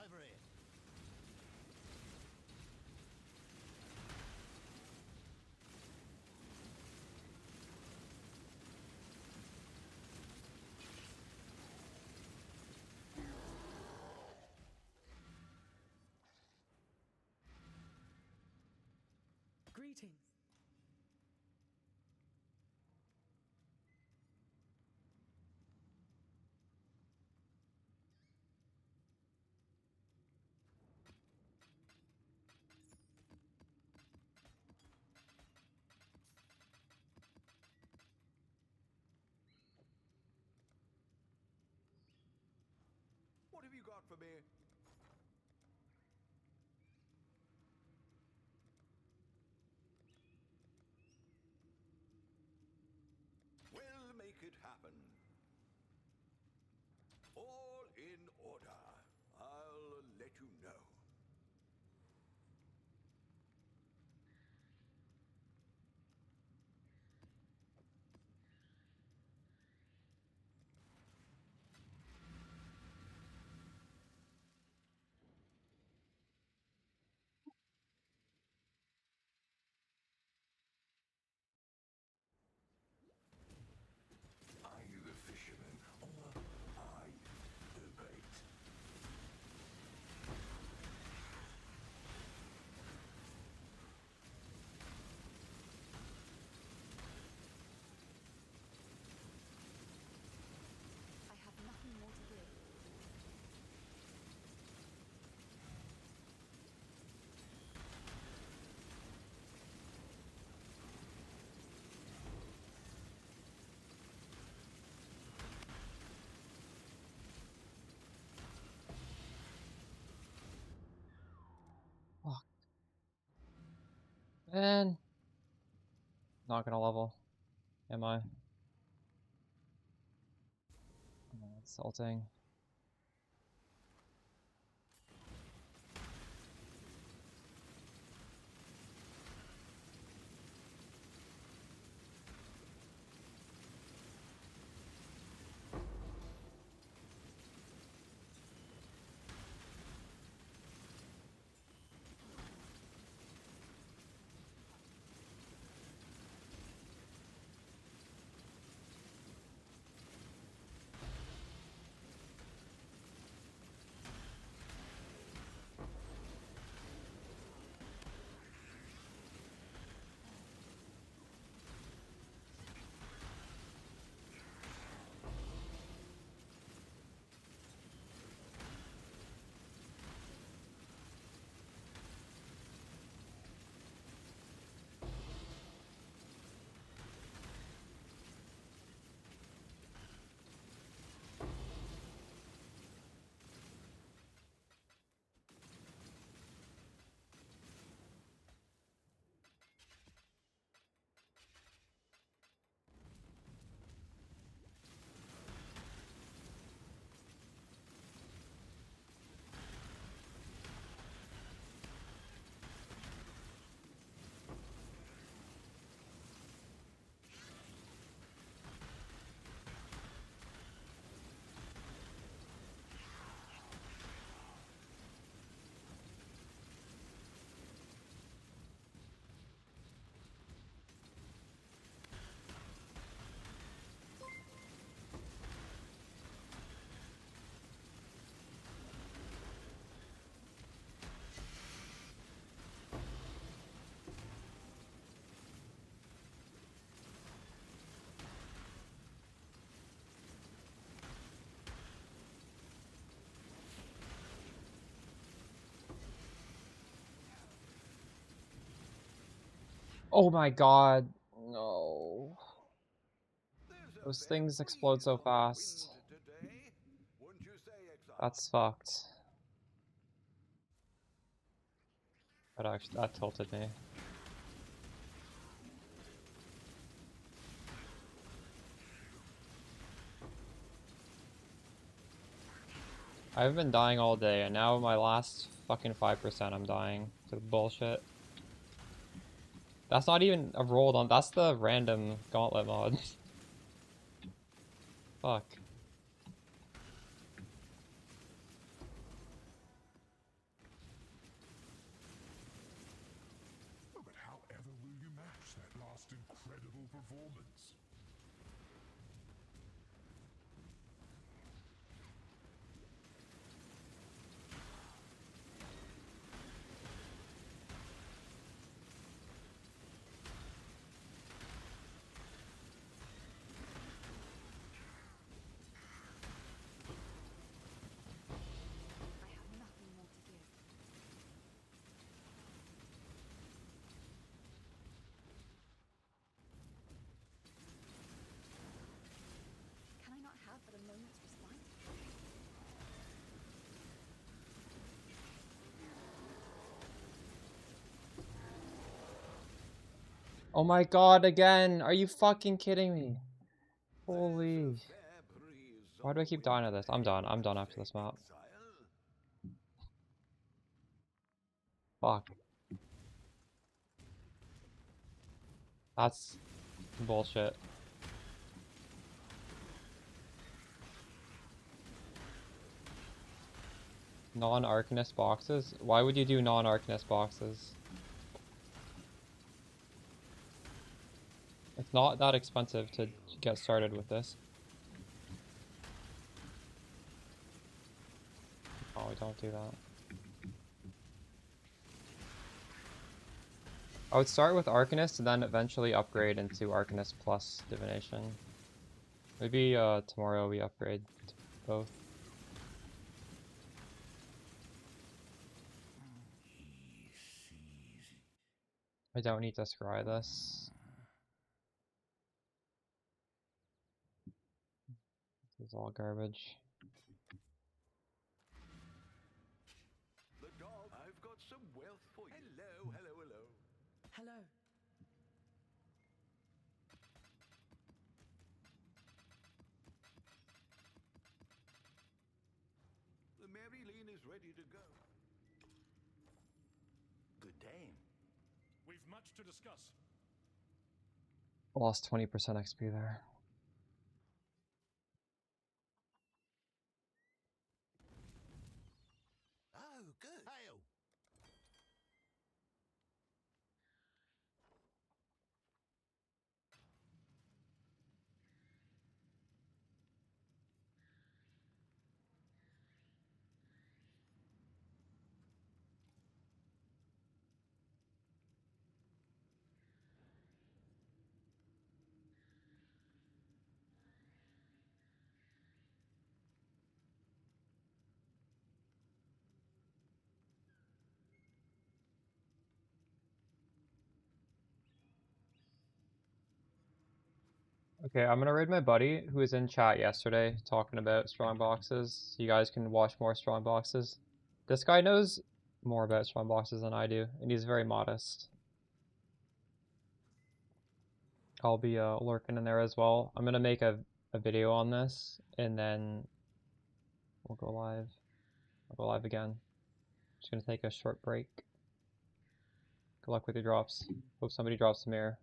Over here. Greetings. What have you got for me? We'll make it happen. All in order. I'll let you know. And not gonna level, am I? Oh, it's salting. Oh my god. No. Those things explode so fast. That's fucked. That tilted me. I've been dying all day, and now my last fucking 5% I'm dying to bullshit. That's not even a rolled on, that's the random gauntlet mod. Fuck. But however will you match that last incredible performance? Can I not have but a moment's respite? Oh my god, again! Are you fucking kidding me? Holy. Why do I keep dying at this? I'm done after this map. Fuck. That's bullshit. Non-Arcanist boxes? Why would you do non-Arcanist boxes? It's not that expensive to get started with this. Oh, don't do that. I would start with Arcanist and then eventually upgrade into Arcanist plus Divination. Maybe tomorrow we upgrade to both. I don't need to scry this. This is all garbage. The dog, I've got some wealth for you. Hello, hello, hello. Hello. The Marilyn is ready to go. Good day. We've much to discuss. Lost 20% XP there. Oh, good. Hail. Okay, I'm gonna raid my buddy who was in chat yesterday talking about strong boxes. So you guys can watch more strong boxes. This guy knows more about strong boxes than I do, and he's very modest. I'll be lurking in there as well. I'm gonna make a video on this, and then we'll go live. I'll go live again. Just gonna take a short break. Good luck with your drops. Hope somebody drops some air.